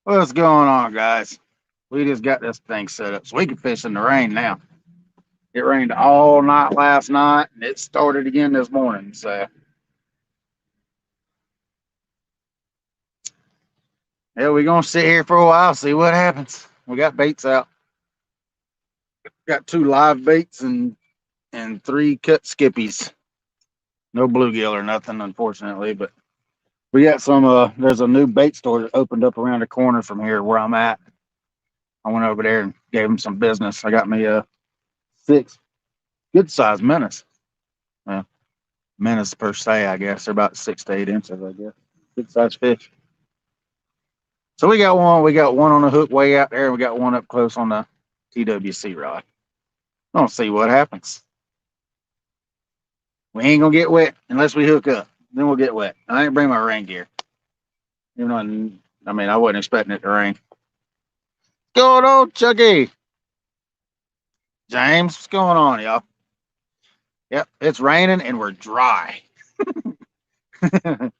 What's going on, guys? We just got this thing set up so we can fish in the rain now. It rained all night last night and it started again this morning. So, yeah, we're going to sit here for a while, see what happens. We got baits out. Got two live baits and three cut skippies. No bluegill or nothing, unfortunately, but we got some. There's a new bait store that opened up around the corner from here where I'm at. I went over there and gave them some business. I got me six good sized minnows. Well, minnows per se, I guess. They're about 6 to 8 inches, I guess. Good sized fish. So we got one. We got one on the hook way out there, and we got one up close on the TWC rod. Gonna see what happens. We ain't gonna get wet unless we hook up. Then we'll get wet. I ain't bring my rain gear. You know, I mean, I wasn't expecting it to rain. What's going on, Chucky? James, what's going on, y'all? Yep, it's raining and we're dry. Yeah,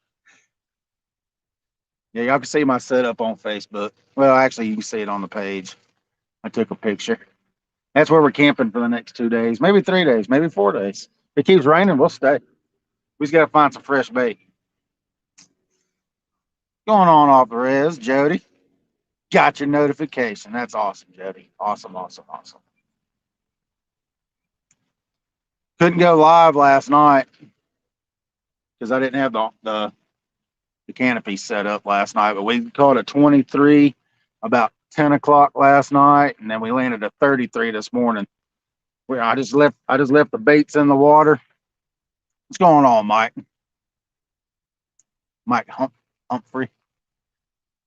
y'all can see my setup on Facebook. Well, actually, you can see it on the page. I took a picture. That's where we're camping for the next 2 days, maybe 3 days, maybe 4 days. If it keeps raining, we'll stay. We just gotta find some fresh bait. Going on off the res, Jody. Got your notification. That's awesome, Jody. Awesome, awesome, awesome. Couldn't go live last night because I didn't have the canopy set up last night, but we caught a 23 about 10 o'clock last night, and then we landed a 33 this morning. Where I just left the baits in the water. What's going on, Mike? Mike Humphrey.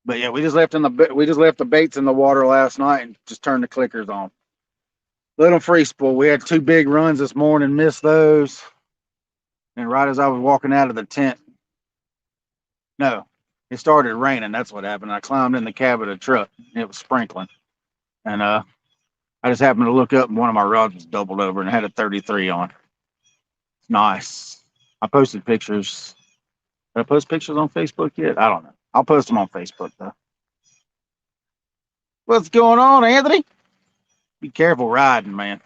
But yeah, we just left the baits in the water last night and just turned the clickers on. Let them free spool. We had two big runs this morning, missed those. And right as I was walking out of the tent, no, it started raining. That's what happened. I climbed in the cab of the truck. It was sprinkling. And I just happened to look up and one of my rods was doubled over and it had a 33 on. Nice. I posted pictures. Did I post pictures on Facebook yet? I don't know. I'll post them on Facebook though. What's going on, Anthony? Be careful riding, man.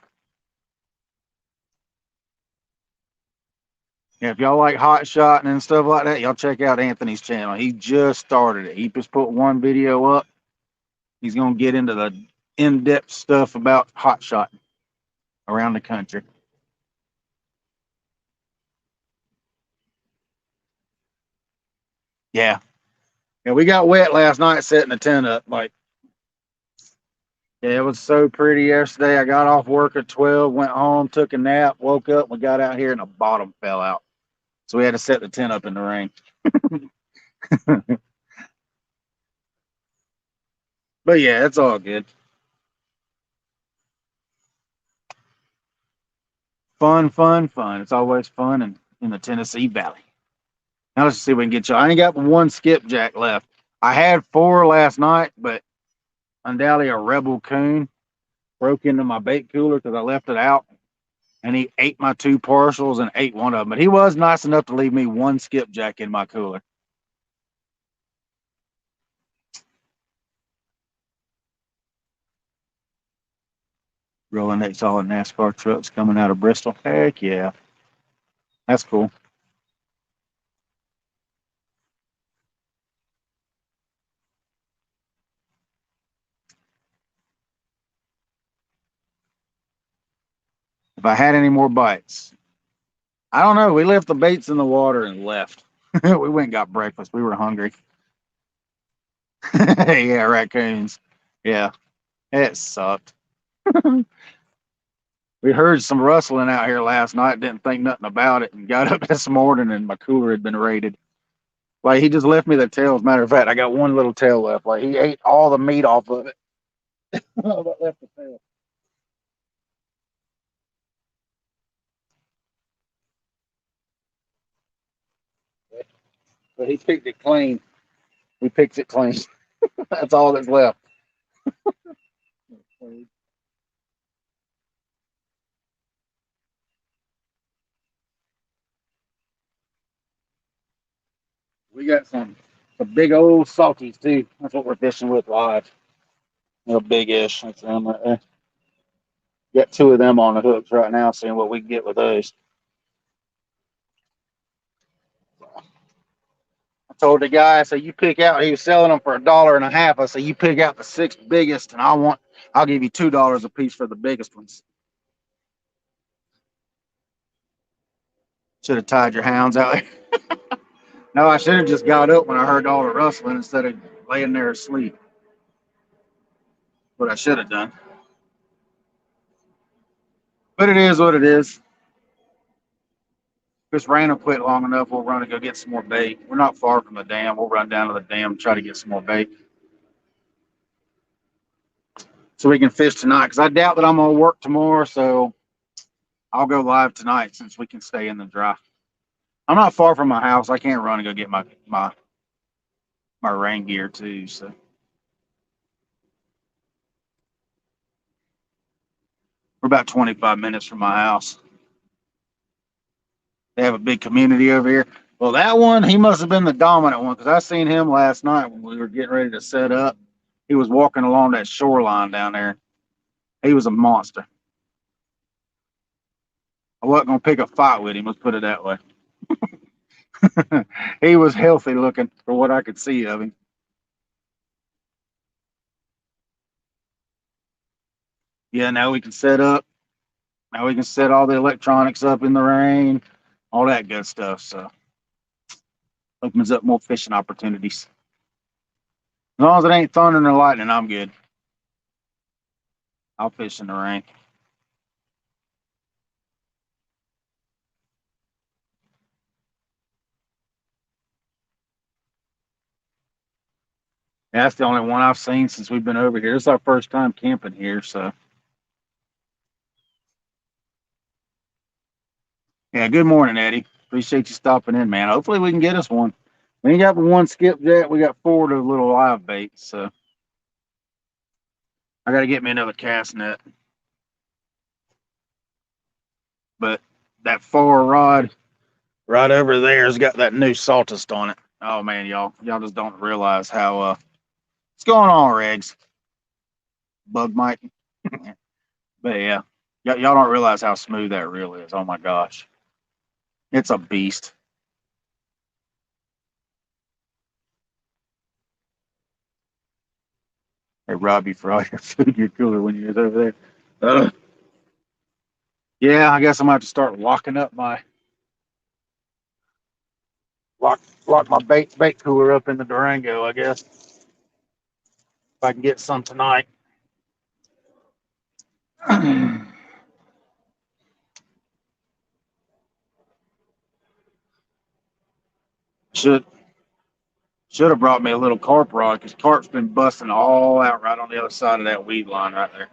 Yeah, if y'all like hot shotting and stuff like that, y'all check out Anthony's channel. He just started it. He just put one video up. He's gonna get into the in-depth stuff about hot shotting around the country. Yeah. Yeah, we got wet last night setting the tent up. Like, yeah, it was so pretty yesterday. I got off work at 12, went home, took a nap, woke up, we got out here and the bottom fell out. So we had to set the tent up in the rain. But yeah, it's all good. Fun, fun, fun. It's always fun in the Tennessee Valley. Now let's see if we can get you. I ain't got one skipjack left. I had four last night, but undoubtedly a rebel coon broke into my bait cooler because I left it out, and he ate my two partials and ate one of them. But he was nice enough to leave me one skipjack in my cooler. Rolling next all the NASCAR trucks coming out of Bristol. Heck yeah, that's cool. If I had any more bites, I don't know. We left the baits in the water and left. We went and got breakfast. We were hungry. Yeah, raccoons. Yeah, it sucked. We heard some rustling out here last night, didn't think nothing about it, and got up this morning and my cooler had been raided. Like he just left me the tail. As a matter of fact, I got one little tail left. Like he ate all the meat off of it. But left the tail. But he picked it clean. He picked it clean. That's all that's left. We got some. The big old salties too. That's what we're fishing with live. They're big-ish. That's them right there. Got two of them on the hooks right now, seeing what we can get with those. I told the guy, I said, you pick out. He was selling them for $1.50. I said, you pick out the six biggest, and I'll give you $2 a piece for the biggest ones. Should have tied your hounds out there. No, I should have just got up when I heard all the rustling instead of laying there asleep. What I should have done. But it is what it is. This rain will quit long enough, we'll run and go get some more bait. We're not far from the dam. We'll run down to the dam and try to get some more bait so we can fish tonight. Because I doubt that I'm going to work tomorrow, so I'll go live tonight since we can stay in the dry. I'm not far from my house. I can't run and go get my rain gear too. So we're about 25 minutes from my house. They have a big community over here. Well, that one, he must have been the dominant one because I seen him last night when we were getting ready to set up. He was walking along that shoreline down there. He was a monster. I wasn't going to pick a fight with him, let's put it that way. He was healthy looking for what I could see of him. Yeah, now we can set up. Now we can set all the electronics up in the rain, all that good stuff. So opens up more fishing opportunities. As long as it ain't thunder and lightning, I'm good. I'll fish in the rain. Yeah, that's the only one I've seen since we've been over here. It's our first time camping here, so. Yeah, good morning, Eddie. Appreciate you stopping in, man. Hopefully we can get us one. We ain't got one skipjack. We got four of the little live baits, so. I got to get me another cast net. But that far rod right over there has got that new saltist on it. Oh, man, y'all just don't realize how, what's going on, Regs? Bug Mike. But yeah, y'all don't realize how smooth that reel is. Oh my gosh. It's a beast. They rob you for all your food in your cooler when you're over there. Yeah, I guess I'm gonna have to start locking up my lock my bait cooler up in the Durango, I guess. If I can get some tonight. should should have brought me a little carp rod because carp's been busting all out right on the other side of that weed line right there.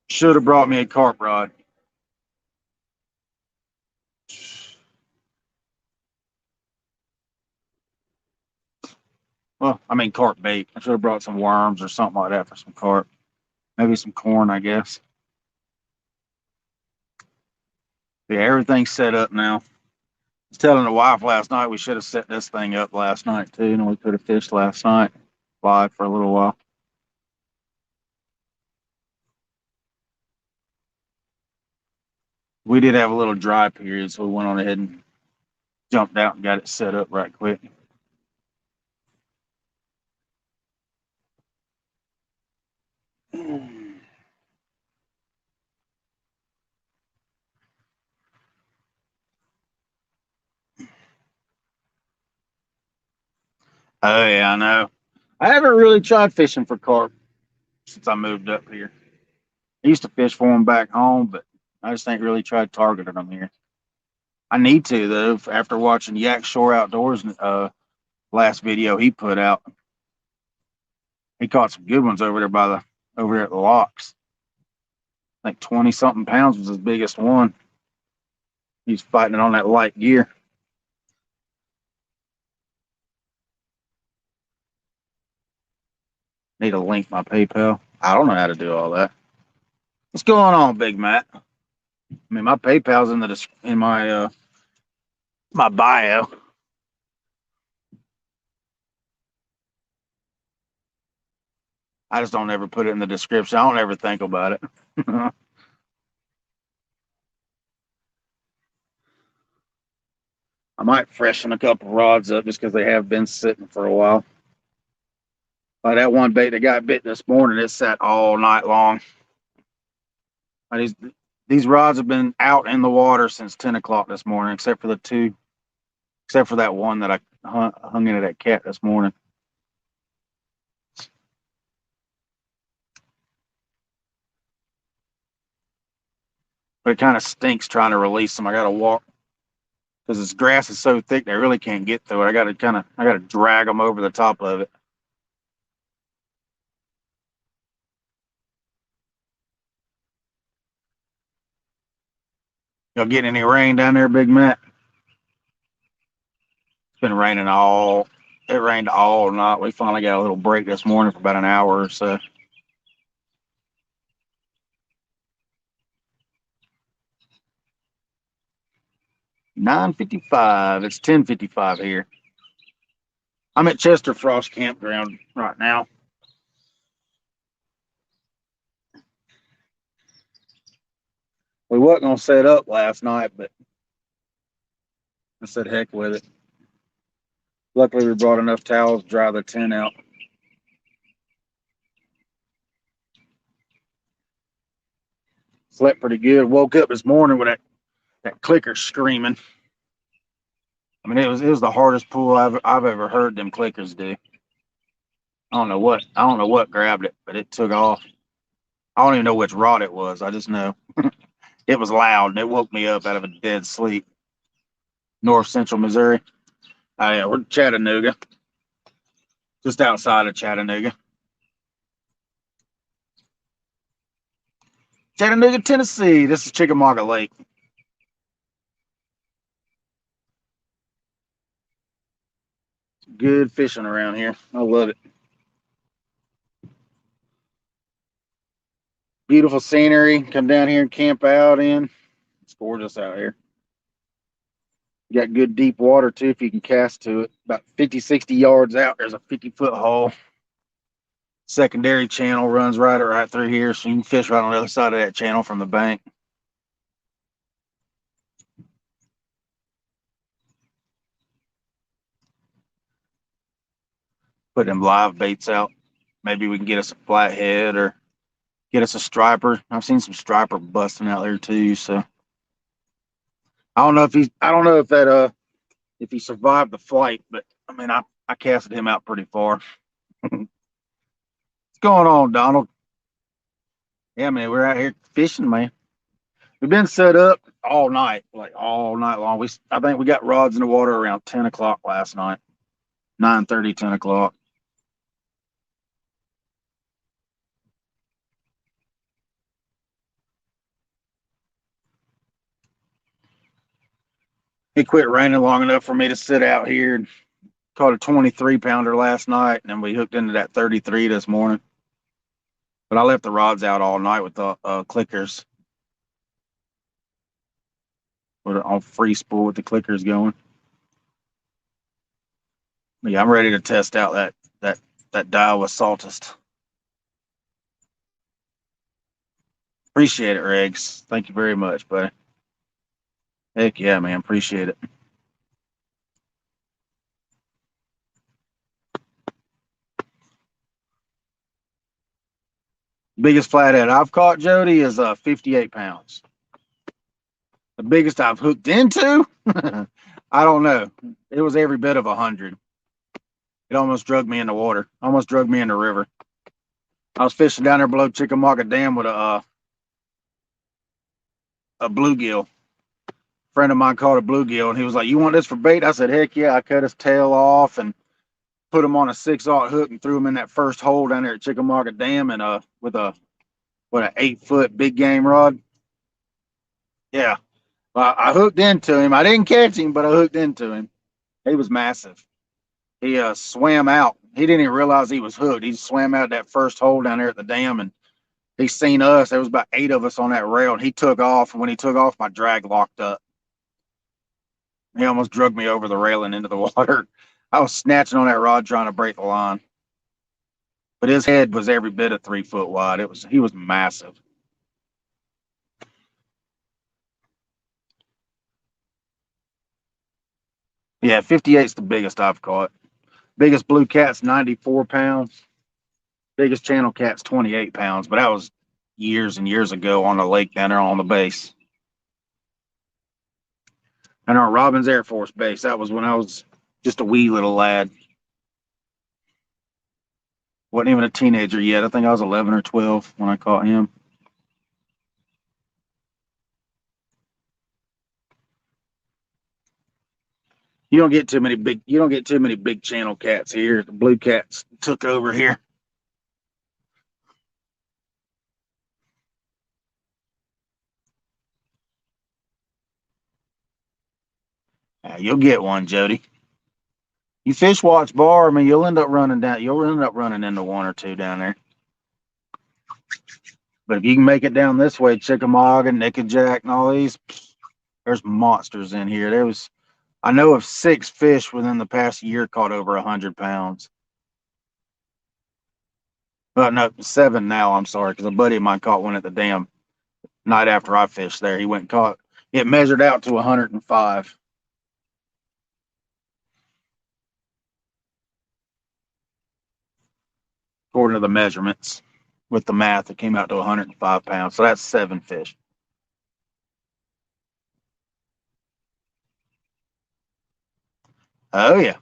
Should have brought me a carp rod. Well, I mean carp bait. I should have brought some worms or something like that for some carp. Maybe some corn, I guess. Yeah, everything's set up now. I was telling the wife last night we should have set this thing up last night too, and we could have fished last night live for a little while. We did have a little dry period, so we went on ahead and jumped out and got it set up right quick. Oh yeah, I know. I haven't really tried fishing for carp since I moved up here. I used to fish for them back home, but I just ain't really tried targeting them here. I need to though. After watching Yak Shore Outdoors last video he put out, he caught some good ones over there at the locks. Like 20 something pounds was his biggest one. He's fighting it on that light gear. Need to link my PayPal. I don't know how to do all that. What's going on, Big Matt? I mean, my PayPal's in my my bio. I just don't ever put it in the description. I don't ever think about it. I might freshen a couple rods up just because they have been sitting for a while. Like that one bait that got bit this morning, it sat all night long. These rods have been out in the water since 10 o'clock this morning, except for that one that I hung into that cat this morning. But it kind of stinks trying to release them. I got to walk because this grass is so thick they really can't get through it. I got to drag them over the top of it. Y'all getting any rain down there, Big Matt? It's been raining it rained all night. We finally got a little break this morning for about an hour or so. $9:55. It's 10:55 here. I'm at Chester Frost Campground right now. We wasn't gonna set up last night, but I said heck with it. Luckily, we brought enough towels to dry the tent out. Slept pretty good. Woke up this morning with that clicker screaming. I mean, it was the hardest pull I've ever heard them clickers do. I don't know what grabbed it, but it took off. I don't even know which rod it was. I just know it was loud and it woke me up out of a dead sleep. North Central Missouri. Oh yeah, we're in Chattanooga, just outside of Chattanooga. Chattanooga, Tennessee. This is Chickamauga Lake. Good fishing around here. I love it. Beautiful scenery. Come down here and camp out in. It's gorgeous out here. You got good deep water too if you can cast to it. About 50, 60 yards out, there's a 50-foot hole. Secondary channel runs right through here, so you can fish right on the other side of that channel from the bank. Put them live baits out. Maybe we can get us a flathead or get us a striper. I've seen some striper busting out there too. So I don't know if he survived the flight, but I mean I casted him out pretty far. What's going on, Donald? Yeah, man, we're out here fishing, man. We've been set up all night, like all night long. I think we got rods in the water around 10 o'clock last night. 9:30, 10 o'clock. It quit raining long enough for me to sit out here and caught a 23-pounder last night, and then we hooked into that 33 this morning. But I left the rods out all night with the clickers. We're on free spool with the clickers going. But yeah, I'm ready to test out that Daiwa Saltist. Appreciate it, Regs. Thank you very much, buddy. Heck yeah, man. Appreciate it. Biggest flathead I've caught, Jody, is 58 pounds. The biggest I've hooked into, I don't know. It was every bit of 100. It almost drugged me in the water. Almost drugged me in the river. I was fishing down there below Chickamauga Dam with a bluegill. A friend of mine caught a bluegill, and he was like, "You want this for bait?" I said, "Heck yeah!" I cut his tail off and put him on a 6/0 hook and threw him in that first hole down there at Chickamauga Dam, and with an 8-foot big game rod. Yeah, I hooked into him. I didn't catch him, but I hooked into him. He was massive. He swam out. He didn't even realize he was hooked. He swam out that first hole down there at the dam, and he seen us. There was about 8 of us on that rail, and he took off. And when he took off, my drag locked up. He almost dragged me over the railing into the water. I was snatching on that rod trying to break the line. but his head was every bit of 3 foot wide. He was massive. Yeah, 58's the biggest I've caught. Biggest blue cat's 94 pounds. Biggest channel cat's 28 pounds, but that was years and years ago on the lake down there on the base. And our Robbins Air Force Base. That was when I was just a wee little lad. Wasn't even a teenager yet. I think I was 11 or 12 when I caught him. You don't get too many big channel cats here. The blue cats took over here. You'll get one, Jody. You fish watch bar, I mean, you'll end up running down. You'll end up running into one or two down there. But if you can make it down this way, Chickamauga, Nickajack, and all these, there's monsters in here. I know of 6 fish within the past year caught over 100 pounds. Well, no, 7 now. I'm sorry, because a buddy of mine caught one at the dam night after I fished there. He went and caught. It measured out to 105. According to the measurements. With the math, it came out to 105 pounds. So that's 7 fish. Oh yeah,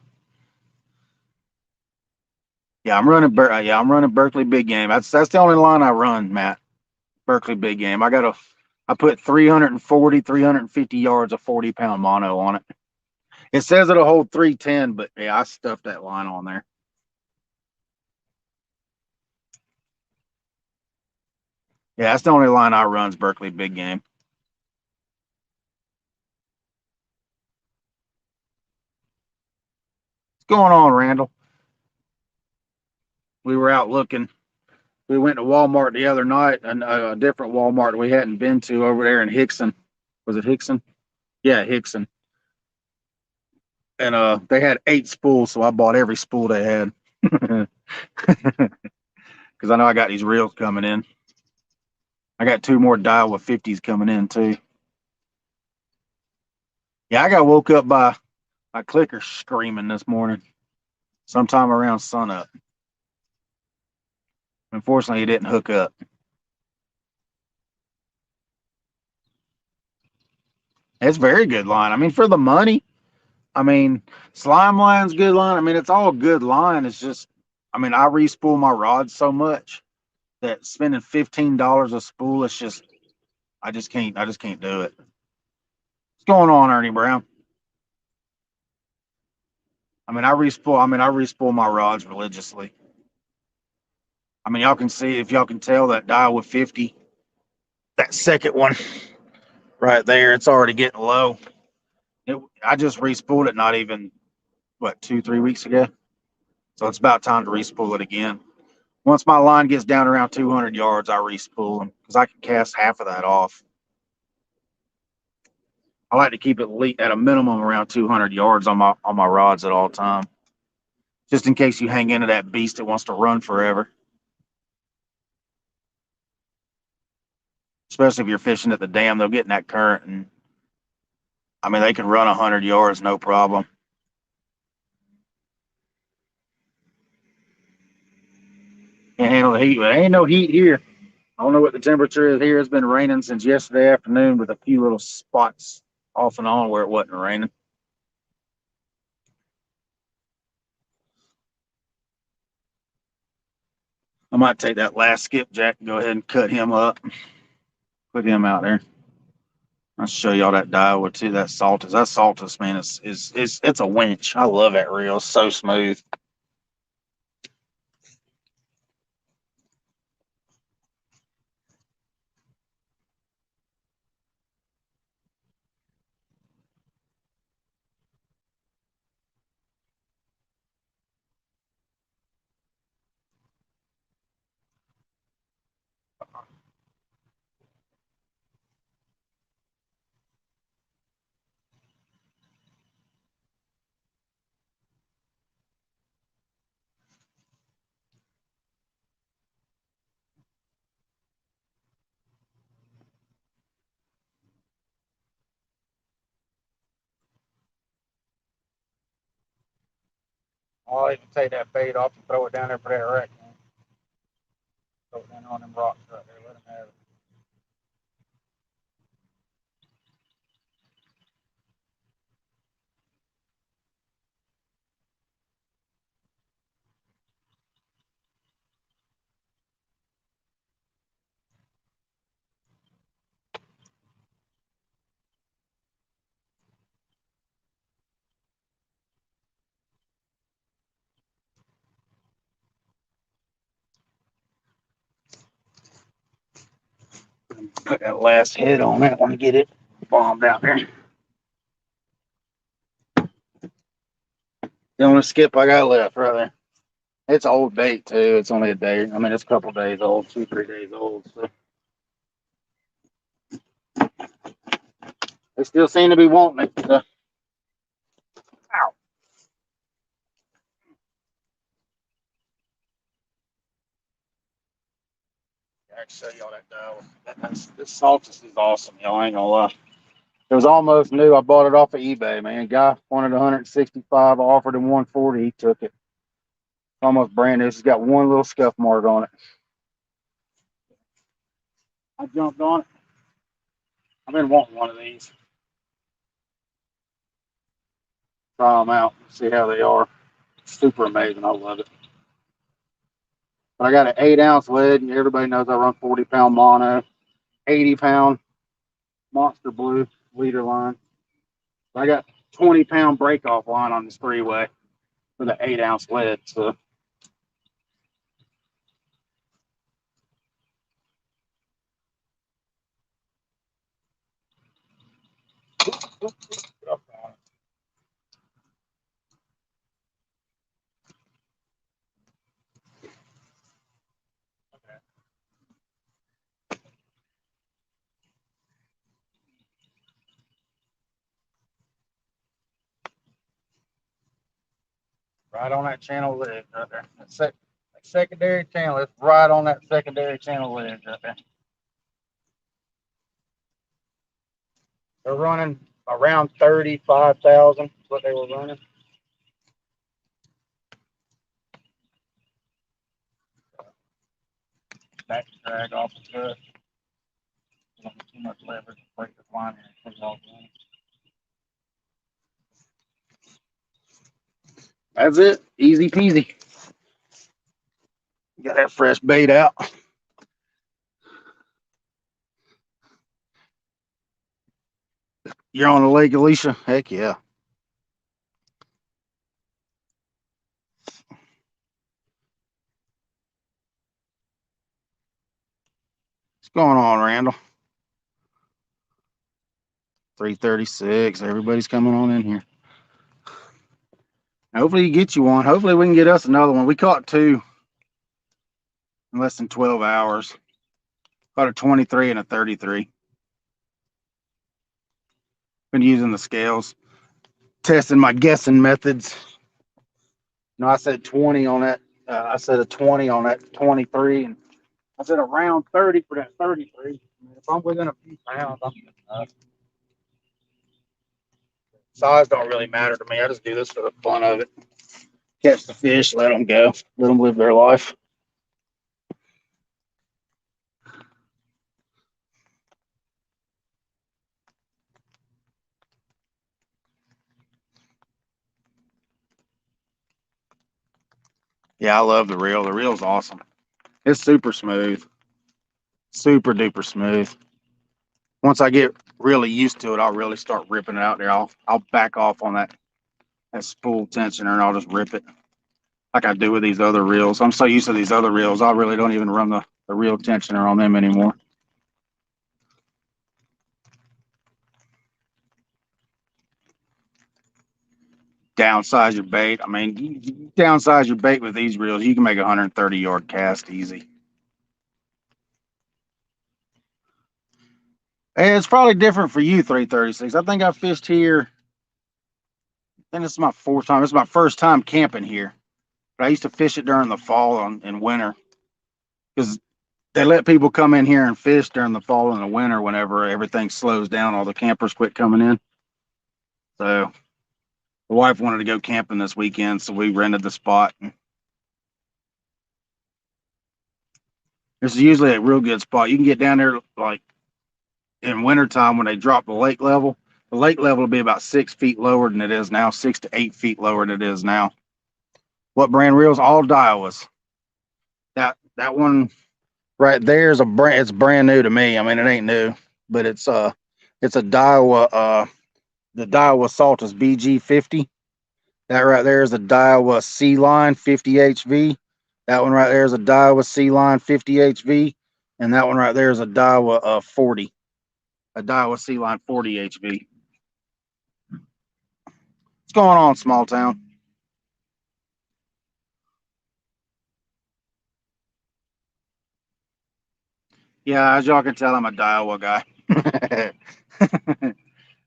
yeah. I'm running Berkeley big game. That's the only line I run, Matt. Berkeley big game. I put 340, 350 yards of 40-pound mono on it. It says it'll hold 310, but yeah, I stuffed that line on there. Yeah, that's the only line I run's Berkeley big game. What's going on, Randall? We were out looking. We went to Walmart the other night, and a different Walmart we hadn't been to over there in Hickson. Was it Hickson? Yeah, Hickson. And they had 8 spools, so I bought every spool they had. Because I know I got these reels coming in. I got 2 more Daiwa 50s coming in too. Yeah, I got woke up by my clicker screaming this morning, sometime around sunup. Unfortunately, it didn't hook up. It's very good line. I mean, for the money, I mean, slime line's good line. I mean, it's all good line. It's just, I mean, I respool my rods so much that spending $15 a spool, it's just, I just can't do it. What's going on, Ernie Brown? I respool my rods religiously. I mean, y'all can see, if y'all can tell, that Daiwa 50, that second one right there, it's already getting low. I just respooled it not even, what, 2, 3 weeks ago. So it's about time to respool it again. Once my line gets down around 200 yards, I respool them because I can cast half of that off. I like to keep it at a minimum around 200 yards on my rods at all time, just in case you hang into that beast that wants to run forever. Especially if you're fishing at the dam, they'll get in that current, and I mean they can run 100 yards no problem. Can't handle the heat, but ain't no heat here. I don't know what the temperature is here. It's been raining since yesterday afternoon with a few little spots off and on where it wasn't raining. I might take that last skipjack and go ahead and cut him up, put him out there. I'll show y'all that Daiwa too. That saltus, man, it's a winch. I love that reel. It's so smooth. I'll even take that bait off and throw it down there for that wreck. Throw it down on them rocks right there. Let them have it. Put that last head on that one to get it bombed out there. The only skip I got left right there. It's old bait too. It's only a day. I mean, it's a couple days old, 2-3 days old. So they still seem to be wanting it. So. Ow. I can show y'all that dial. This Saltus is awesome, y'all. I ain't gonna lie. It was almost new. I bought it off of eBay, man. Guy wanted 165. I offered him 140. He took it. Almost brand new. It's got one little scuff mark on it. I jumped on it. I've been wanting one of these. Try them out. See how they are. Super amazing. I love it. But I got an 8-ounce lead, and everybody knows I run 40-pound mono, 80-pound monster blue leader line. I got 20-pound break-off line on this 3-way for the 8-ounce lead. So right on that channel ledge right there. That secondary channel. It's right on that secondary channel ledge right there. They're running around 35,000. What they were running. Back drag off the good. Don't get too much leverage to break the line and off. That's it. Easy peasy. Got that fresh bait out. You're on the lake, Alicia? Heck yeah. What's going on, Randall? 3:36. Everybody's coming on in here. Hopefully you get you one. Hopefully we can get us another one. We caught 2 in less than 12 hours. Caught a 23 and a 33. Been using the scales, testing my guessing methods. No, I said 20 on that. I said a 20 on that 23, and I said around 30 for that 33. I mean, if I'm within a few pounds, I'm good enough. Size don't really matter to me. I just do this for the fun of it. Catch the fish, let them go, let them live their life. Yeah, I love the reel. The reel's awesome. It's super smooth, super duper smooth. Once I get really used to it, I'll really start ripping it out there. I'll back off on that spool tensioner and I'll just rip it like I do with these other reels. I'm so used to these other reels, I really don't even run the reel tensioner on them anymore. Downsize your bait. I mean, you downsize your bait with these reels, you can make a 130-yard cast easy. And it's probably different for you, 336. I think I fished here. I think this is my 4th time. This is my 1st time camping here. But I used to fish it during the fall and winter because they let people come in here and fish during the fall and the winter whenever everything slows down. All the campers quit coming in. So The wife wanted to go camping this weekend, so we rented the spot. This is usually a real good spot. You can get down there like in wintertime when they drop the lake level. The lake level will be about 6 feet lower than it is now, 6 to 8 feet lower than it is now. What brand reels? All Daiwas. That one right there is a brand. It's brand new to me. I mean, it ain't new, but it's a Daiwa. The Daiwa Saltus BG50. That right there is a Daiwa C Line 50 HV. That one right there is a Daiwa C Line 50 HV, and that one right there is a Daiwa 40. A Daiwa C Line 40 HV. What's going on, small town? Yeah, as y'all can tell, I'm a Daiwa guy.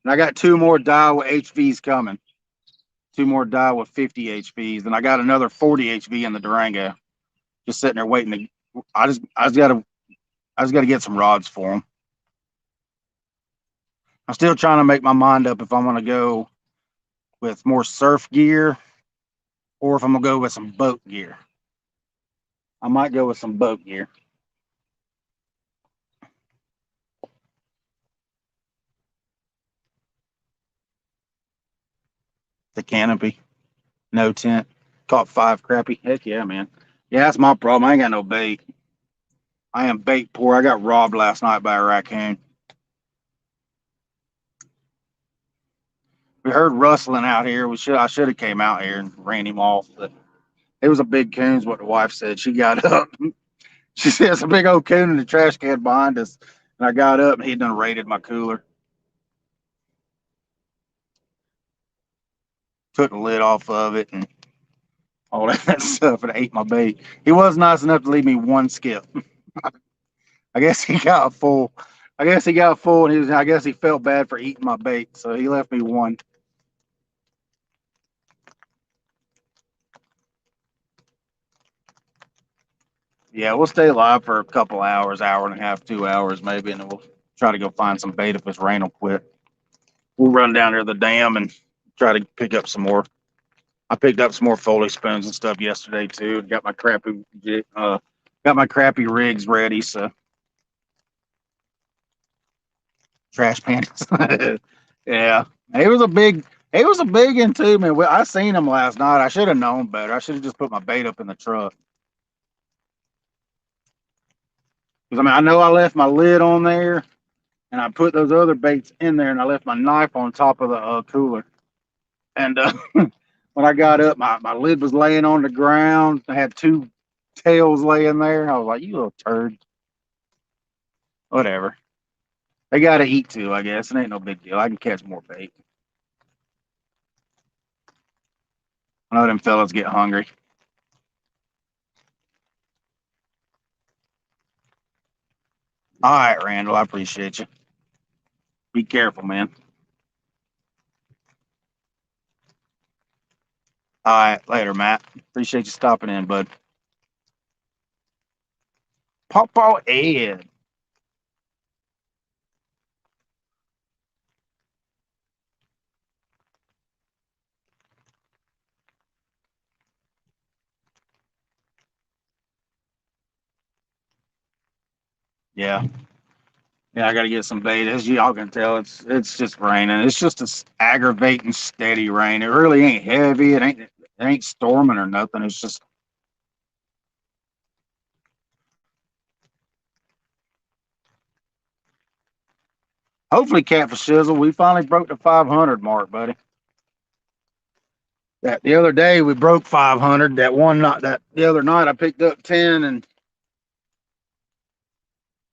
And I got two more Daiwa HVs coming. Two more Daiwa 50 HVs, and I got another 40 HV in the Durango. Just sitting there waiting to. I just gotta get some rods for them. I'm still trying to make my mind up if I'm gonna go with more surf gear or if I'm gonna go with some boat gear. I might go with some boat gear. The canopy, no tent, caught 5 crappie. Heck yeah, man. Yeah, that's my problem. I ain't got no bait. I am bait poor. I got robbed last night by a raccoon. We heard rustling out here. I should have came out here and ran him off, but it was a big coon. Is what the wife said. She got up. She said it's a big old coon in the trash can behind us. And I got up and he done raided my cooler. Took the lid off of it and all that stuff and ate my bait. He was nice enough to leave me one skip. I guess he got full. And I guess he felt bad for eating my bait, so he left me one. Yeah, we'll stay live for a couple hours, hour and a half, 2 hours maybe, and then we'll try to go find some bait if this rain will quit. We'll run down there to the dam and try to pick up some more. I picked up some more Foley spoons and stuff yesterday too. Got my crappy rigs ready, so trash pans. Yeah, it was a big one too, man. I seen them last night. I should have known better. I should have just put my bait up in the truck. Because I mean, I know I left my lid on there, and I put those other baits in there, and I left my knife on top of the cooler. And when I got up, my lid was laying on the ground. I had two tails laying there. I was like, "You little turd." Whatever. They got to eat too, I guess. It ain't no big deal. I can catch more bait. I know them fellas get hungry. All right, Randall. I appreciate you. Be careful, man. All right, later, Matt. Appreciate you stopping in, bud. Pawpaw Ed. Yeah. Yeah, I got to get some bait. As y'all can tell, it's just raining. It's just a aggravating, steady rain. It really ain't heavy. It ain't storming or nothing. It's just hopefully catfish shizzle. We finally broke the 500 mark, buddy. That the other day we broke 500. That one night, that the other night I picked up 10, and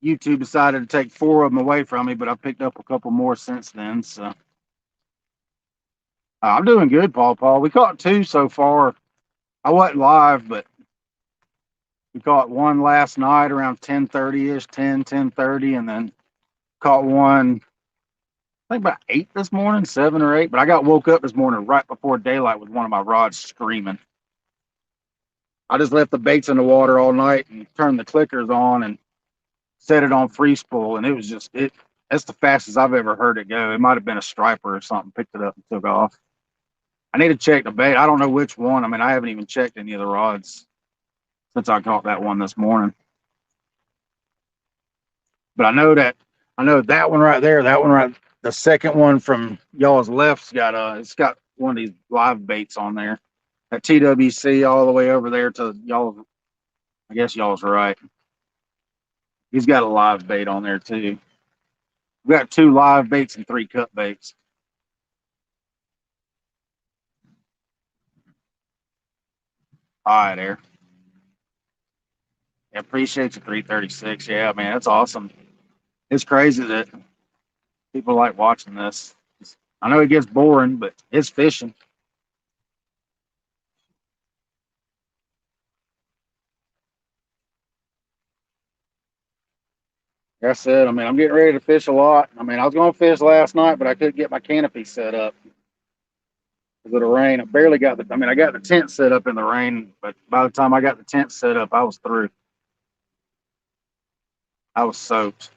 YouTube decided to take 4 of them away from me. But I picked up a couple more since then. So I'm doing good, Paul. We caught 2 so far. I wasn't live, but we caught one last night around 10:30 ish, 10:30, and then caught one I think about 8 this morning, 7 or 8. But I got woke up this morning right before daylight with one of my rods screaming. I just left the baits in the water all night and turned the clickers on and set it on free spool, and it was just it. That's the fastest I've ever heard it go. It might have been a striper or something. Picked it up and took off. I need to check the bait. I don't know which one. I mean, I haven't even checked any of the rods since I caught that one this morning. But I know that one right there, that one right, the second one from y'all's left's got it's got one of these live baits on there. That TWC all the way over there to y'all. I guess y'all's right. He's got a live bait on there too. We got 2 live baits and 3 cut baits. All right, there. Yeah, appreciate you 336. Yeah, man, that's awesome. It's crazy that people like watching this. I know it gets boring, but it's fishing. Like I said, I mean, I'm getting ready to fish a lot. I mean, I was going to fish last night, but I couldn't get my canopy set up because of the rain. I barely got the. I mean, I got the tent set up in the rain, but by the time I got the tent set up, I was through. I was soaked.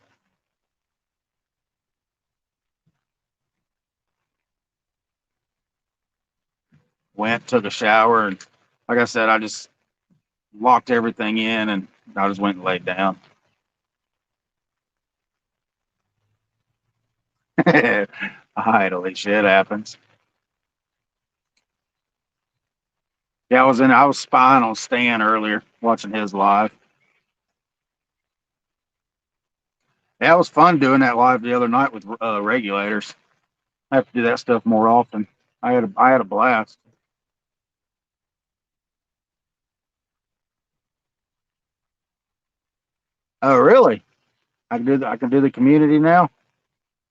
Went, took a shower, and like I said, I just locked everything in, and I just went and laid down. Idly shit happens. Yeah, I was spying on Stan earlier, watching his live. Yeah, it was fun doing that live the other night with regulators. I have to do that stuff more often. I had a blast. Oh, really? I can do the community now.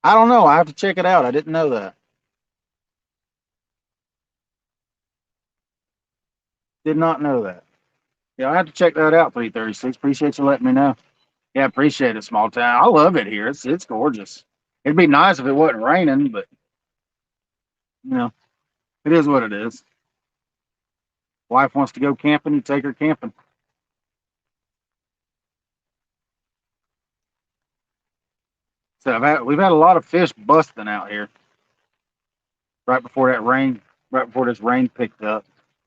I don't know. I have to check it out. I didn't know that. Did not know that. Yeah, I have to check that out. 336. Appreciate you letting me know. Yeah, appreciate it. Small town. I love it here. It's gorgeous. It'd be nice if it wasn't raining, but you know, it is what it is. Wife wants to go camping, you take her camping. So we've had a lot of fish busting out here right before that rain, right before this rain picked up.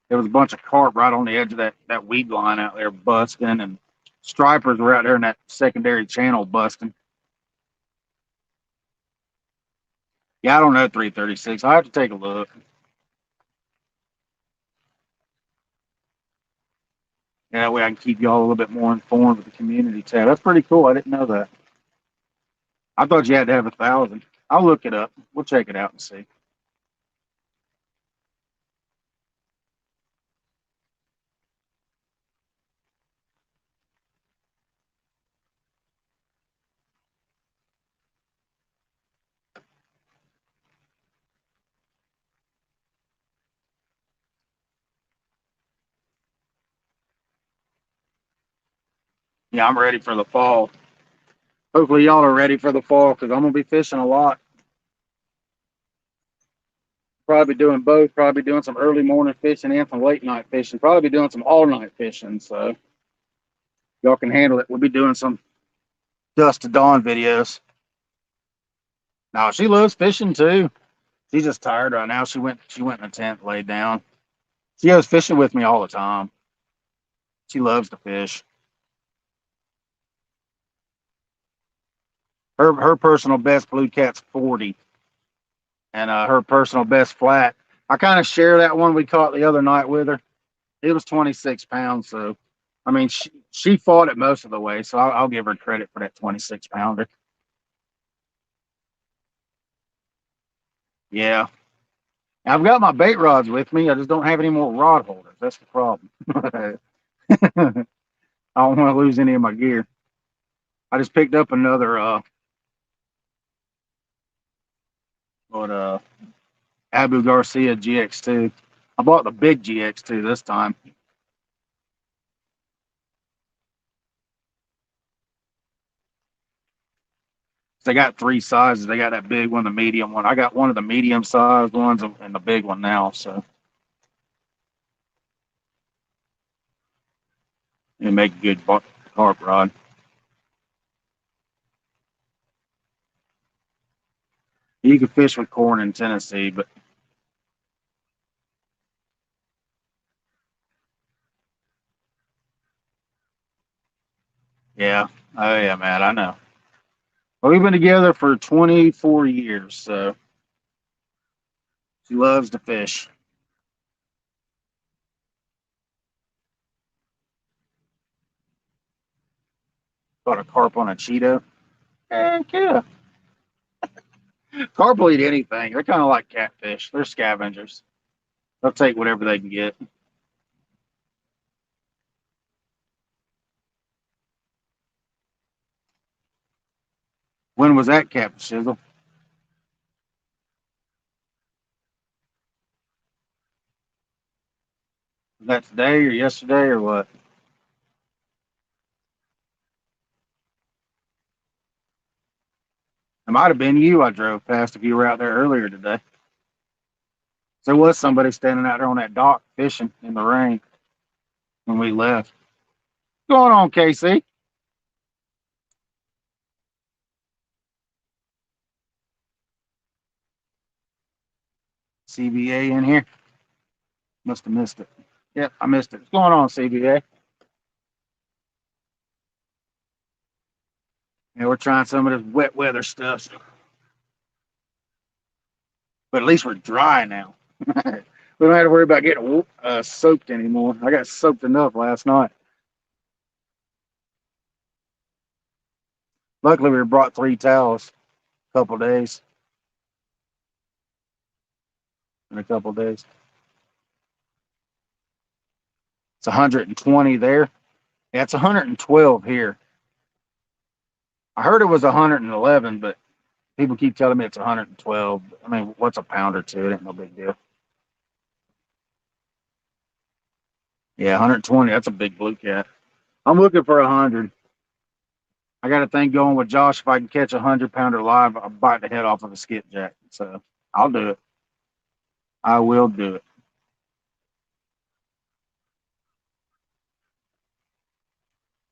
There was a bunch of carp right on the edge of that weed line out there busting, and stripers were out there in that secondary channel busting. Yeah, I don't know 336. I have to take a look. Yeah, that way I can keep y'all a little bit more informed with the community tab. That's pretty cool. I didn't know that. I thought you had to have 1,000. I'll look it up. We'll check it out and see. Yeah, I'm ready for the fall. Hopefully y'all are ready for the fall because I'm gonna be fishing a lot. Probably doing both. Probably doing some early morning fishing and some late night fishing. Probably be doing some all night fishing. So y'all can handle it. We'll be doing some dusk to dawn videos. Now she loves fishing too. She's just tired right now. She went in the tent, laid down. She goes fishing with me all the time. She loves to fish. Her personal best blue cat's 40, and her personal best flat. I kind of share that one we caught the other night with her. It was 26 pounds. So, I mean, she fought it most of the way. So I'll give her credit for that 26 pounder. Yeah, I've got my bait rods with me. I just don't have any more rod holders. That's the problem. I don't want to lose any of my gear. I just picked up another what Abu Garcia GX2. I bought the big GX2 this time. They got 3 sizes. They got that big one, the medium one. I got one of the medium sized ones and the big one now. So it make a good carp rod. You can fish with corn in Tennessee, but Yeah. Oh yeah, man. I know. Well, we've been together for 24 years, so she loves to fish. Caught a carp on a Cheeto. Heck yeah. Carp will eat anything. They're kind of like catfish. They're scavengers. They'll take whatever they can get. When was that, Captain Shizzle? Was that today or yesterday or what? It might have been you I drove past if you were out there earlier today. There was somebody standing out there on that dock fishing in the rain when we left. What's going on, KC? CBA in here? Must have missed it. Yep, I missed it. What's going on, CBA? Yeah, we're trying some of this wet weather stuff, but at least we're dry now. We don't have to worry about getting soaked anymore. I got soaked enough last night. Luckily, we brought 3 towels a couple days. In a couple days, it's 120 there. Yeah, it's 112 here. I heard it was 111, but people keep telling me it's 112. I mean, what's a pound or two? It ain't no big deal. Yeah, 120. That's a big blue cat. I'm looking for 100. I got a thing going with Josh. If I can catch a 100 pounder live, I'll bite the head off of a skipjack. So I'll do it. I will do it.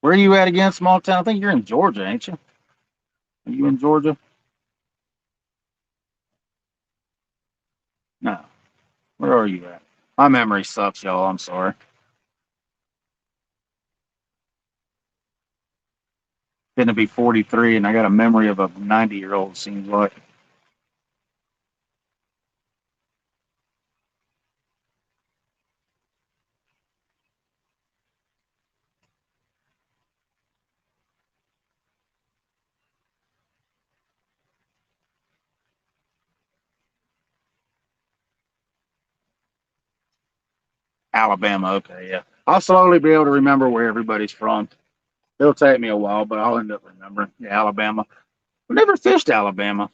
Where are you at again, small town? I think you're in Georgia, ain't you? Are you in Georgia? No. Where are you at? My memory sucks, y'all. I'm sorry. Going to be 43, and I got a memory of a 90-year-old. Seems like Alabama. Okay, yeah. I'll slowly be able to remember where everybody's from. It'll take me a while, but I'll end up remembering. Yeah, Alabama. We never fished Alabama.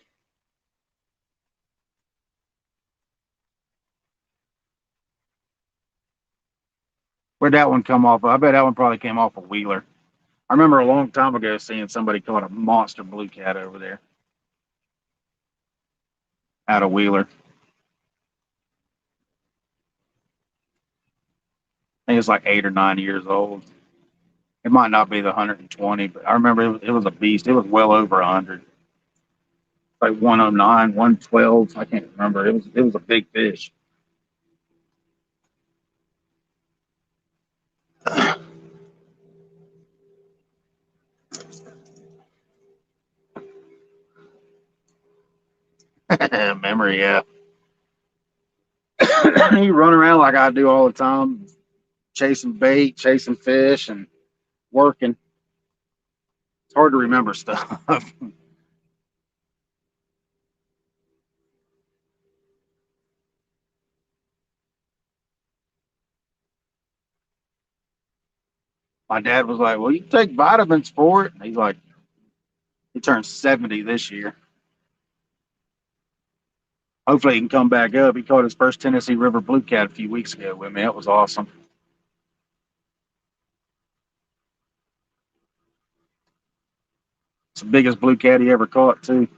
Where'd that one come off of? I bet that one probably came off a Wheeler. I remember a long time ago seeing somebody caught a monster blue cat over there out of Wheeler. I think it's like 8 or 9 years old. It might not be the 120, but I remember it was a beast. It was well over 100, like 109, 112. I can't remember. It was a big fish. Memory, yeah. You run around like I do all the time, chasing bait, chasing fish, and working. It's hard to remember stuff. My dad was like, "Well, you take vitamins for it." And he's like, he turned 70 this year. Hopefully, he can come back up. He caught his first Tennessee River blue cat a few weeks ago with me. That was awesome. It's the biggest blue cat he ever caught, too.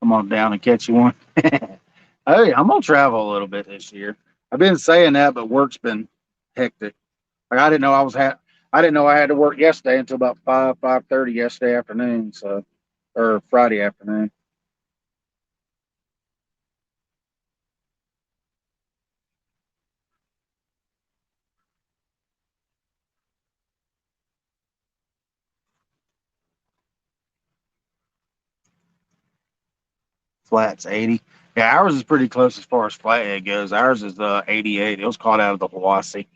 Come on down and catch you one. Hey, I'm gonna travel a little bit this year. I've been saying that, but work's been hectic. Like I didn't know I had to work yesterday until about 5:30 yesterday afternoon. So or Friday afternoon. Flat's 80. Yeah, ours is pretty close as far as flathead goes. Ours is 88. It was caught out of the Hiwassee.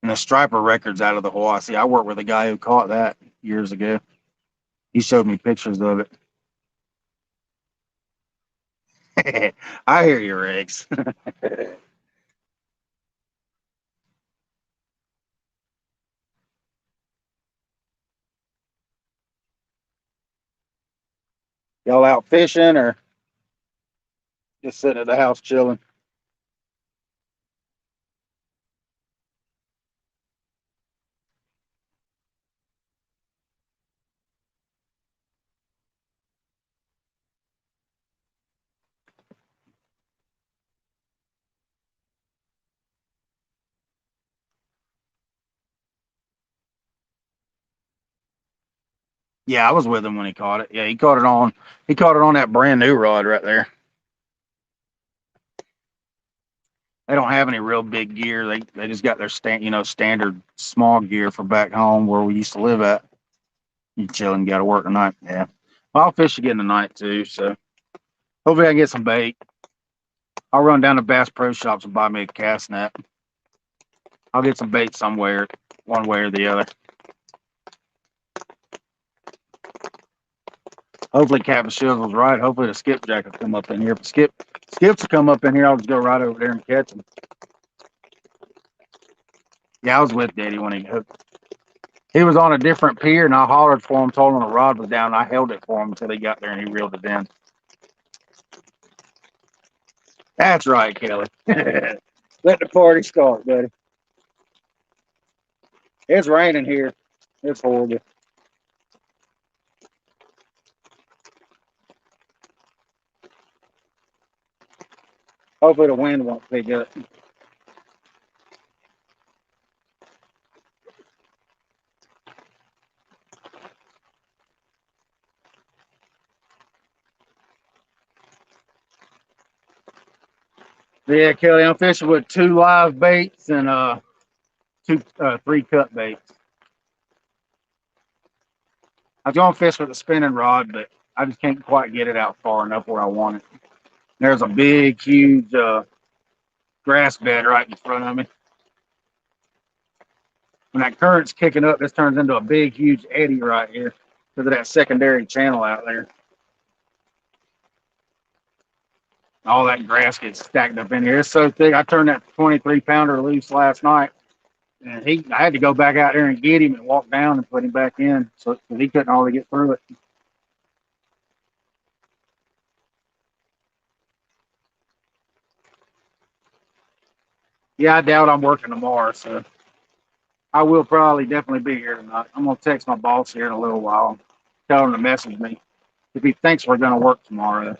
And the striper record's out of the Hiwassee. I worked with a guy who caught that years ago. He showed me pictures of it. I hear you, Riggs. Y'all out fishing or just sitting at the house chilling? Yeah, I was with him when he caught it. Yeah, he caught it on that brand new rod right there. They don't have any real big gear. They just got their standard small gear for back home where we used to live at. You chilling, got to work tonight. Yeah. Well, I'll fish again tonight too. So hopefully I can get some bait. I'll run down to Bass Pro Shops and buy me a cast net. I'll get some bait somewhere, one way or the other. Hopefully Captain Shields was right. Hopefully the skipjack will come up in here. If skips will come up in here, I'll just go right over there and catch them. Yeah, I was with Daddy when he hooked. He was on a different pier, and I hollered for him, told him the rod was down. And I held it for him until he got there, and he reeled it in. That's right, Kelly. Let the party start, buddy. It's raining here. It's horrible. Hopefully the wind won't pick up. Yeah, Kelly, I'm fishing with 2 live baits and 3 cut baits. I was going to fish with a spinning rod, but I just can't quite get it out far enough where I want it. There's a big, huge grass bed right in front of me. When that current's kicking up, this turns into a big, huge eddy right here because of that secondary channel out there. All that grass gets stacked up in here. It's so thick. I turned that 23-pounder loose last night, and I had to go back out there and get him and walk down and put him back in, so he couldn't hardly get through it. Yeah, I doubt I'm working tomorrow, so I will probably definitely be here tonight. I'm gonna text my boss here in a little while, tell him to message me if he thinks we're gonna work tomorrow.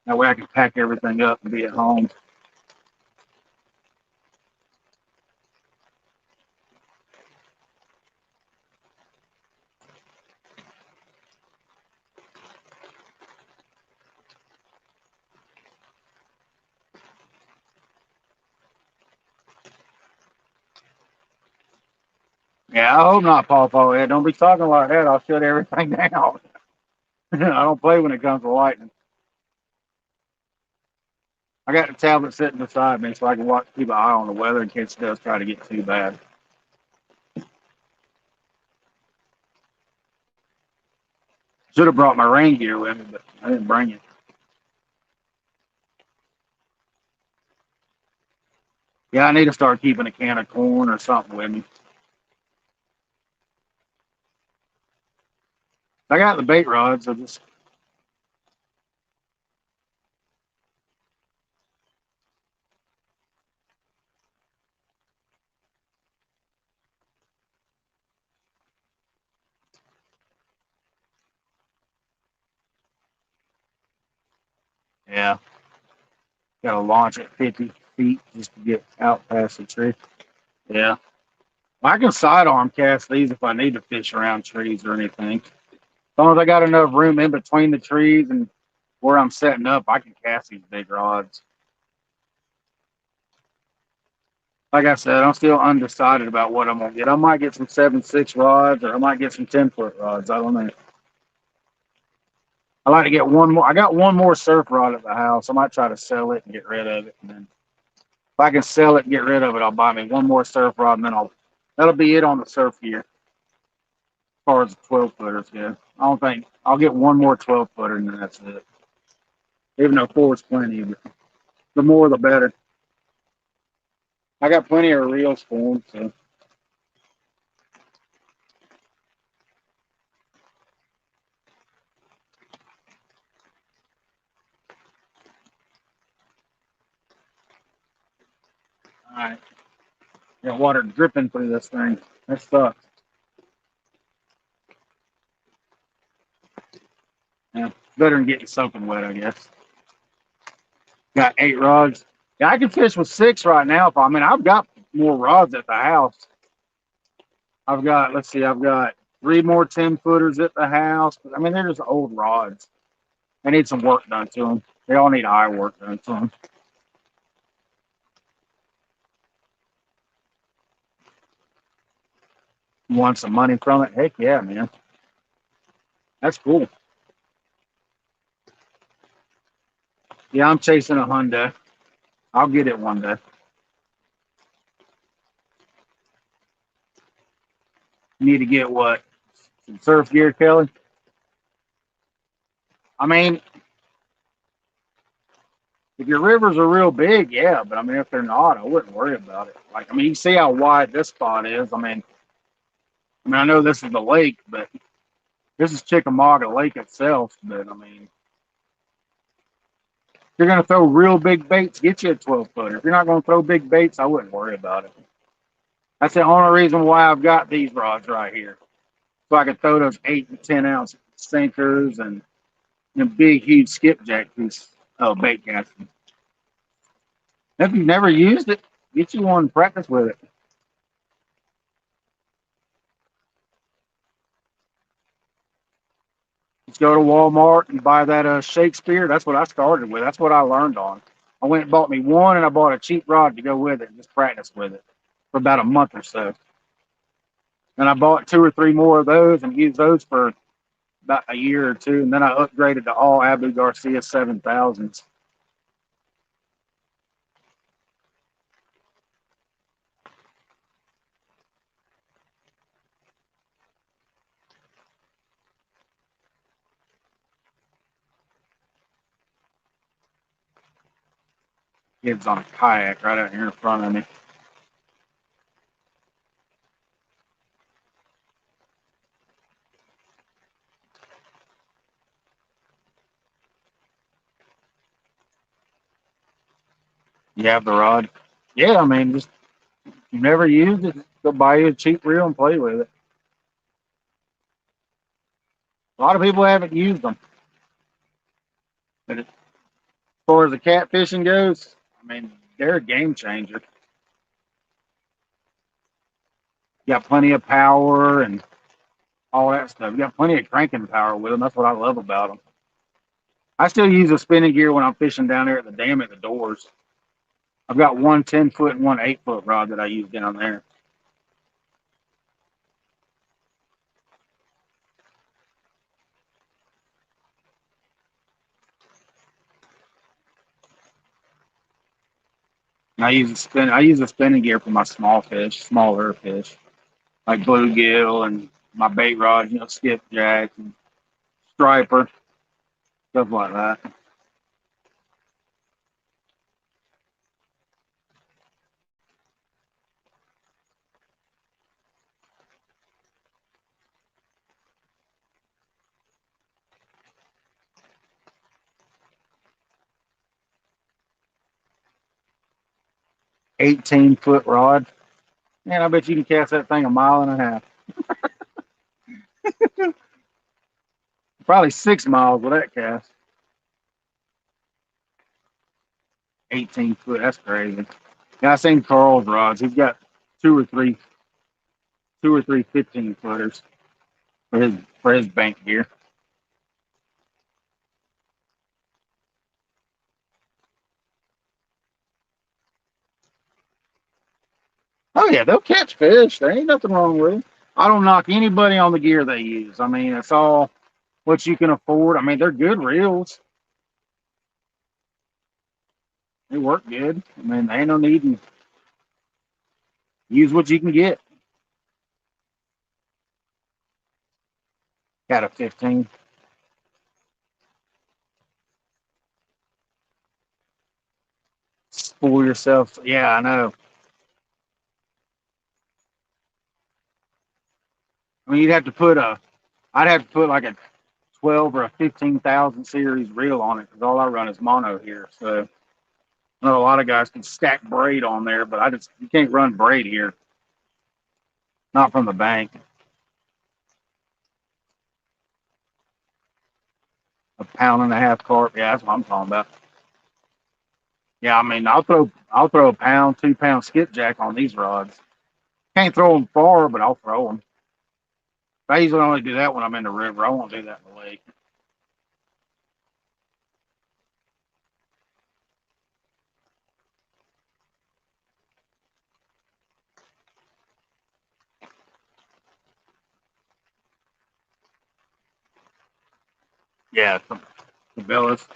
That way I can pack everything up and be at home. Yeah, I hope not, Paul Paul. Don't be talking like that. I'll shut everything down. I don't play when it comes to lightning. I got the tablet sitting beside me so I can keep an eye on the weather in case it does try to get too bad. Should have brought my rain gear with me, but I didn't bring it. Yeah, I need to start keeping a can of corn or something with me. I got the bait rod, so just yeah, got to launch at 50 feet just to get out past the tree. Yeah, I can sidearm cast these if I need to fish around trees or anything. As long as I got enough room in between the trees and where I'm setting up, I can cast these big rods. Like I said, I'm still undecided about what I'm gonna get. I might get some 7.6 rods, or I might get some 10-foot rods. I don't know. I like to get one more. I got one more surf rod at the house. I might try to sell it and get rid of it. And then if I can sell it and get rid of it, I'll buy me one more surf rod, and then that'll be it on the surf gear as far as the 12-footers go. I don't think I'll get one more 12-footer, and then that's it. Even though four is plenty, but the more the better. I got plenty of reels for them, so. All right. Got water dripping through this thing. That sucks. Yeah, better than getting soaking wet, I guess. Got 8 rods. Yeah, I can fish with 6 right now. I mean, I've got more rods at the house. I've got, let's see, I've got 3 more 10-footers at the house. I mean, they're just old rods. They need some work done to them. They all need eye work done to them. You want some money from it? Heck yeah, man. That's cool. Yeah, I'm chasing a Hyundai. I'll get it one day. You need to get what? Some surf gear, Kelly? I mean, if your rivers are real big, yeah, but I mean, if they're not, I wouldn't worry about it. Like, I mean, you see how wide this spot is. I know this is the lake, but this is Chickamauga Lake itself. But I mean, if you're gonna throw real big baits, get you a 12-footer. If you're not gonna throw big baits, I wouldn't worry about it. That's the only reason why I've got these rods right here, so I can throw those 8 and 10-ounce sinkers and big, huge skipjack piece of bait casting. If you've never used it, get you one and practice with it. Just go to Walmart and buy that Shakespeare. That's what I started with. That's what I learned on. I went and bought me one, and I bought a cheap rod to go with it and just practice with it for about a month or so. And I bought 2 or 3 more of those and used those for about a year or two. And then I upgraded to all Abu Garcia 7000s. Kids on a kayak right out here in front of me. You have the rod? Yeah, I mean, just you never used it, go buy you a cheap reel and play with it. A lot of people haven't used them. But as far as the catfishing goes, I mean, they're a game changer. You got plenty of power and all that stuff. You got plenty of cranking power with them. That's what I love about them. I still use a spinning gear when I'm fishing down there at the dam at the doors. I've got one 10-foot and one 8-foot rod that I use down there. And I use a spinning gear for my smaller fish, like bluegill and my bait rod, skipjack and striper, stuff like that. $18-foot rod. Man, I bet you can cast that thing a mile and a half. Probably 6 miles with that cast. 18-foot, that's crazy. Yeah, I seen Carl's rods. He's got two or three 15-footers for his bank gear. Oh yeah, they'll catch fish. There ain't nothing wrong with it. I don't knock anybody on the gear they use. I mean, it's all what you can afford. I mean, they're good reels. They work good. I mean, there ain't no need to use what you can get. Got a 15. Spoil yourself. Yeah, I know. I mean, I'd have to put like a 12 or a 15,000 series reel on it because all I run is mono here. So I know a lot of guys can stack braid on there, but you can't run braid here. Not from the bank. A pound and a half carp. Yeah, that's what I'm talking about. Yeah, I mean, I'll throw a pound, 2 pound skipjack on these rods. Can't throw them far, but I'll throw them. I usually only do that when I'm in the river. I won't do that in the lake. Yeah, some Cabela's.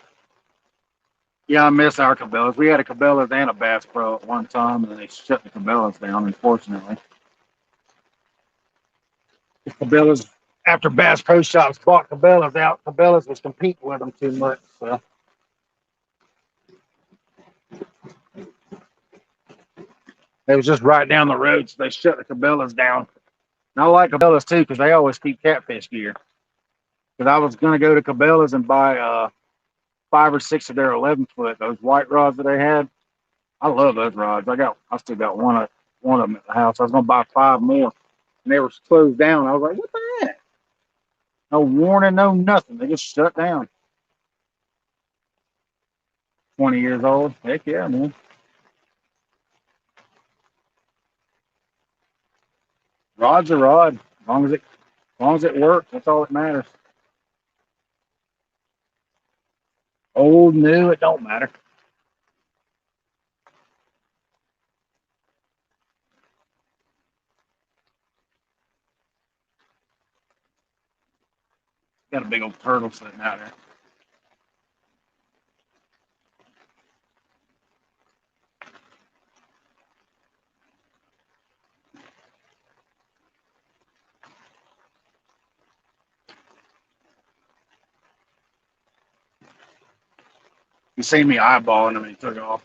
Yeah, I miss our Cabela's. We had a Cabela's and a Bass Pro at one time, and then they shut the Cabela's down, unfortunately. Cabela's, after Bass Pro Shops bought Cabela's out, Cabela's was competing with them too much. So they was just right down the road, so they shut the Cabela's down. And I like Cabela's too because they always keep catfish gear. Because I was gonna go to Cabela's and buy 5 or 6 of their 11 foot, those white rods that they had. I love those rods. I still got one of them at the house. I was gonna buy 5 more, and they were closed down. I was like, what the heck? No warning, no nothing. They just shut down. 20 years old. Heck yeah, man. Rod's a rod. As long as it works, that's all that matters. Old, new, it don't matter. Got a big old turtle sitting out there. You seen me eyeballing him and he took off.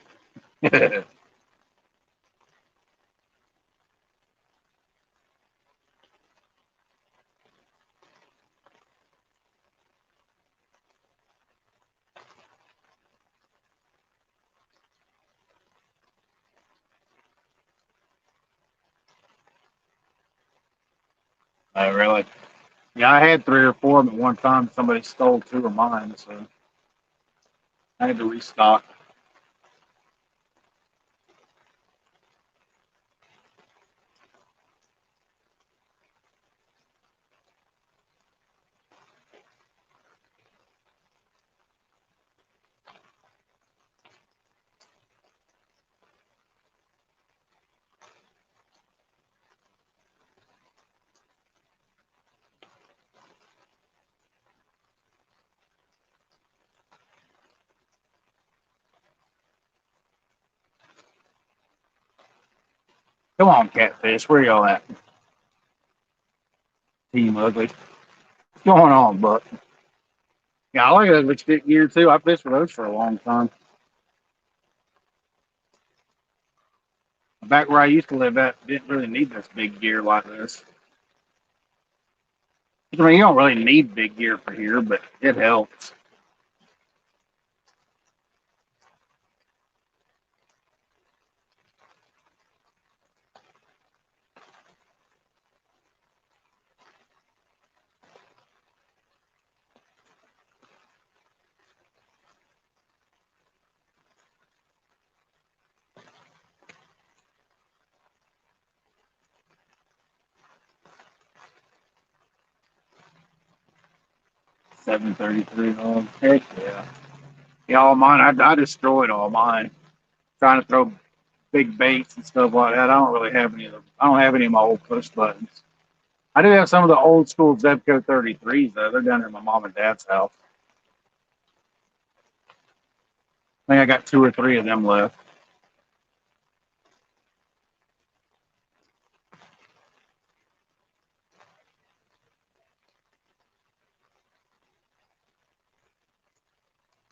Oh, really? Yeah, I had 3 or 4 of them at one time. Somebody stole 2 of mine, so I had to restock. 'Come on, catfish. Where y'all at? Team Ugly. What's going on, Buck? Yeah, I like those with stick gear too. I fished for those for a long time. Back where I used to live at, didn't really need this big gear like this. I mean, you don't really need big gear for here, but it helps. 733 on. Heck yeah. Yeah, all mine. I destroyed all mine trying to throw big baits and stuff like that. I don't really have any of them. I don't have any of my old push buttons. I do have some of the old school Zebco 33s though. They're down at my mom and dad's house. I think I got two or three of them left.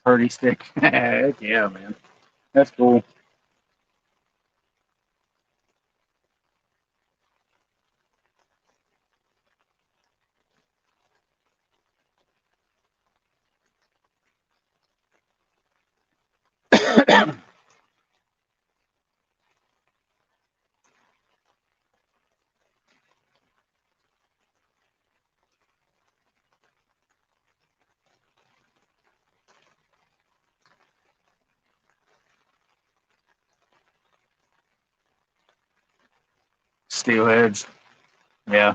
Purdy stick. Heck yeah, man. That's cool. Steelheads. Yeah,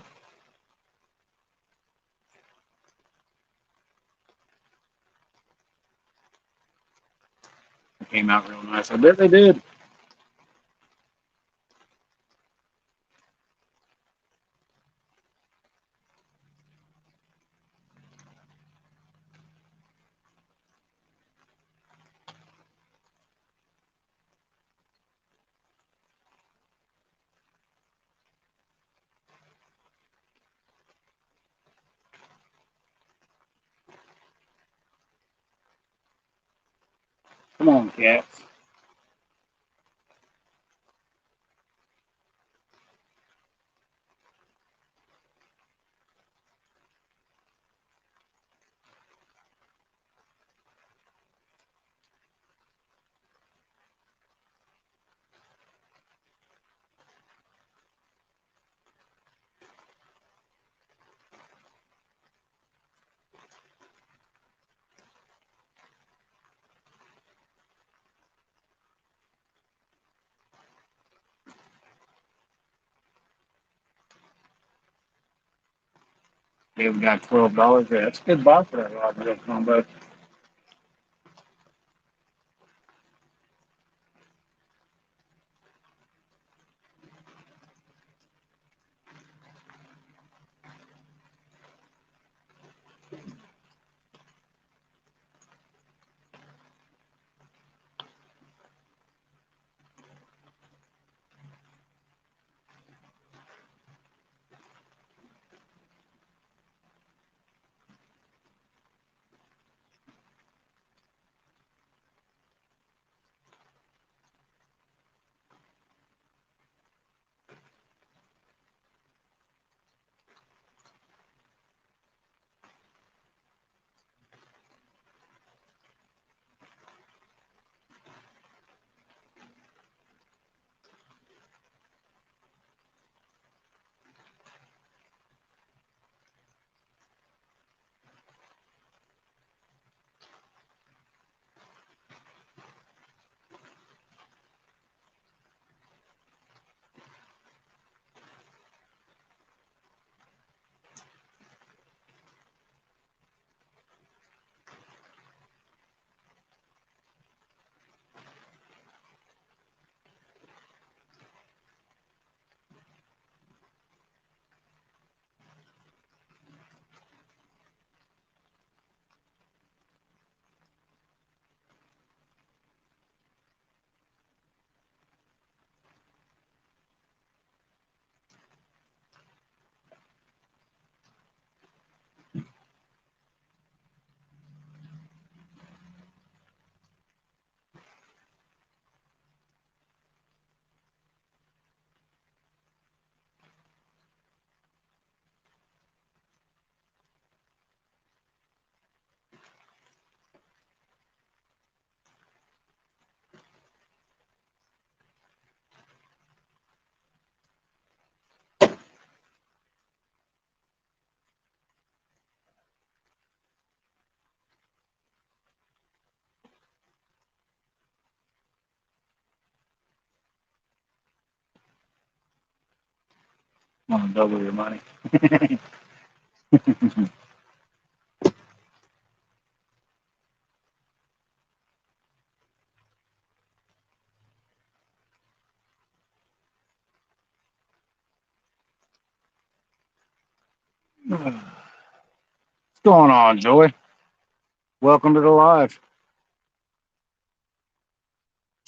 it came out real nice. I bet they did. Come on, cats. Yeah, we got $12. Yeah, that's a good buy for that rod reel combo. Want to double your money. What's going on, Joy? Welcome to the live.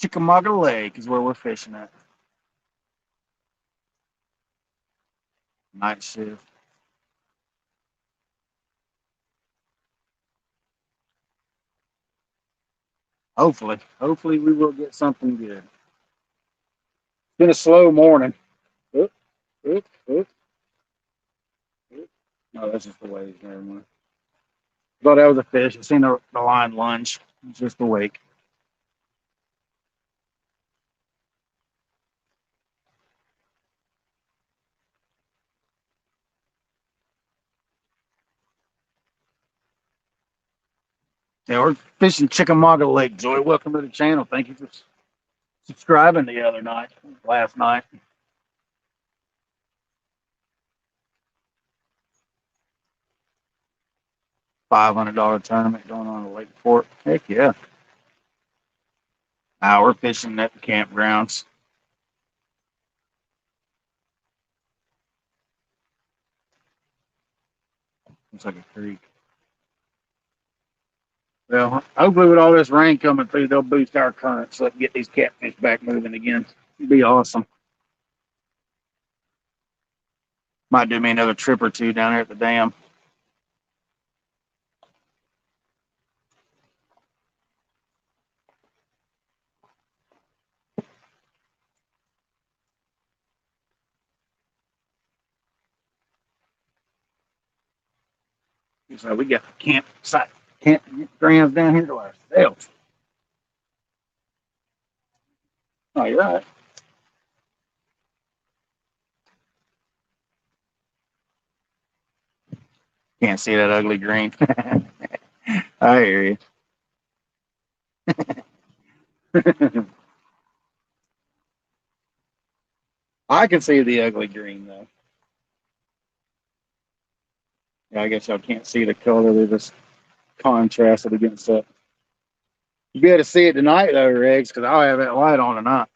Chickamauga Lake is where we're fishing at. Night shift. Hopefully we will get something good. It's been a slow morning. Oop, oop, oop, oop. No, that's just the waves. Never mind. Thought that was a fish. I seen the line lunge. It's just a wake. Yeah, we're fishing Chickamauga Lake, Joy. Welcome to the channel. Thank you for subscribing last night. $500 tournament going on at Lake Fort. Heck yeah. We're fishing at the campgrounds. Looks like a creek. Well, hopefully with all this rain coming through, they'll boost our current so we can get these catfish back moving again. It'd be awesome. Might do me another trip or two down there at the dam. So we got the campgrounds down here to ourselves. Oh, you're right. Can't see that ugly green. I hear you. I can see the ugly green though. Yeah, I guess y'all can't see the color. They're just contrasted against that. You be able to see it tonight though, Regs, because I'll have that light on tonight.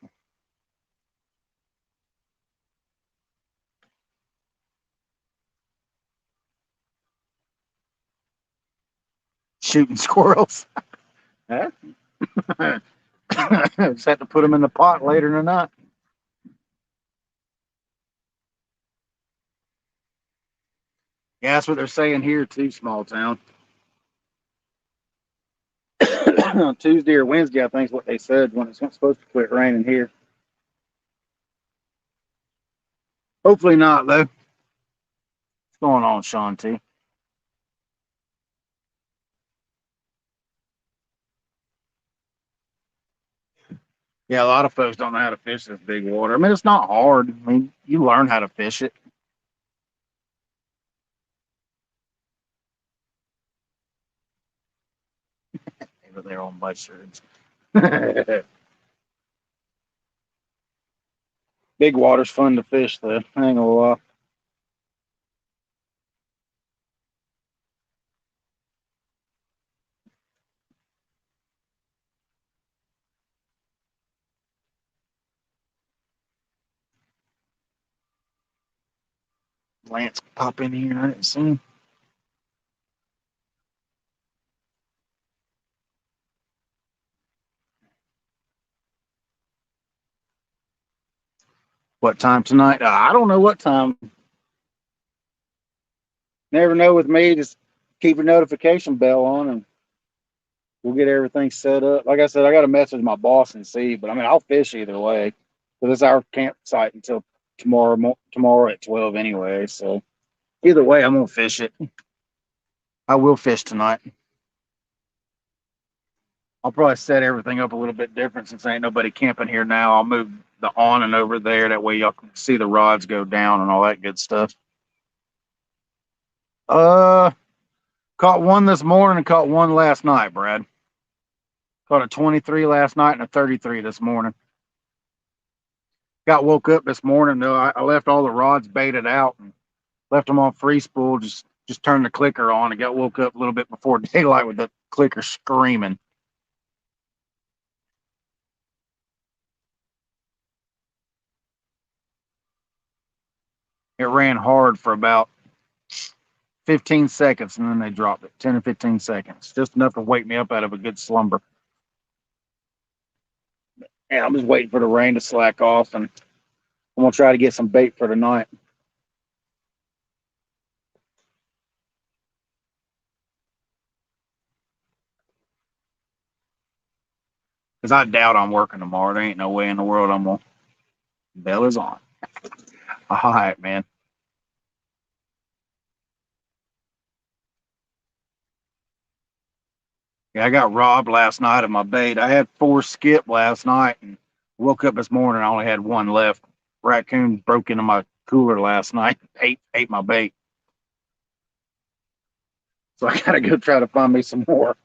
Shooting squirrels. Huh? Just have to put them in the pot later tonight. Yeah, that's what they're saying here too, small town. Tuesday or Wednesday, I think is what they said when it's supposed to quit raining here. Hopefully not, though. What's going on, Sean T? Yeah, a lot of folks don't know how to fish this big water. I mean, it's not hard. I mean, you learn how to fish it. But they're on mushrooms. Big water's fun to fish, though. I ain't gonna lie. Lance pop in here. I didn't see him. What time tonight? I don't know what time. Never know with me. Just keep your notification bell on and we'll get everything set up. Like I said, I got to message my boss and see, but I mean, I'll fish either way because it's our campsite until tomorrow at 12 anyway. So either way, I'm gonna fish it. I will fish tonight. I'll probably set everything up a little bit different since ain't nobody camping here now. I'll move the awning over there. That way y'all can see the rods go down and all that good stuff. Uh, Caught one this morning and caught one last night, Brad. Caught a 23 last night and a 33 this morning. Got woke up this morning though. I left all the rods baited out and left them on free spool. Just turned the clicker on and got woke up a little bit before daylight with the clicker screaming. It ran hard for about 15 seconds, and then they dropped it. 10 or 15 seconds, just enough to wake me up out of a good slumber. And I'm just waiting for the rain to slack off, and I'm gonna try to get some bait for tonight. Because I doubt I'm working tomorrow. There ain't no way in the world I'm gonna. Bell is on. All right, man. Yeah, I got robbed last night of my bait. I had 4 skip last night, and woke up this morning. I only had 1 left. Raccoon broke into my cooler last night, ate my bait. So I gotta go try to find me some more.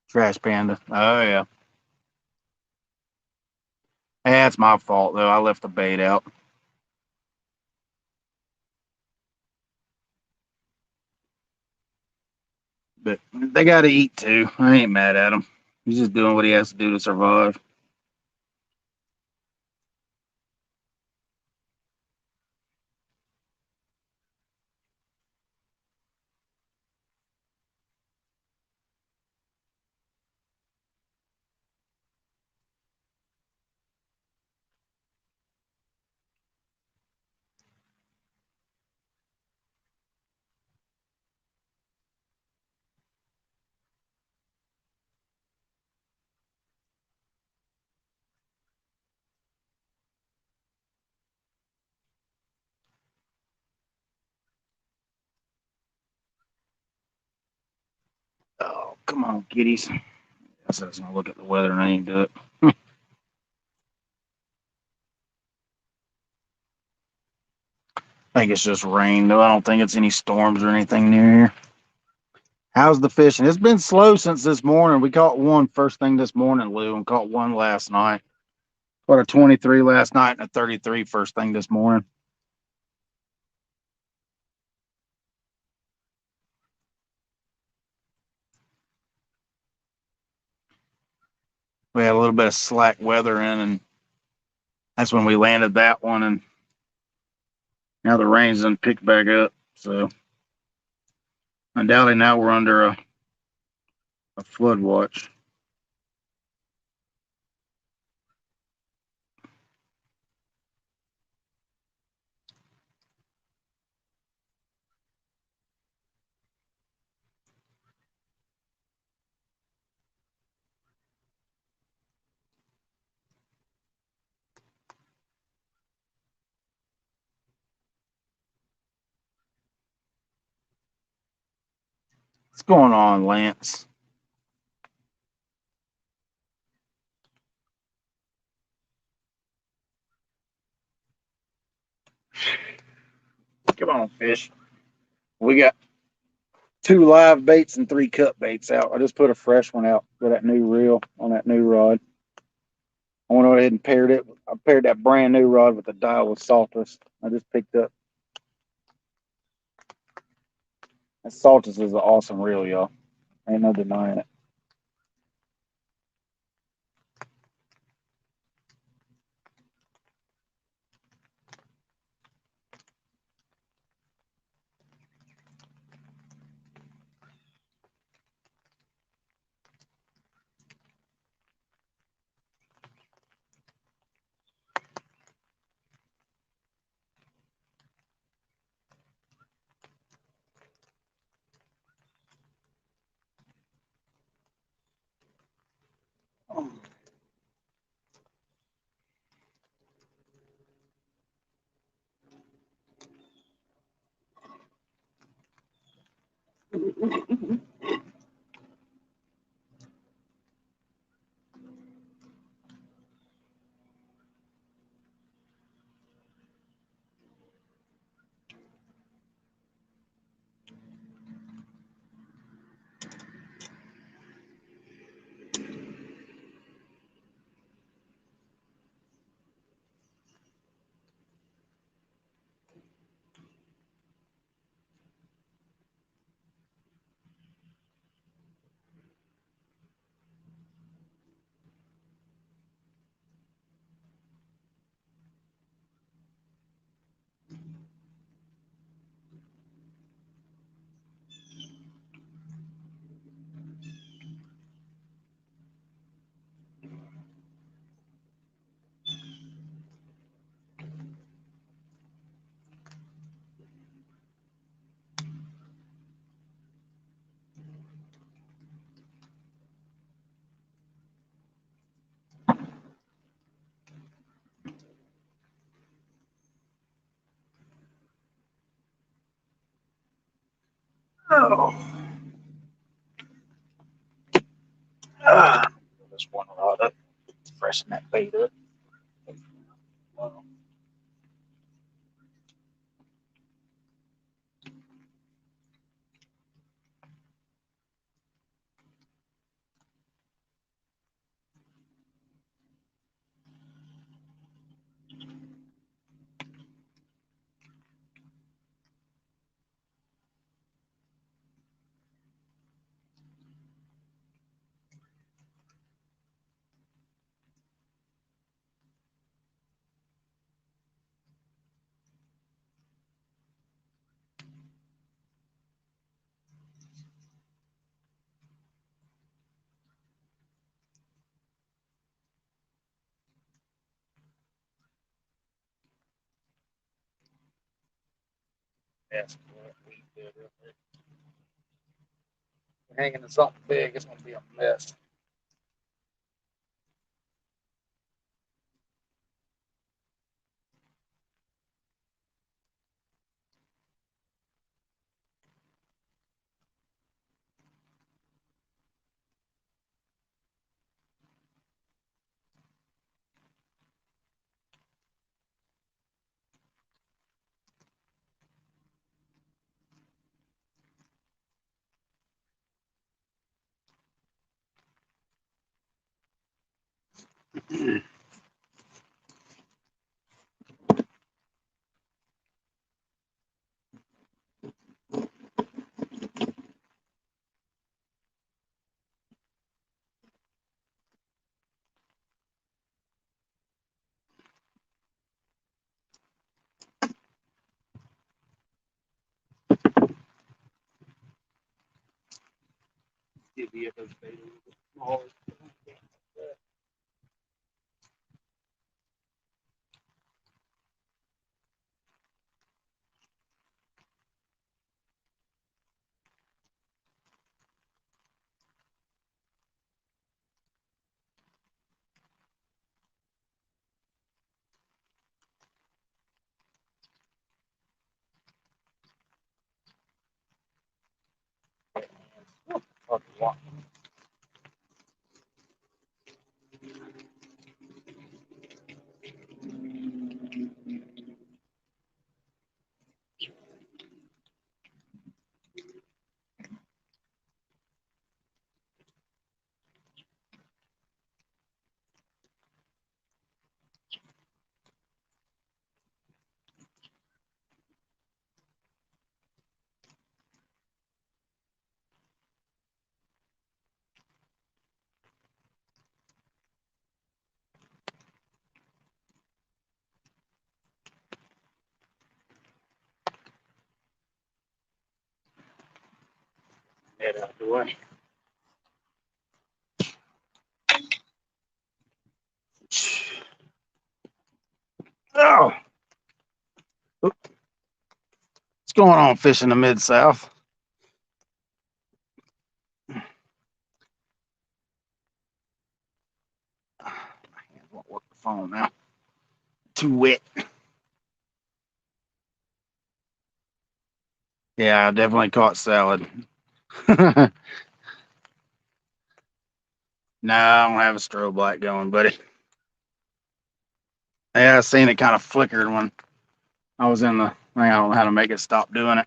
Trash panda. Oh yeah. That's my fault though. I left the bait out. But they gotta eat too. I ain't mad at him. He's just doing what he has to do to survive. Oh, come on, kitties. I said I was gonna look at the weather and I ain't do it. I think it's just rain though. I don't think it's any storms or anything near here. How's the fishing? It's been slow since this morning. We caught one first thing this morning, Lou, and caught one last night. Caught a 23 last night and a 33 first thing this morning. We had a little bit of slack weather in, and that's when we landed that one. And now the rain's done picked back up. So undoubtedly now we're under a flood watch. What's going on, Lance? Come on, fish. We got 2 live baits and 3 cut baits out. I just put a fresh one out for that new reel on that new rod. I went ahead and paired it. I paired that brand new rod with the dial with Saltus. I just picked up. That Saltus is an awesome reel, y'all. Ain't no denying it. Oh. Ah. This one rod up, freshen that bait up. Wow. That's what we did. Hanging to something big, it's gonna be a mess. Divvy up those bait a little bit smaller. Head out the way. Oh, what's going on fishing the Mid South? My hands won't work the phone now. Too wet. Yeah, I definitely caught salad. No, I don't have a strobe light going, buddy. Yeah, I seen it kind of flickered when I was in the thing. I don't know how to make it stop doing it.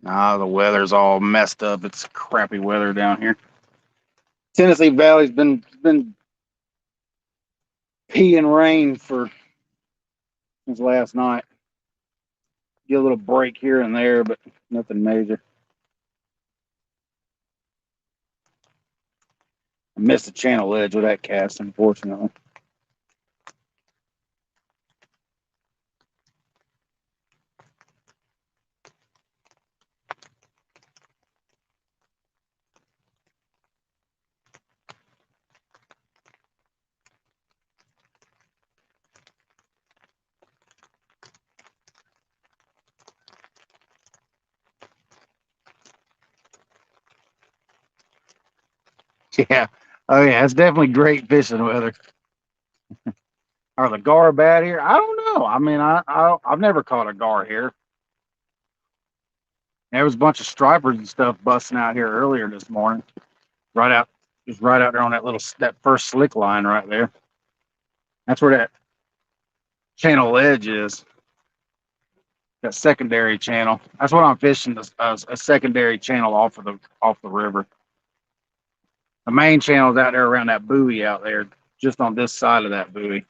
Nah, the weather's all messed up. It's crappy weather down here. Tennessee Valley's been pee and rain for since last night. Get a little break here and there, but nothing major. I missed the channel edge with that cast, unfortunately. Yeah, Oh yeah, it's definitely great fishing weather. Are the gar bad here? I don't know. I mean, I've never caught a gar here. There was a bunch of stripers and stuff busting out here earlier this morning. Right out, just right out there on that first slick line right there. That's where that channel ledge is. That secondary channel. That's what I'm fishing. A secondary channel off the river. The main channel is out there around that buoy out there, just on this side of that buoy.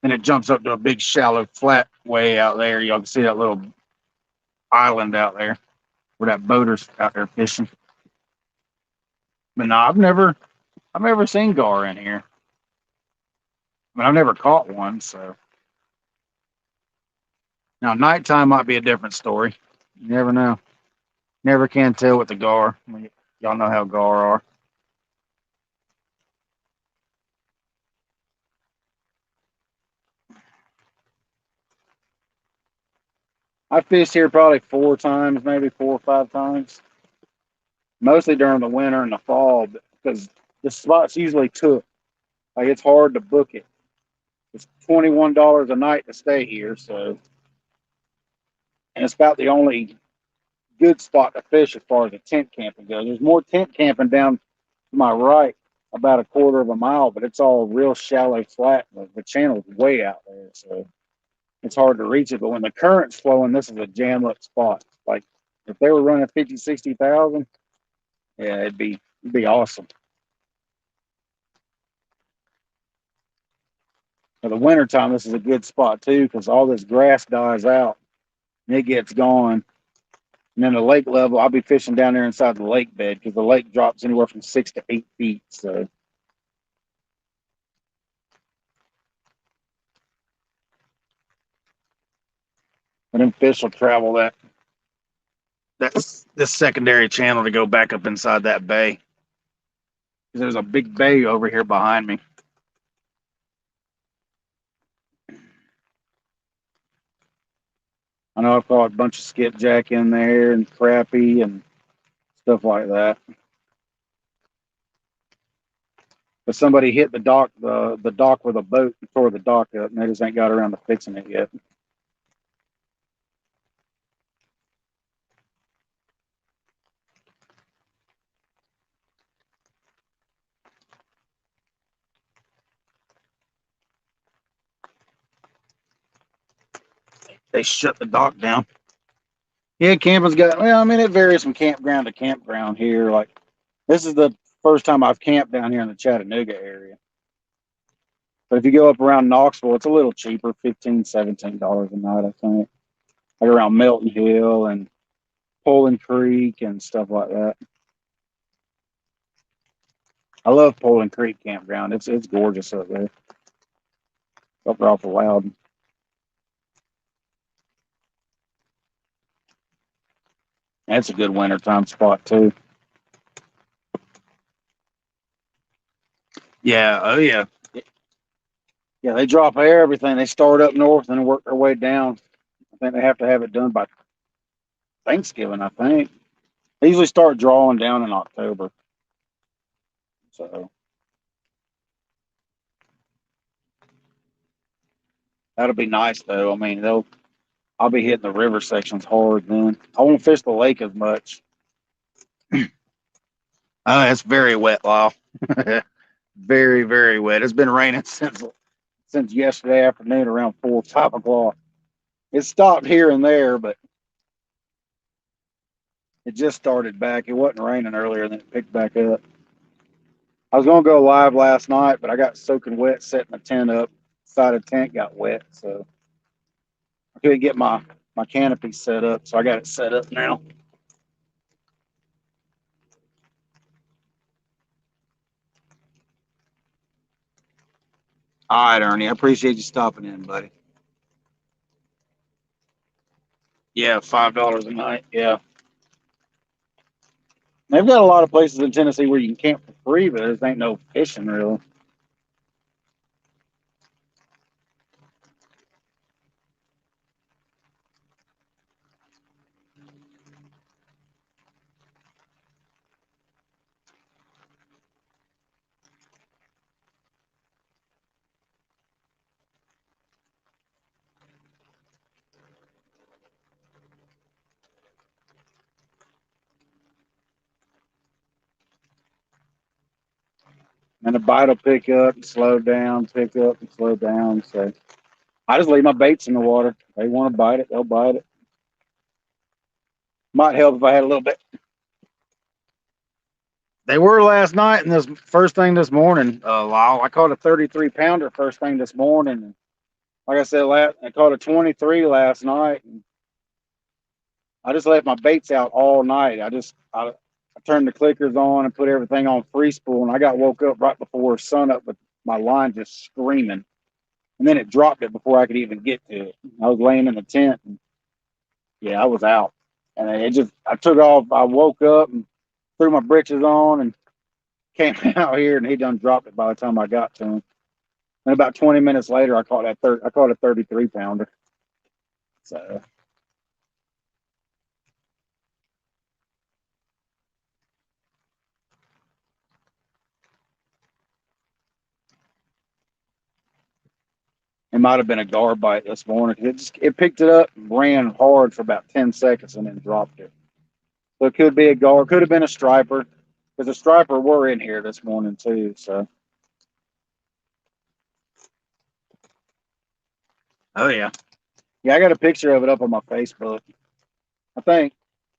Then it jumps up to a big shallow flat way out there. Y'all can see that little island out there where that boater's out there fishing. But no, I've never seen gar in here. I mean, I've never caught one, so now nighttime might be a different story. You never know. Never can tell with the gar. I mean, y'all know how gar are. I fished here probably 4 times, maybe 4 or 5 times, mostly during the winter and the fall because the spot's usually took. Like it's hard to book it. It's $21 a night to stay here, so and it's about the only good spot to fish as far as the tent camping goes. There's more tent camping down to my right, about a quarter of a mile, but it's all real shallow flat. The channel's way out there, so it's hard to reach it. But when the current's flowing, this is a jam up spot. Like if they were running 50, 60,000, yeah, it'd be awesome. For the wintertime, this is a good spot too because all this grass dies out and it gets gone. And then the lake level, I'll be fishing down there inside the lake bed because the lake drops anywhere from 6 to 8 feet. So, and then fish will travel that's this secondary channel to go back up inside that bay. There's a big bay over here behind me. I know I've caught a bunch of skipjack in there and crappie and stuff like that. But somebody hit the dock with a boat and tore the dock up, and they just ain't got around to fixing it yet. They shut the dock down. Yeah, camping's got. Well, I mean, it varies from campground to campground here. Like, this is the first time I've camped down here in the Chattanooga area. But if you go up around Knoxville, it's a little cheaper, $15, $17 a night, I think. Like around Melton Hill and Poland Creek and stuff like that. I love Poland Creek campground. It's gorgeous up there. Up there off of Loudon. That's a good wintertime spot too. Yeah, oh yeah. Yeah, they drop everything. They start up north and work their way down. I think they have to have it done by Thanksgiving, I think. They usually start drawing down in October. So that'll be nice though. I mean, I'll be hitting the river sections hard then. I won't fish the lake as much. It's very wet, Lyle. Very, very wet. It's been raining since yesterday afternoon around 4 or 5 o'clock. It stopped here and there, but it just started back. It wasn't raining earlier, then it picked back up. I was gonna go live last night, but I got soaking wet setting the tent up. Side of the tent got wet, so I couldn't get my canopy set up. So I got it set up now. All right, Ernie. I appreciate you stopping in, buddy. Yeah, $5 a night. Yeah, they've got a lot of places in Tennessee where you can camp for free, but there ain't no fishing really. And the bite will pick up and slow down, pick up and slow down. So I just leave my baits in the water. If they want to bite it, they'll bite it. Might help if I had a little bit. They were last night and this first thing this morning. Lyle, I caught a 33 pounder first thing this morning. Like I said, I caught a 23 last night. And I just left my baits out all night. I turned the clickers on and put everything on free spool, and I got woke up right before sun up with my line just screaming. And then it dropped it before I could even get to it. I was laying in the tent, and yeah, I was out. And I took off. I woke up and threw my britches on and came out here, and he done dropped it by the time I got to him. And about 20 minutes later, I caught a 33 pounder. So it might have been a gar bite this morning. It picked it up and ran hard for about 10 seconds and then dropped it. So it could be a gar, could have been a striper, because a striper were in here this morning too. So oh yeah, yeah, I got a picture of it up on my Facebook. I think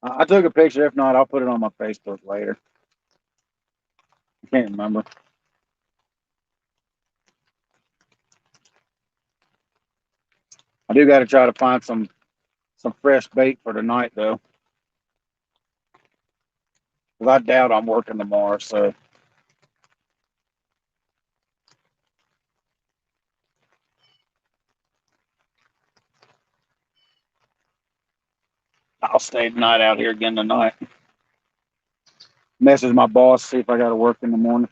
I took a picture. If not, I'll put it on my Facebook later. I can't remember. I do got to try to find some fresh bait for tonight though, because I doubt I'm working tomorrow. So I'll stay the night out here again tonight. Message my boss, see if I got to work in the morning.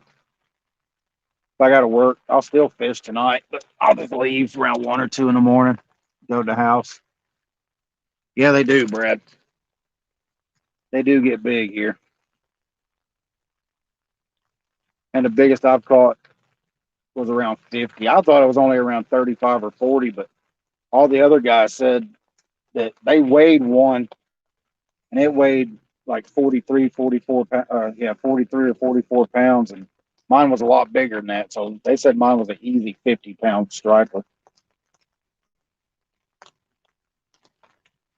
If I got to work, I'll still fish tonight, but I'll just leave around 1 or 2 in the morning, go to the house. Yeah, they do, Brad. They do get big here. And the biggest I've caught was around 50. I thought it was only around 35 or 40, but all the other guys said that they weighed one and it weighed like 43, 44, 43 or 44 pounds. And mine was a lot bigger than that. So they said mine was an easy 50-pound striper.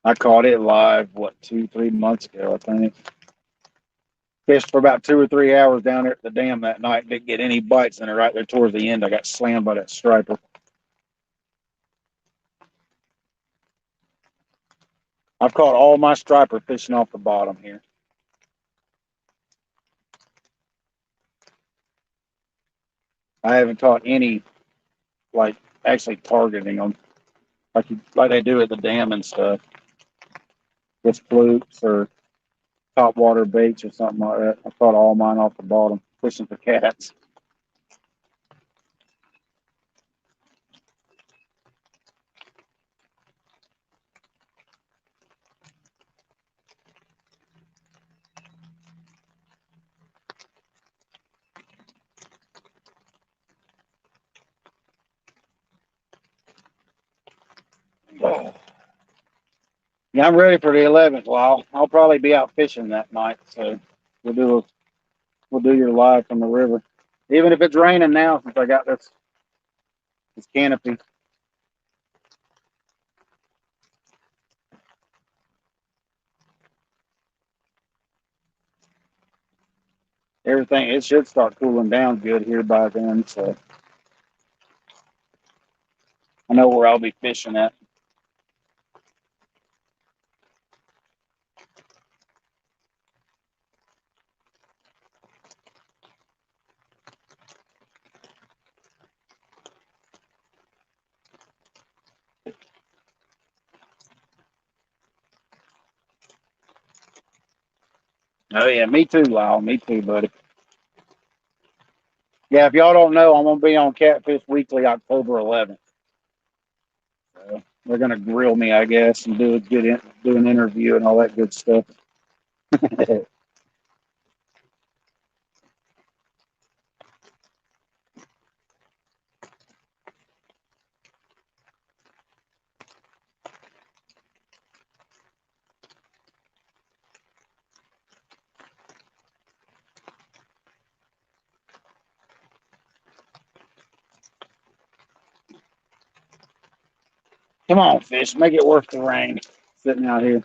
I caught it live, 2, 3 months ago, I think. Fished for about 2 or 3 hours down there at the dam that night. Didn't get any bites, and right there towards the end, I got slammed by that striper. I've caught all my striper fishing off the bottom here. I haven't caught any like actually targeting them like they do at the dam and stuff. With flukes or top water baits or something like that. I caught all mine off the bottom fishing for cats. Oh. Yeah, I'm ready for the 11th. Well, I'll probably be out fishing that night, so we'll do your live from the river, even if it's raining now since I got this canopy. Everything it should start cooling down good here by then, so I know where I'll be fishing at. Oh yeah, me too, Lyle. Me too, buddy. Yeah, if y'all don't know, I'm gonna be on Catfish Weekly October 11th. So they're gonna grill me, I guess, and do an interview and all that good stuff. Come on, fish, make it worth the rain. Sitting out here.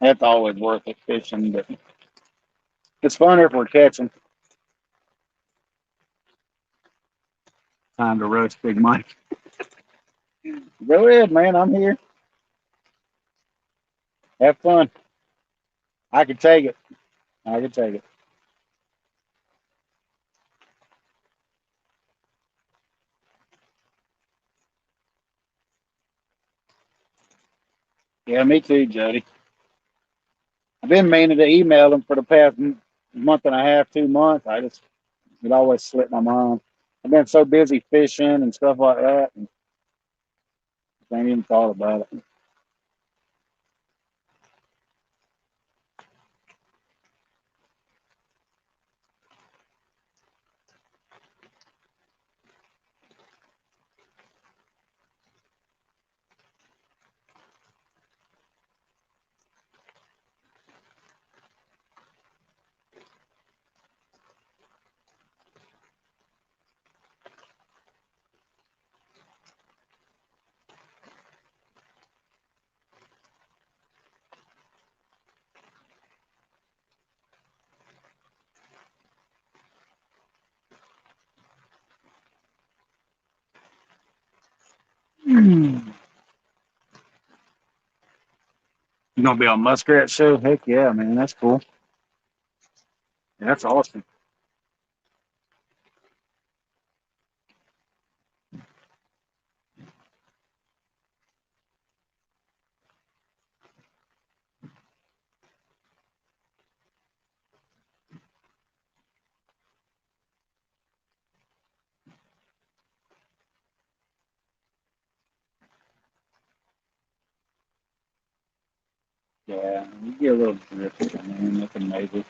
That's always worth it fishing, but it's fun if we're catching. Time to roast Big Mike. Go ahead, man. I'm here. Have fun. I can take it. I can take it. Yeah, me too, Jody. I've been meaning to email him for the past month and a half, 2 months. It always slipped my mind. I've been so busy fishing and stuff like that, and I ain't even thought about it. You gonna be on Muskrat Show? Heck yeah, man. That's cool. That's awesome. Yeah, you get a little drift, man. Nothing major.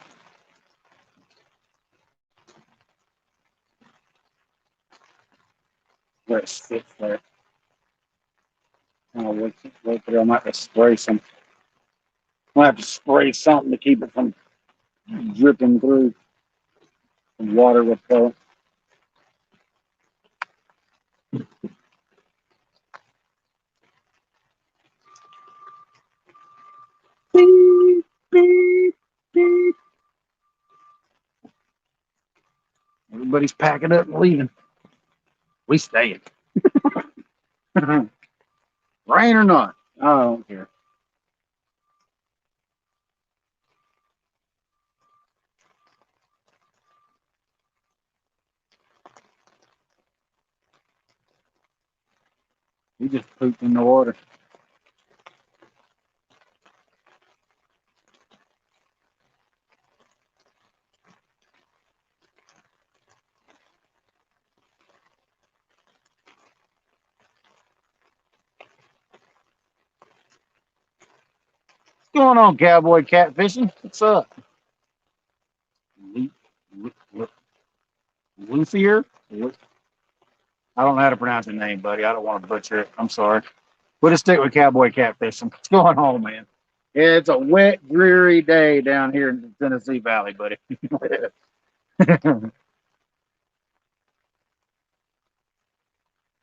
Let it sit there. Oh, wait for them. I might have to spray some. I might have to spray something to keep it from dripping through. Some water repellent. Beep, beep, beep. Everybody's packing up and leaving. We staying. Rain or not. I don't care. We just pooped in the water. What's going on, cowboy catfishing? What's up? Lu- Lu- Luthier? I don't know how to pronounce your name, buddy. I don't want to butcher it. I'm sorry. We'll just stick with cowboy catfishing. What's going on, man? Yeah, it's a wet, dreary day down here in the Tennessee Valley, buddy.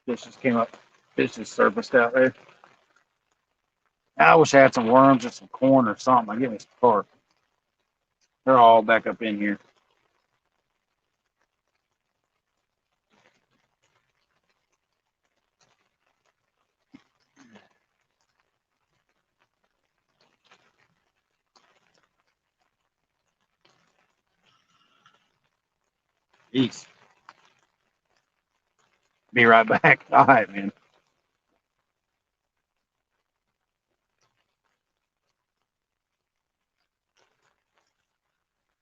This just came up. This just surfaced out there. I wish I had some worms or some corn or something. I get me some carp. They're all back up in here. Jeez. Be right back. All right, man.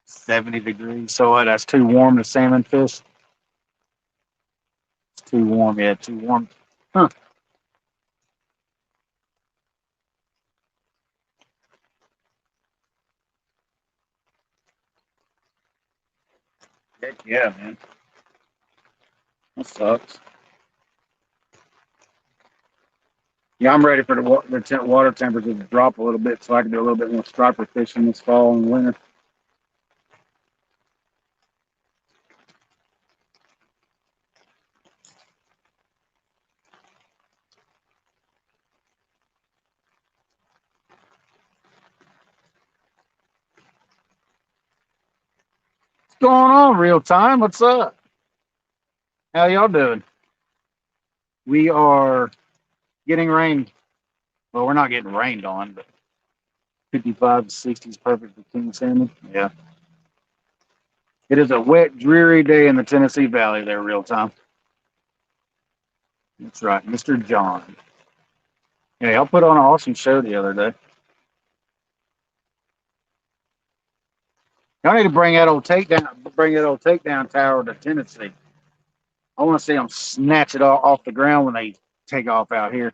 70 degrees. So that's too warm to salmon fish. It's too warm. Yeah, too warm. Huh. Heck yeah, man. That sucks. Yeah, I'm ready for the water temperature to drop a little bit so I can do a little bit more striper fishing this fall and winter. Going on real time? What's up? How y'all doing? We are getting rained. Well, we're not getting rained on, but 55 to 60 is perfect for king salmon. Yeah. It is a wet, dreary day in the Tennessee Valley there, real time. That's right, Mr. John. Yeah, y'all put on an awesome show the other day. Y'all need to bring that old takedown tower to Tennessee. I want to see them snatch it off the ground when they take off out here.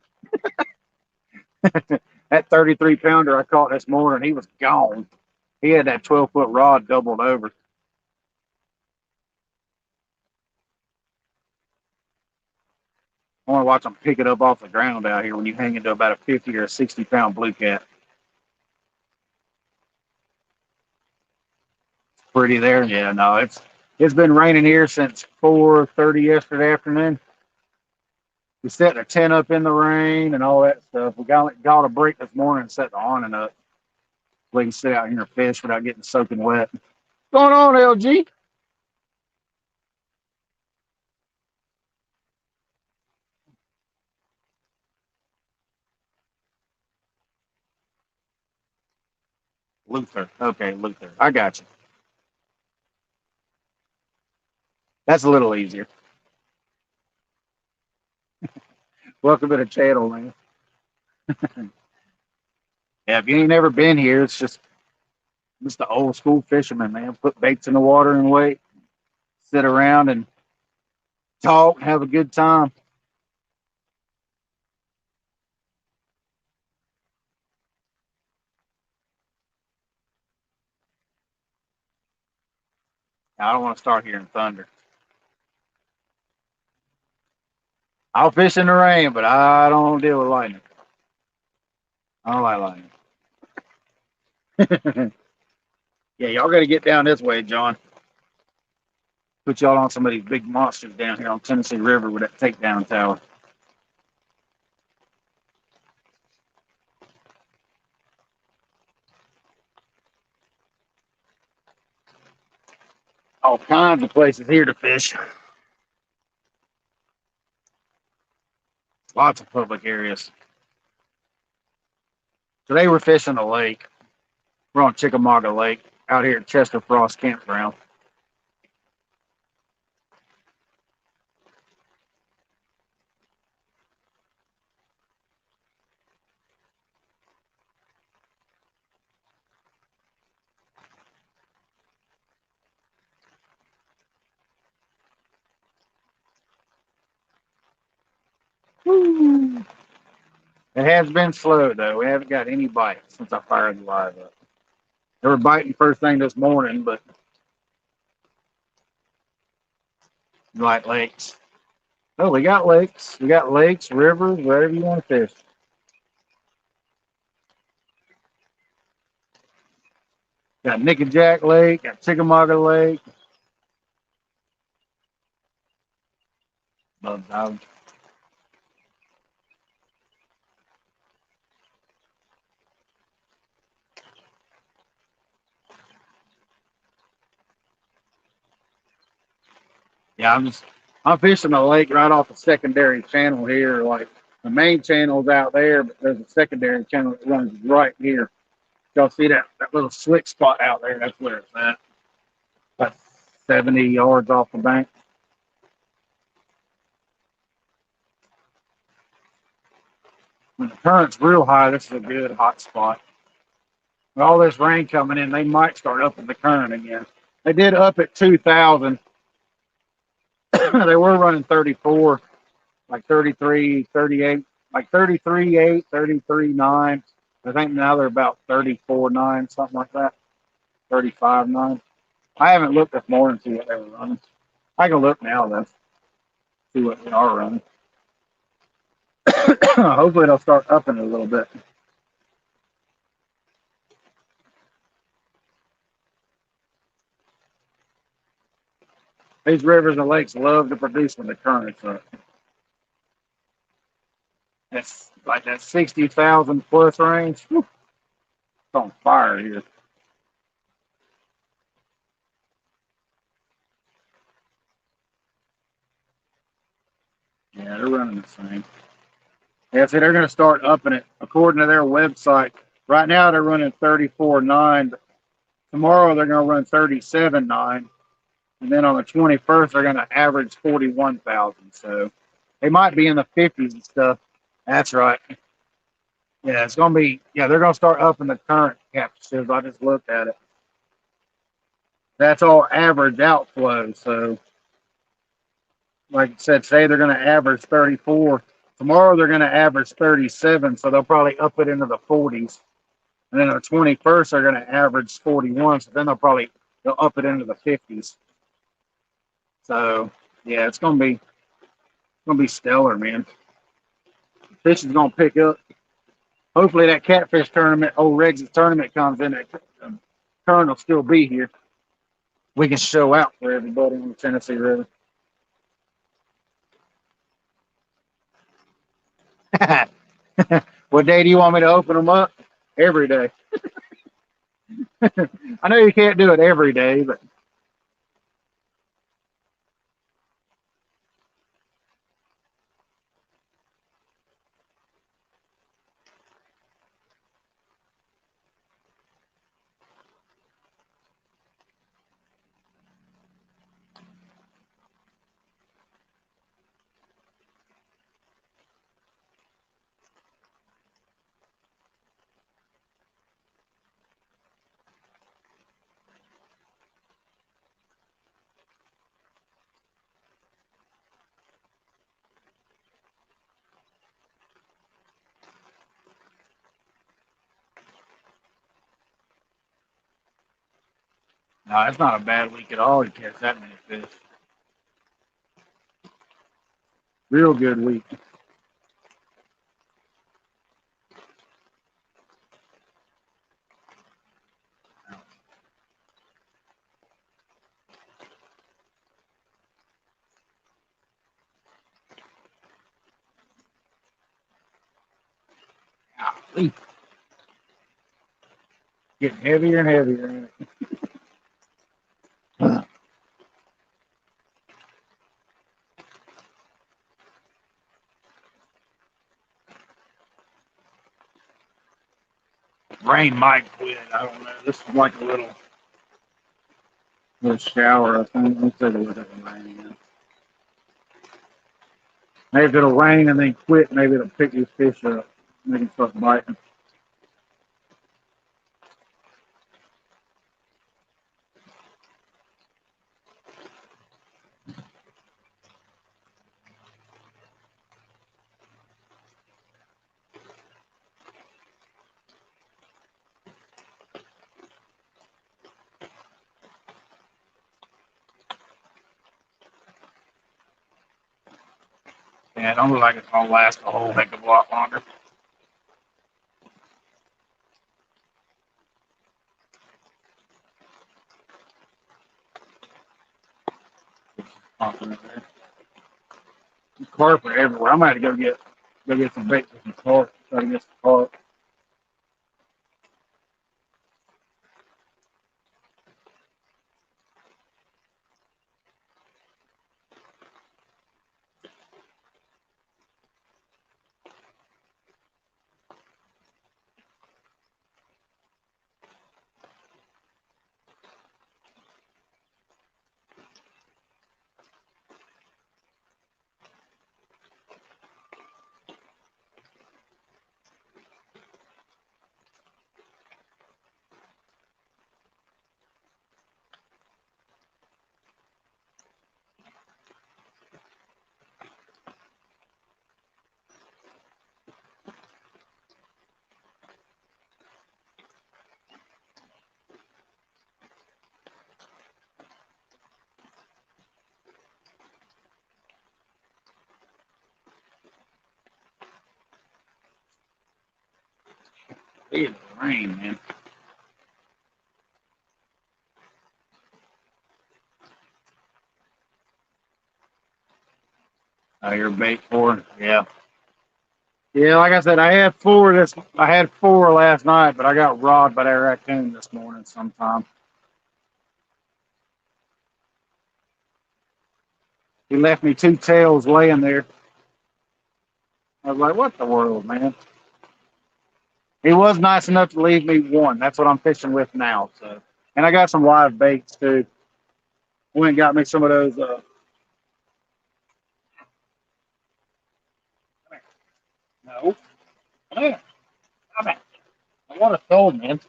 That 33 pounder I caught this morning, he was gone. He had that 12-foot rod doubled over. I want to watch them pick it up off the ground out here when you hang into about a 50 or a 60-pound blue cat. Pretty there? Yeah, no, it's been raining here since 4:30 yesterday afternoon. We set a tent up in the rain and all that stuff. We got a break this morning and set the awning up. We can sit out here and fish without getting soaking wet. What's going on, LG? Luther. Okay, Luther. I got you. That's a little easier. Welcome to the channel, man. Yeah, if you ain't never been here, it's just the old school fisherman, man. Put baits in the water and wait, sit around and talk, have a good time. I don't want to start hearing thunder. I'll fish in the rain, but I don't deal with lightning. I don't like lightning. Yeah, y'all got to get down this way, John. Put y'all on some of these big monsters down here on Tennessee River with that takedown tower. All kinds of places here to fish. Lots of public areas. Today we're fishing the lake. We're on Chickamauga Lake out here at Chester Frost Campground. Woo. It has been slow though. We haven't got any bites since I fired the live up. They were biting first thing this morning, but like lakes. Oh, we got lakes. We got lakes, rivers, wherever you want to fish. Got Nickajack Lake, got Chickamauga Lake. Yeah, I'm fishing a lake right off the secondary channel here. Like the main channel's out there, but there's a secondary channel that runs right here. Y'all see that little slick spot out there? That's where it's at. About 70 yards off the bank. When the current's real high, this is a good hot spot. With all this rain coming in, they might start upping the current again. They did up at 2,000. They were running 34, like 33, 38, like 33.8, 33.9. I think now they're about 34.9, something like that. 35.9. I haven't looked this morning to see what they were running. I can look now though, see what they are running. Hopefully they'll start upping it a little bit. These rivers and lakes love to produce when the current's up. That's like that 60,000 plus range. Whew, it's on fire here. Yeah, they're running the same. Yeah, see, they're going to start upping it according to their website. Right now, they're running 34.9. But tomorrow, they're going to run 37.9. And then on the 21st, they're going to average 41,000. So they might be in the 50s and stuff. That's right. Yeah, it's going to be, yeah, they're going to start upping the current capacity. I just looked at it. That's all average outflow. So, like I said, today they're going to average 34. Tomorrow they're going to average 37. So they'll probably up it into the 40s. And then on the 21st, they're going to average 41. So then they'll up it into the 50s. So, yeah, it's going to be stellar, man. Fishing's going to pick up. Hopefully that catfish tournament, old Regs' tournament comes in. That current will still be here. We can show out for everybody on the Tennessee River. What day do you want me to open them up? Every day. I know you can't do it every day, but no, it's not a bad week at all to catch that many fish. Real good week. Golly. Getting heavier and heavier. Rain might quit. I don't know. This is like a little shower, I think. Let's take a look at the rain again. Maybe if it'll rain and then quit, maybe it'll pick these fish up. Make them start biting. Yeah, it don't look like it's gonna last a whole heck of a lot longer. Carp are everywhere. I'm gonna go get some bait for some carp. Try to get some carp. It's rain, man. Your bait for? Yeah. Yeah, like I said, I had four last night, but I got robbed by that raccoon this morning sometime. He left me two tails laying there. I was like, what the world, man? He was nice enough to leave me one. That's what I'm fishing with now. So, and I got some live baits too. Went and got me some of those. No, come here, come here. I want a soul, man.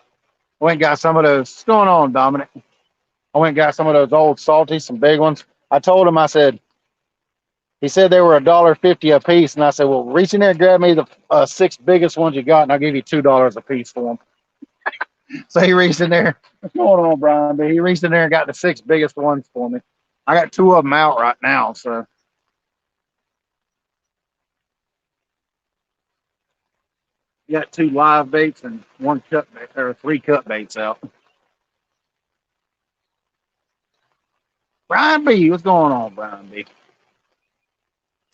I went and got some of those. What's going on, Dominic? I went and got some of those old salty, some big ones. I told him, I said, he said they were $1.50 a piece, and I said, well, reach in there and grab me the six biggest ones you got, and I'll give you $2 a piece for them. So he reached in there. What's going on, Brian? But he reached in there and got the six biggest ones for me. I got two of them out right now, so you got two live baits and one cut bait, or three cut baits out. Brian B, what's going on, Brian B? It's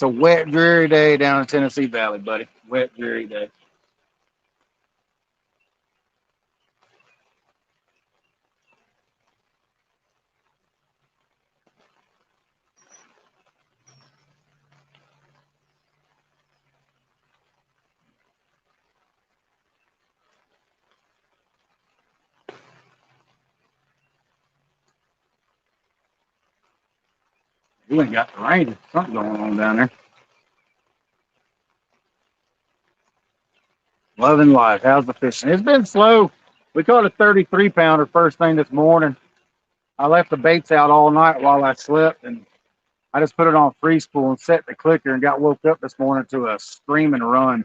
a wet, dreary day down in Tennessee Valley, buddy. Wet, dreary day. You ain't got the rain. There's something going on down there. Loving life. How's the fishing? It's been slow. We caught a 33 pounder first thing this morning. I left the baits out all night while I slept, and I just put it on freeze pool and set the clicker and got woke up this morning to a scream and run.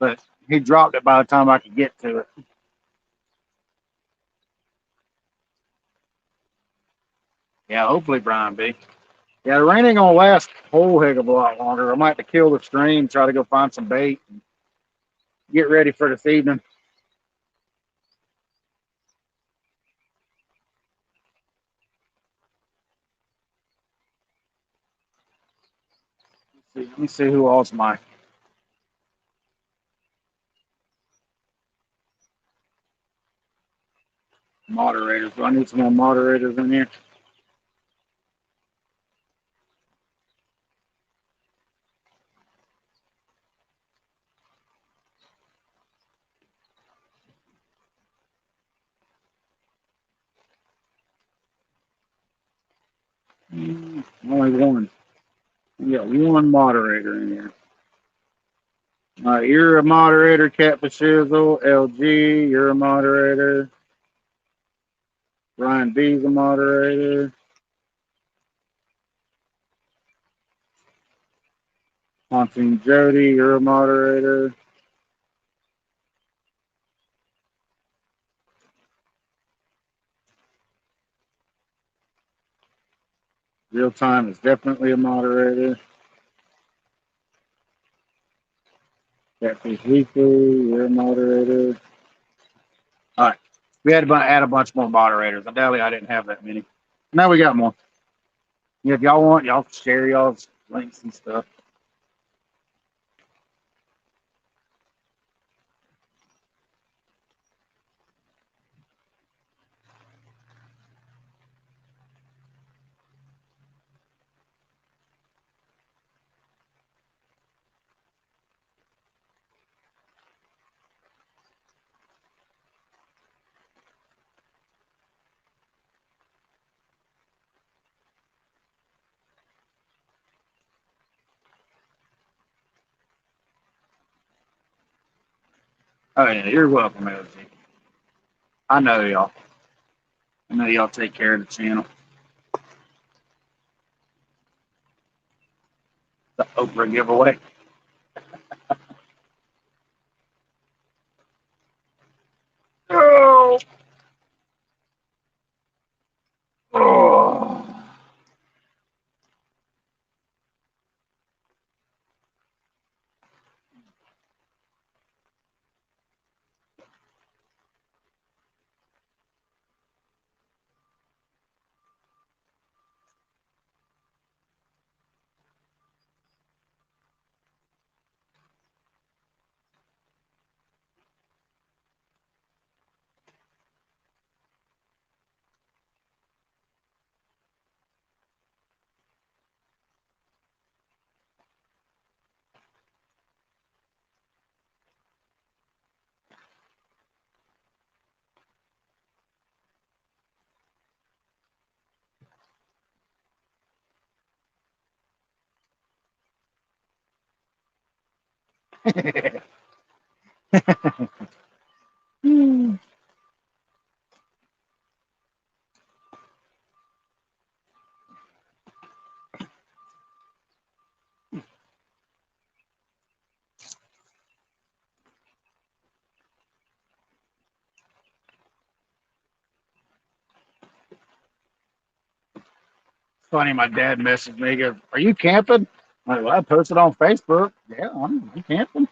But he dropped it by the time I could get to it. Yeah, hopefully, Brian B. Yeah, the rain ain't gonna last a whole heck of a lot longer. I might have to kill the stream, try to go find some bait, and get ready for this evening. Let me see who else my moderators. Do I need some more moderators in here? Only one. We got one moderator in here. You're a moderator, Catfish Shizzle, LG, you're a moderator. Ryan B's a moderator. Haunting Jody, you're a moderator. Real Time is definitely a moderator. Catfish Weekly, you're a moderator. All right. We had to add a bunch more moderators. Undoubtedly, I didn't have that many. Now we got more. Yeah, if y'all want, y'all share y'all's links and stuff. Oh, yeah, you're welcome, LG. I know y'all. I know y'all take care of the channel. The Oprah giveaway. Oh, oh. Funny, my dad messaged me. He goes, "Are you camping?" I'm like, well, I posted on Facebook. Yeah, I'm camping.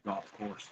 Golf course.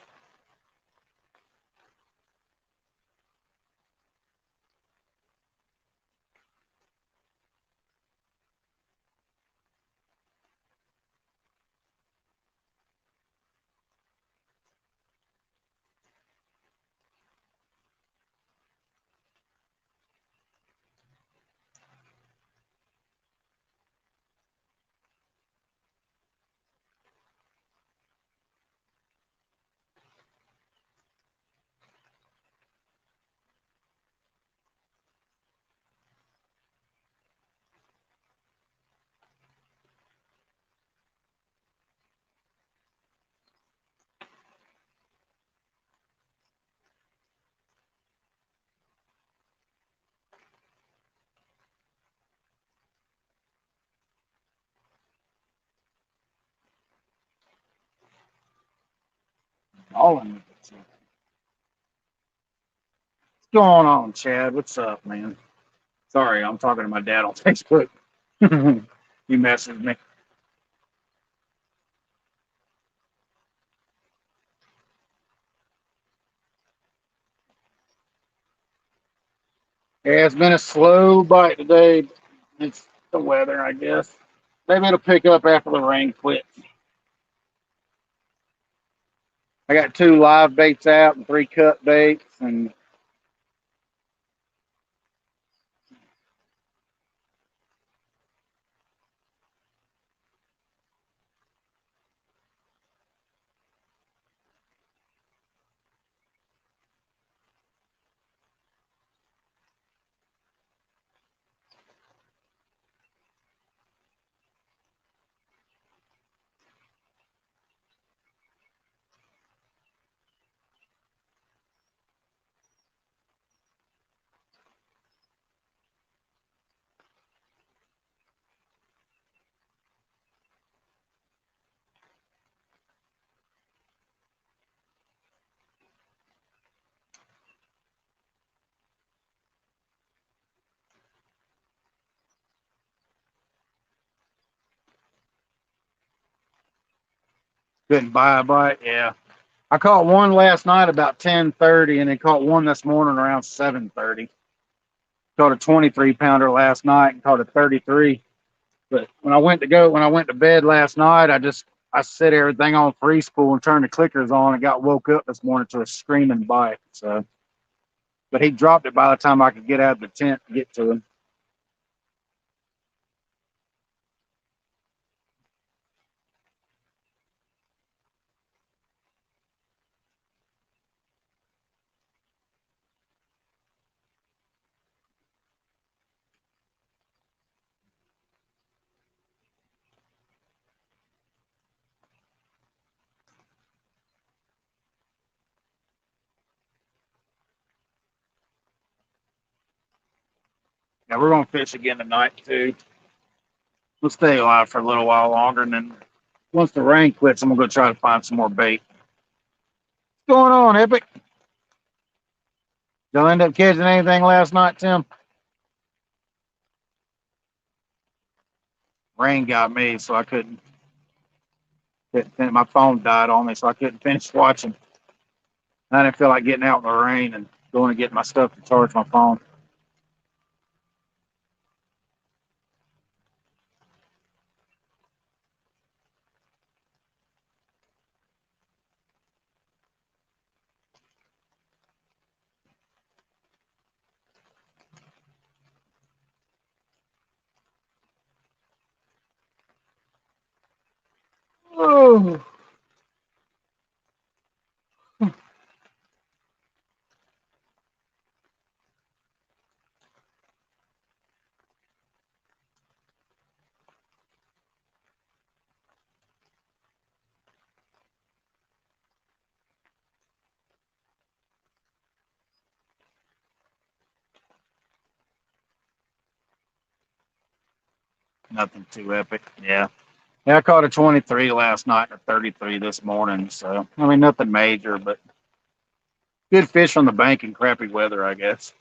All in it. What's going on, Chad? What's up, man? Sorry, I'm talking to my dad on Facebook. He messaged me. Yeah, it's been a slow bite today. It's the weather, I guess. Maybe it'll pick up after the rain quits. I got two live baits out and three cut baits, and couldn't buy a bite. Yeah, I caught one last night about 10:30, and then caught one this morning around 7:30. Caught a 23 pounder last night and caught a 33. But when I went to bed last night, I set everything on free spool and turned the clickers on and got woke up this morning to a screaming bite. So, but he dropped it by the time I could get out of the tent to get to him. Yeah, we're gonna fish again tonight too. We'll stay alive for a little while longer, and then once the rain quits, I'm gonna go try to find some more bait. What's going on, Epic? Y'all end up catching anything last night, Tim? Rain got me, so I couldn't. My phone died on me, so I couldn't finish watching. I didn't feel like getting out in the rain and going to get my stuff to charge my phone. Oh, nothing too epic. Yeah. Yeah, I caught a 23 last night and a 33 this morning. So, I mean, nothing major, but good fish on the bank in crappy weather, I guess.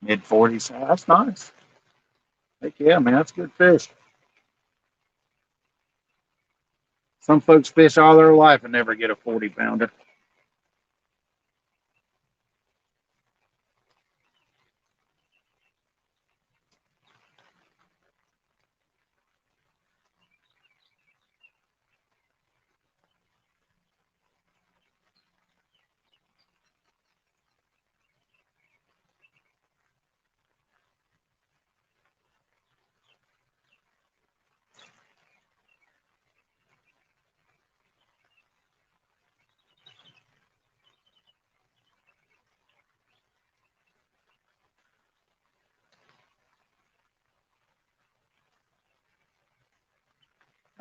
Mid 40s. That's nice. Heck yeah, man. That's good fish. Some folks fish all their life and never get a 40-pounder.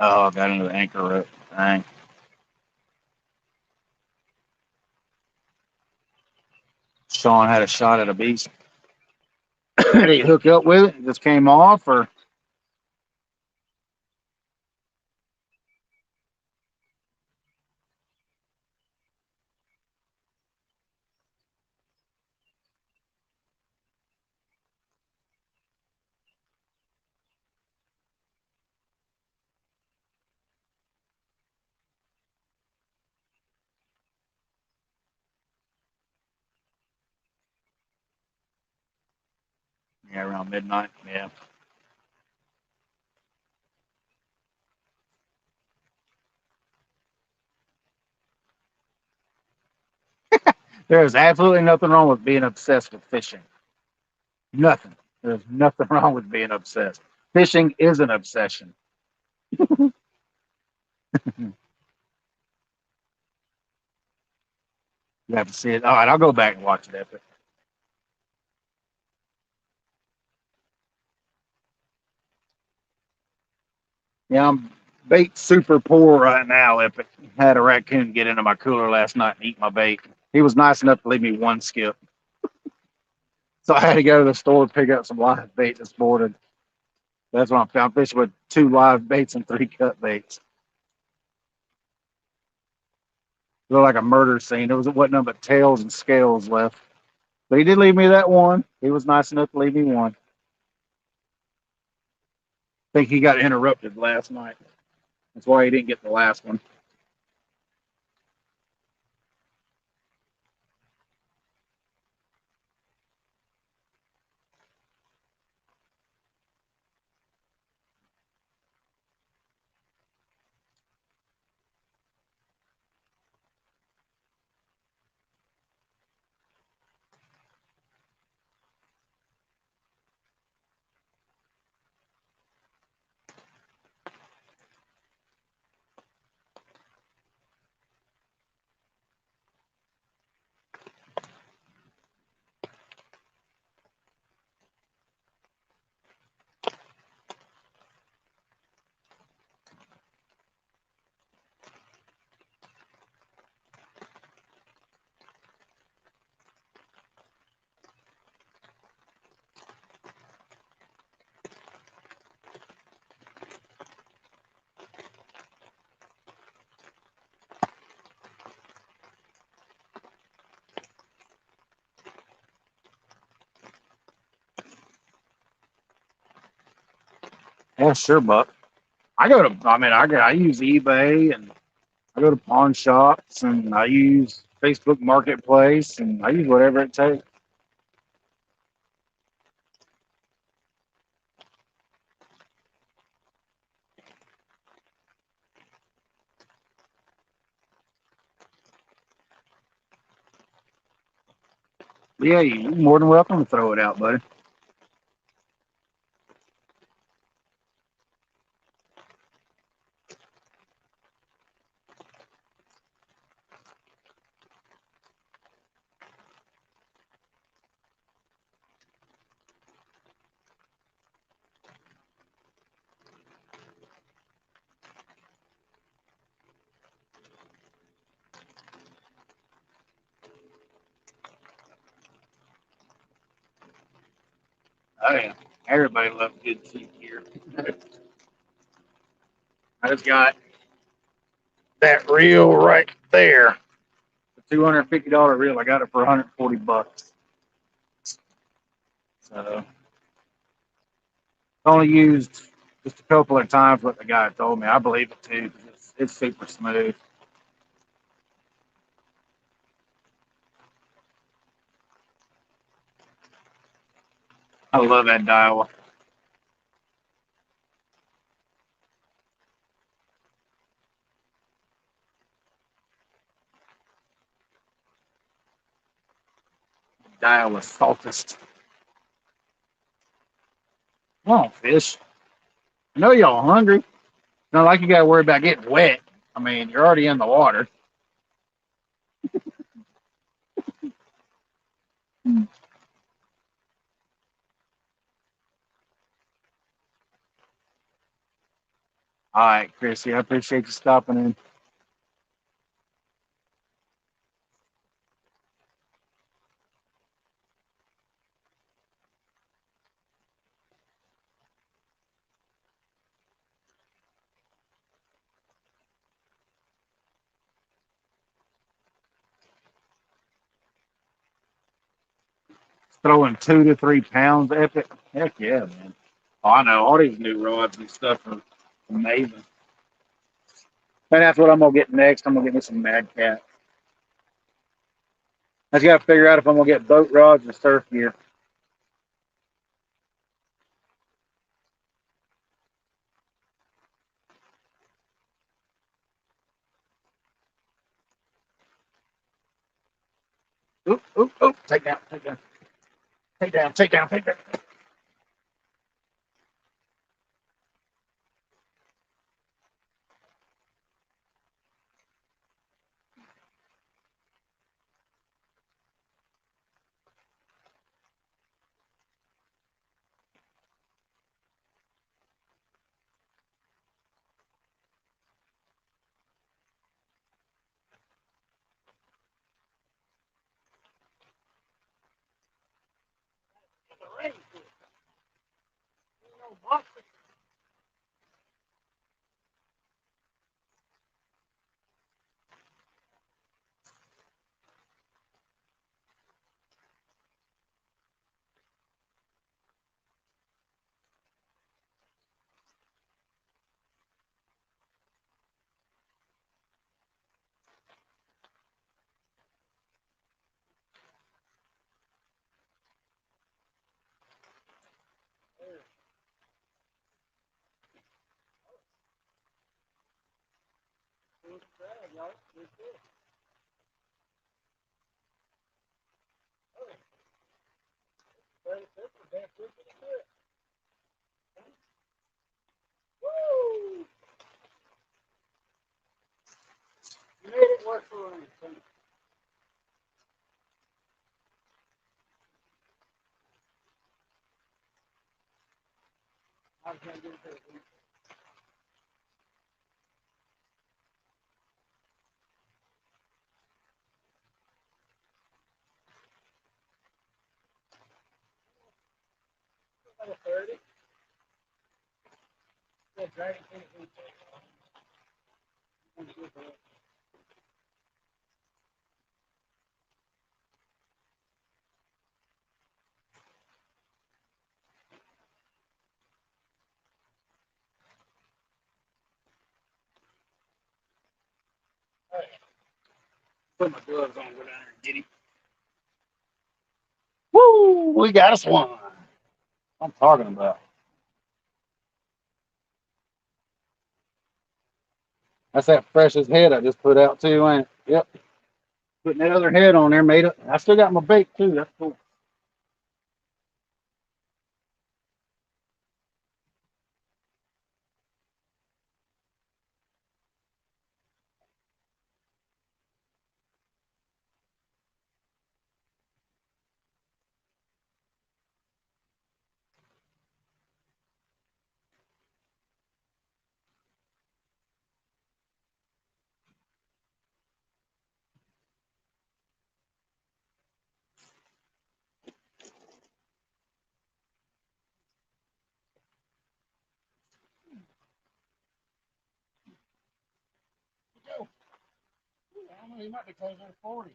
Oh, I got into the anchor rope. Dang. Sean had a shot at a beast. Did he hook up with it? It just came off, or yeah, around midnight. Yeah. There is absolutely nothing wrong with being obsessed with fishing. Nothing. There's nothing wrong with being obsessed. Fishing is an obsession. You have to see it. All right, I'll go back and watch it. Epic. Yeah, I'm bait super poor right now. Epic. Had a raccoon get into my cooler last night and eat my bait. He was nice enough to leave me one skip, so I had to go to the store to pick up some live bait this morning. That's what I found. Fishing with 2 live baits and 3 cut baits. It looked like a murder scene. There wasn't nothing but tails and scales left. But he did leave me that one. He was nice enough to leave me one. I think he got interrupted last night. That's why he didn't get the last one. Yeah, sure, Buck. I go to. I mean, I use eBay and I go to pawn shops and I use Facebook Marketplace and I use whatever it takes. Yeah, you're more than welcome to throw it out, buddy. Oh yeah, everybody loves good cheap gear. I just got that reel right there, the $250 reel. I got it for 140 bucks. So only used just a couple of times what the guy told me. I believe it too. 'Cause it's super smooth. I love that dial. Dial is saltest. Come on, fish. I know y'all hungry. It's not like you got to worry about getting wet. I mean, you're already in the water. All right, Chrissy, I appreciate you stopping in. Throwing 2 to 3 pounds epic. Heck yeah, man. Oh, I know. All these new rods and stuff are amazing. And that's what I'm going to get next. I'm going to get me some Mad Cat. I just got to figure out if I'm going to get boat rods or surf gear. Oop, oop, oop. Take down, take down, take down, take down, take down. You made it work for me. I was going to get it. Hey, put my gloves on, go down there and get him. Woo! We got us one. I'm talking about. That's that freshest head I just put out too, ain't it? Yep. Putting that other head on there made it. I still got my bait too. That's cool. Go. I don't know. He might be closer to 40.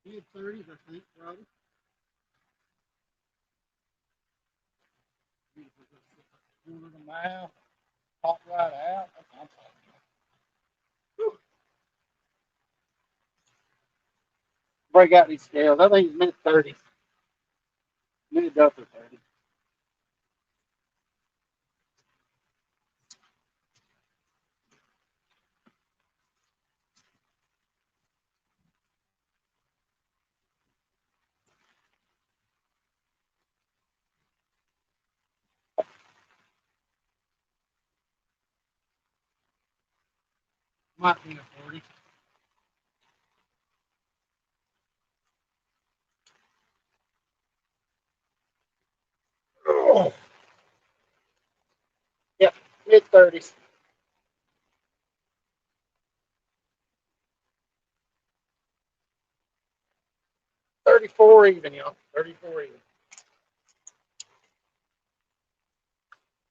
He had 30s, I think, probably. Corner the mouth, pop right out. That's what I'm talking about. Break out these scales. I think he's mid 30s. Mid upper 30s. Might be a 40. Oh, yep, mid 30s. 34 even, y'all. 34 even.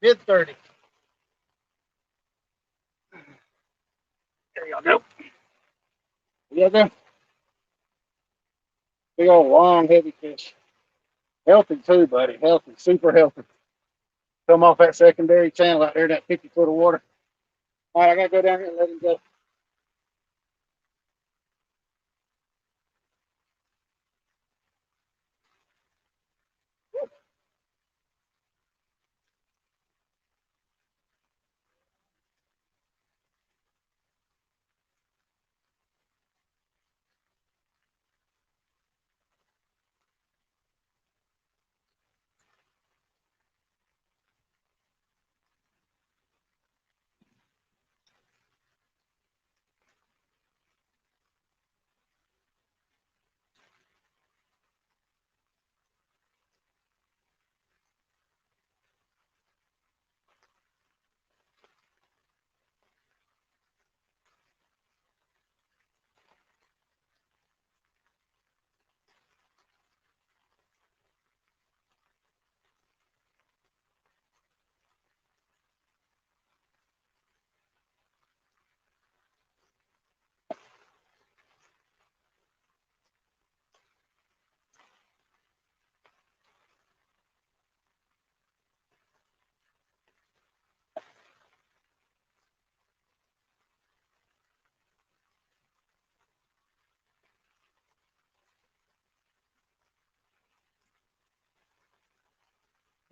Mid 30s. There y'all go. Yeah, there. Big old long, heavy fish. Healthy too, buddy. Healthy. Super healthy. Come off that secondary channel out there, that 50 foot of water. All right, I gotta go down here and let him go.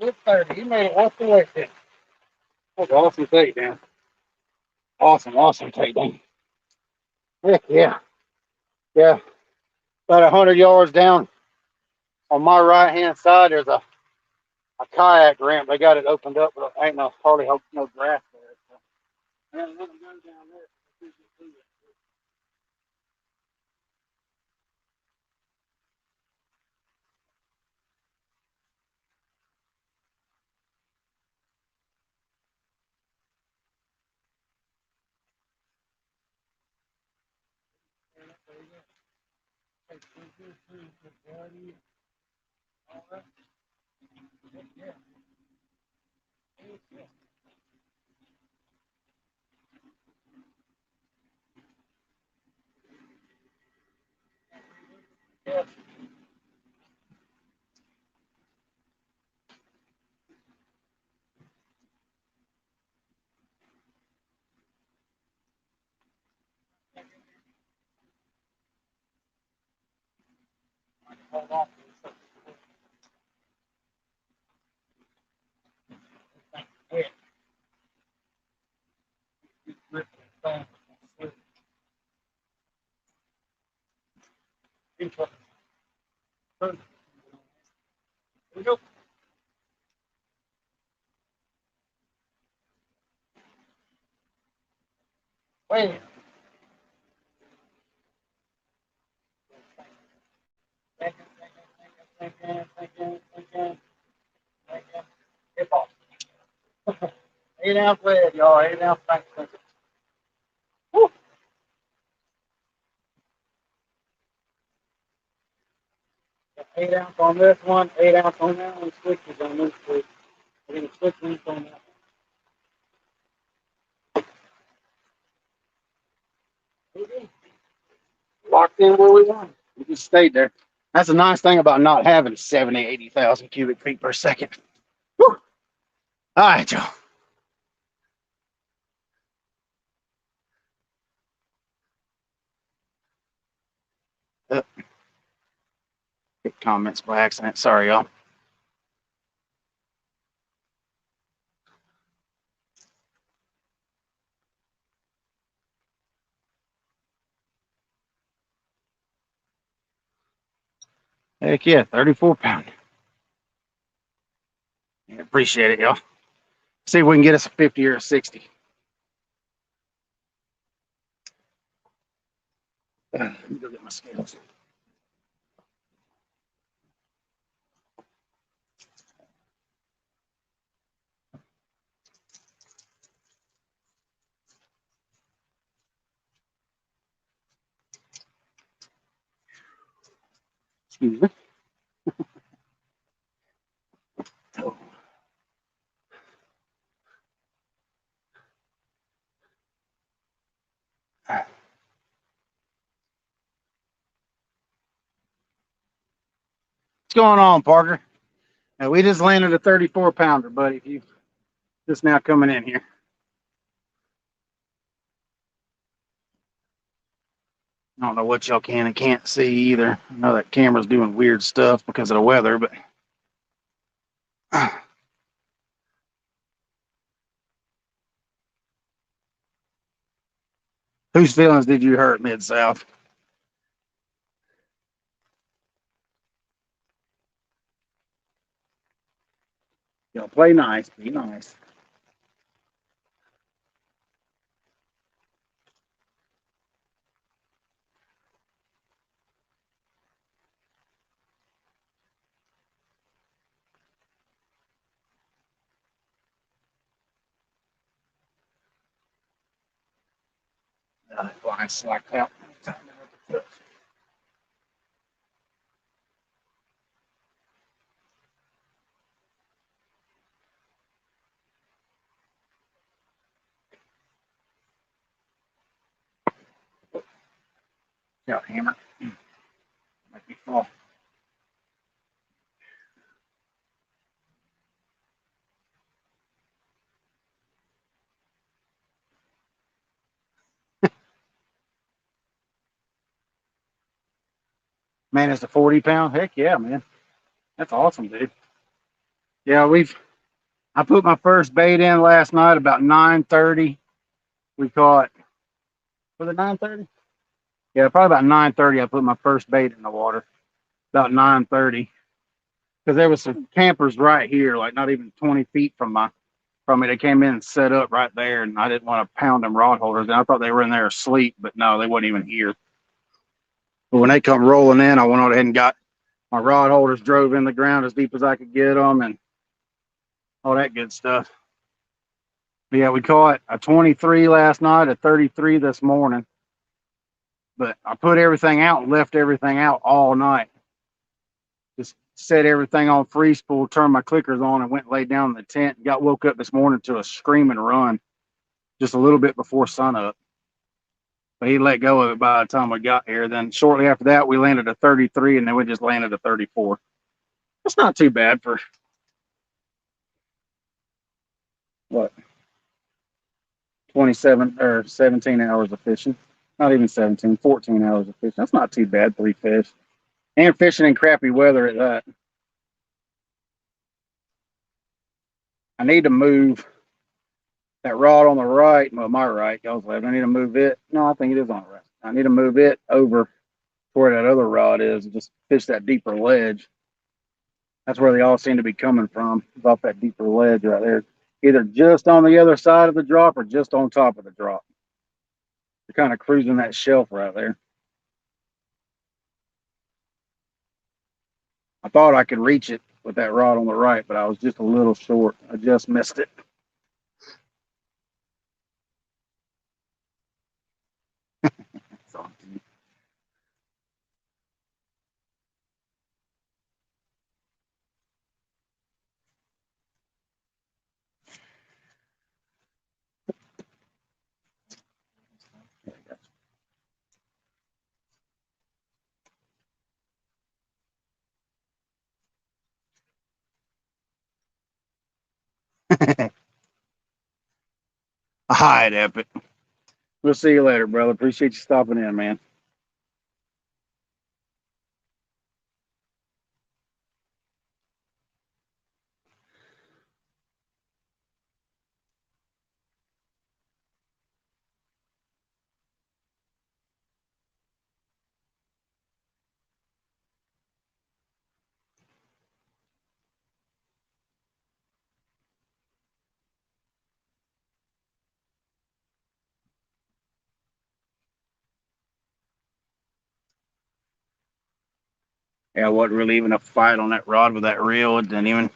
Mid 30. He made it all the way there. That's an awesome takedown. Awesome, awesome takedown. Heck yeah. Yeah. About 100 yards down on my right hand side, there's a kayak ramp. They got it opened up, but ain't no hardly no grass there. So. Yeah, let them go down there. Wait. Eight ounce lead, y'all. 8 ounce bank. 8 ounce on this one, 8 ounce on that one, switches on this two. We're gonna switch length on that one. Locked in where we want. We just stayed there. That's a nice thing about not having 70, 80,000 cubic feet per second. Whew. All right, y'all. Hit comments by accident. Sorry, y'all. Heck yeah, 34 pound. Yeah, appreciate it, y'all. See if we can get us a 50 or a 60. Let me go get my scales. Excuse me. Oh. What's going on, Parker? Now, we just landed a 34 pounder, buddy. If you just now coming in here. I don't know what y'all can and can't see either. I know that camera's doing weird stuff because of the weather, but whose feelings did you hurt, Mid-South? Y'all play nice. Be nice. Flying slack out. Yeah, hammer. Might be fall. Man, it's a 40 pound. Heck yeah, man. That's awesome, dude. Yeah, I put my first bait in last night about 9:30. We caught, was it 9:30? Yeah, probably about 9:30. I put my first bait in the water. About 9:30. Because there was some campers right here, like not even 20 feet from me. They came in and set up right there, and I didn't want to pound them rod holders. And I thought they were in there asleep, but no, they wasn't even here. But when they come rolling in, I went on ahead and got my rod holders, drove in the ground as deep as I could get them, and all that good stuff. But yeah, we caught a 23 last night, a 33 this morning. But I put everything out and left everything out all night. Just set everything on free spool, turned my clickers on, and went and laid down in the tent. And got woke up this morning to a screaming run just a little bit before sunup. But he let go of it by the time we got here. Then shortly after that, we landed a 33, and then we just landed a 34. That's not too bad for what 27 or 17 hours of fishing. Not even 17, 14 hours of fishing. That's not too bad, 3 fish. And fishing in crappy weather at that. I need to move that rod on the right. Well, my right, y'all's left. I need to move it. No, I think it is on the right. I need to move it over to where that other rod is and just fish that deeper ledge. That's where they all seem to be coming from, off that deeper ledge right there. Either just on the other side of the drop or just on top of the drop. You're kind of cruising that shelf right there. I thought I could reach it with that rod on the right, but I was just a little short. I just missed it. All right, Epic. We'll see you later, brother. Appreciate you stopping in, man. Yeah, I wasn't really even a fight on that rod with that reel. It didn't even.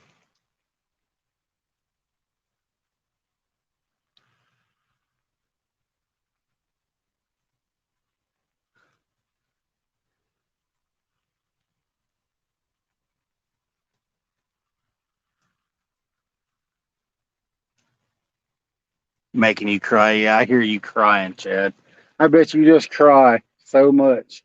Making you cry. Yeah, I hear you crying, Chad. I bet you just cry so much.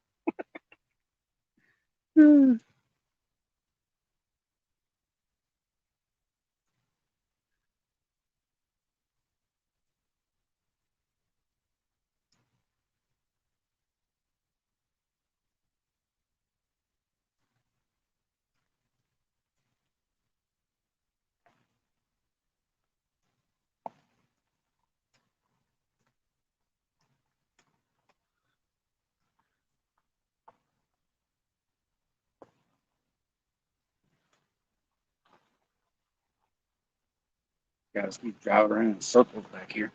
Guys keep driving around in circles back here.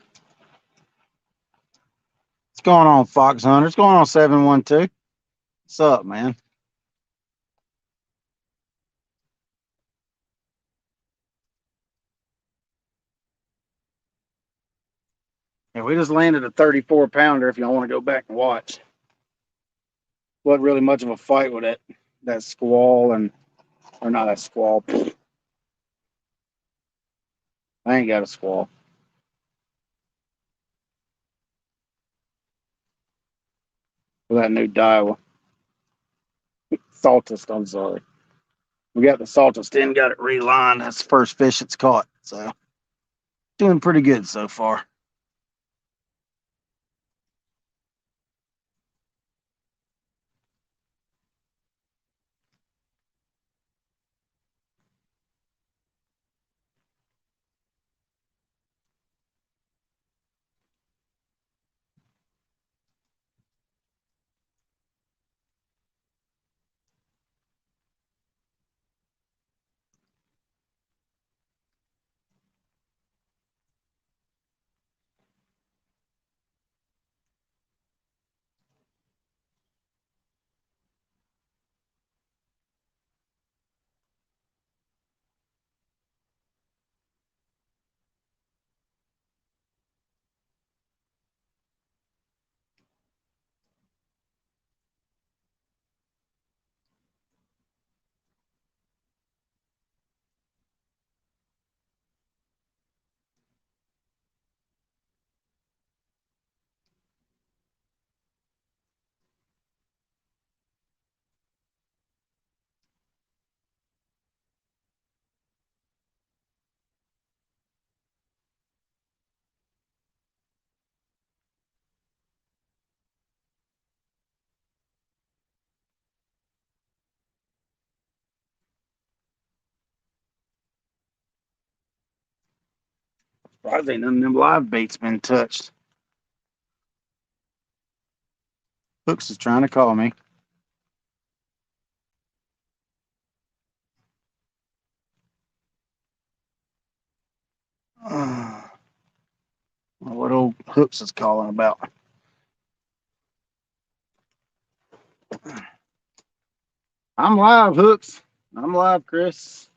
What's going on, Fox Hunter? What's going on, 712? What's up, man? Yeah, we just landed a 34 pounder if y'all want to go back and watch. Wasn't really much of a fight with it. That squall and or not that squall. I ain't got a squall. With that new Daiwa. Saltist, I'm sorry. We got the Saltist in, got it relined. That's the first fish it's caught. So doing pretty good so far. Surprised ain't none of them live baits been touched. Hooks is trying to call me. What old Hooks is calling about? I'm live, Hooks. I'm live, Chris.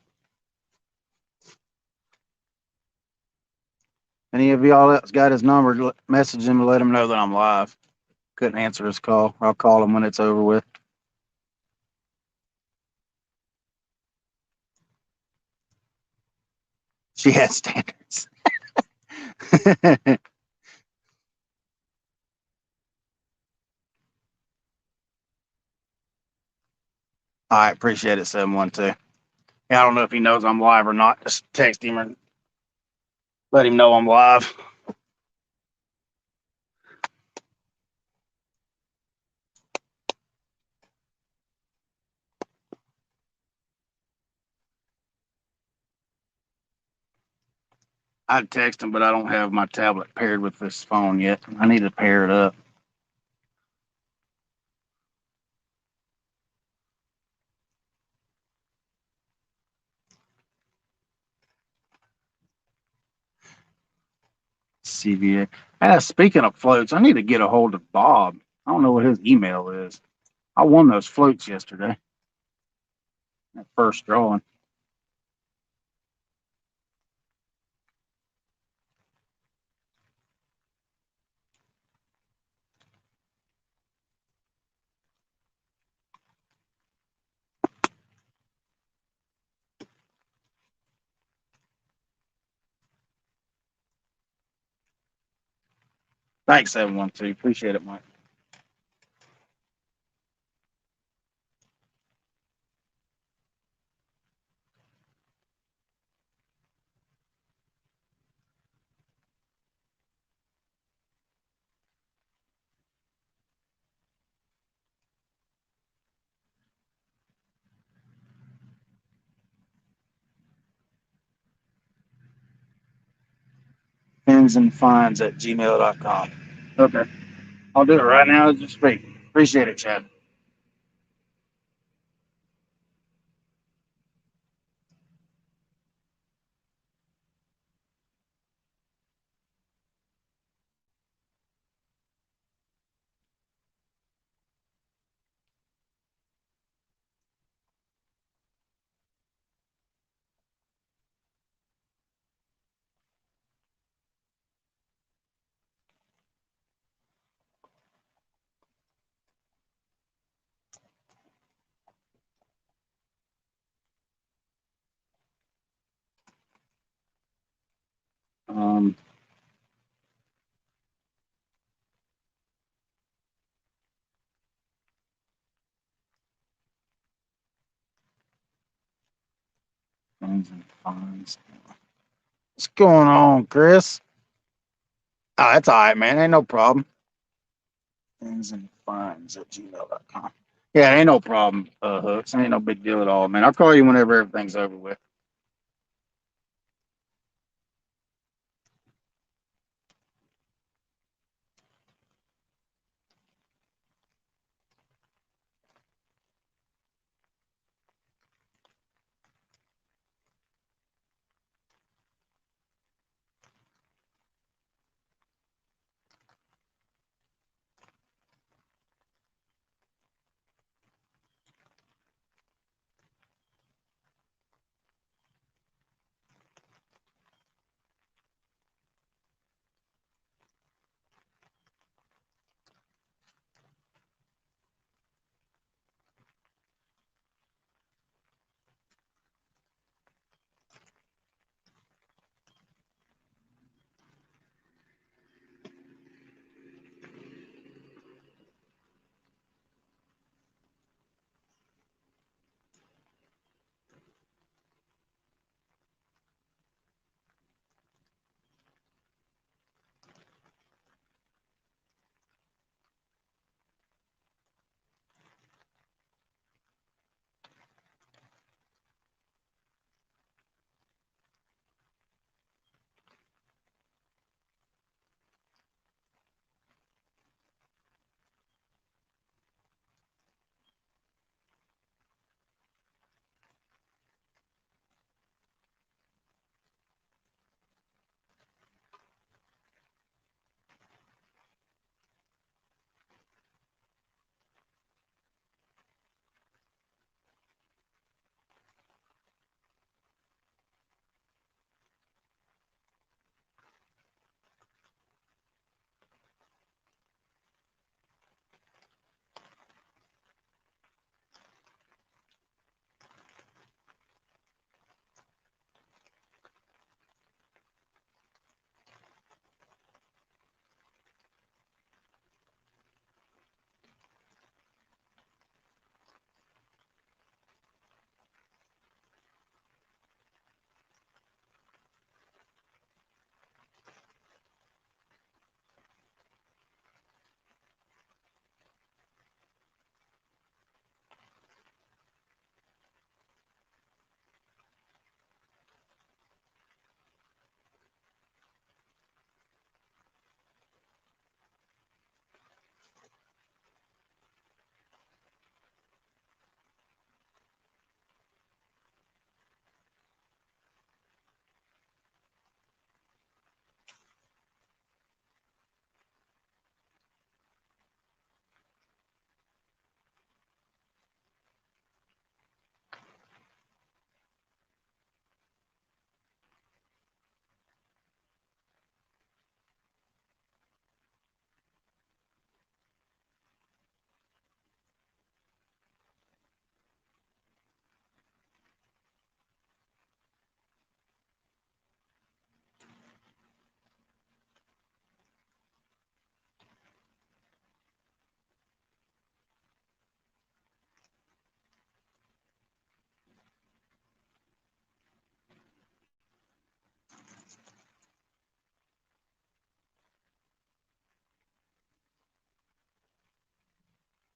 Any of y'all else got his number? Message him to let him know that I'm live. Couldn't answer his call. I'll call him when it's over with. She has standards. All right, appreciate it, 712. Yeah, I don't know if he knows I'm live or not. Just text him or let him know I'm live. I'd text him, but I don't have my tablet paired with this phone yet. I need to pair it up. CVA. Speaking of floats, I need to get a hold of Bob. I don't know what his email is. I won those floats yesterday. That first drawing. Thanks, 712. Appreciate it, Mike. Finsandfinds@gmail.com. Okay. I'll do it right now as you speak. Appreciate it, Chad. Um, Fins and Finds. What's going on, Chris? Oh, that's all right, man. Ain't no problem. Finsandfinds@gmail.com. Yeah, ain't no problem, Hooks. Ain't no big deal at all, man. I'll call you whenever everything's over with.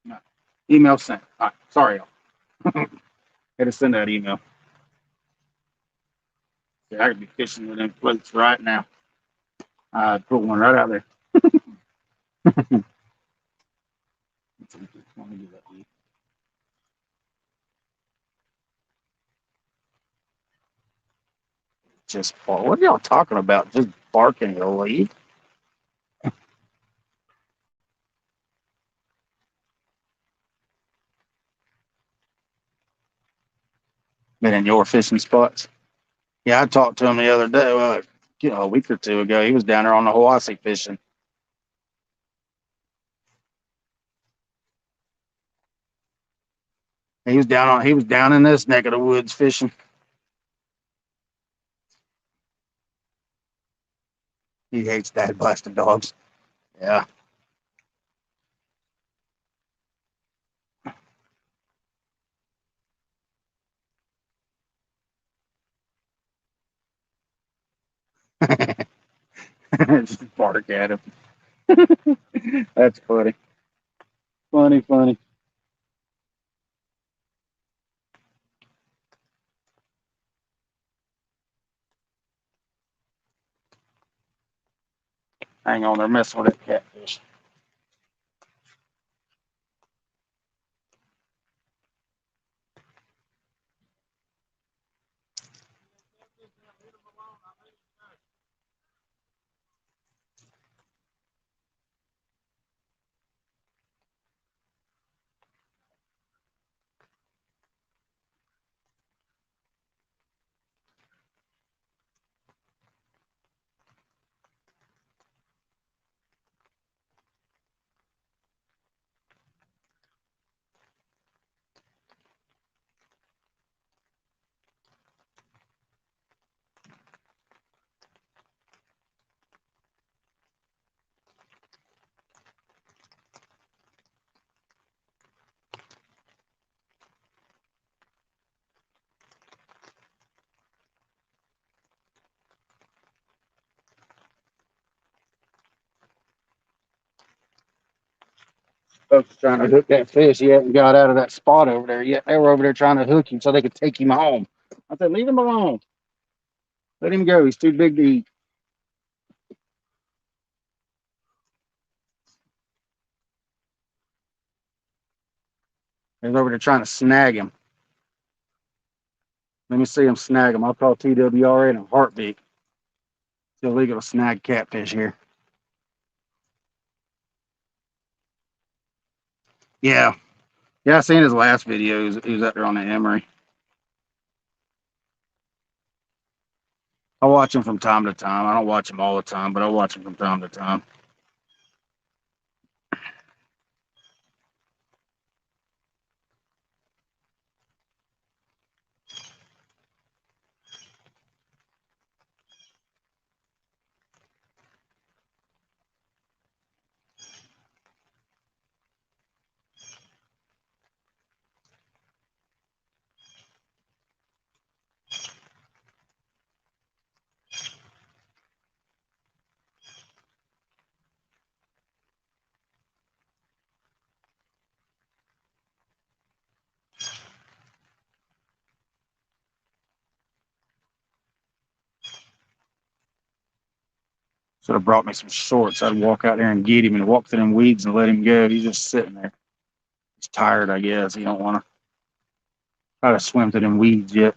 No. Email sent. All right. Sorry, y'all. Had to send that email. Yeah, I could be fishing with them floats right now. I put one right out there. Let me do that. Just bark. What are y'all talking about? Just barking to leave? Been in your fishing spots? Yeah, I talked to him the other day, a week or two ago. He was down there on the Hiwassee fishing. He was down in this neck of the woods fishing. He hates that blasted dogs. Yeah. Just bark at him. That's funny. Funny, funny. Hang on, they're messing with that catfish. Folks trying to hook that fish. He hadn't got out of that spot over there yet. They were over there trying to hook him so they could take him home. I said, leave him alone. Let him go. He's too big to eat. They was over there trying to snag him. Let me see him snag him. I'll call TWRA in a heartbeat. It's illegal to snag catfish here. Yeah. Yeah, I seen his last video. He was out there on the Emery. I watch him from time to time. I don't watch him all the time, but I watch him from time to time. Should have brought me some shorts. I'd walk out there and get him and walk through them weeds and let him go. He's just sitting there. He's tired, I guess. He don't want to try to swim through them weeds yet.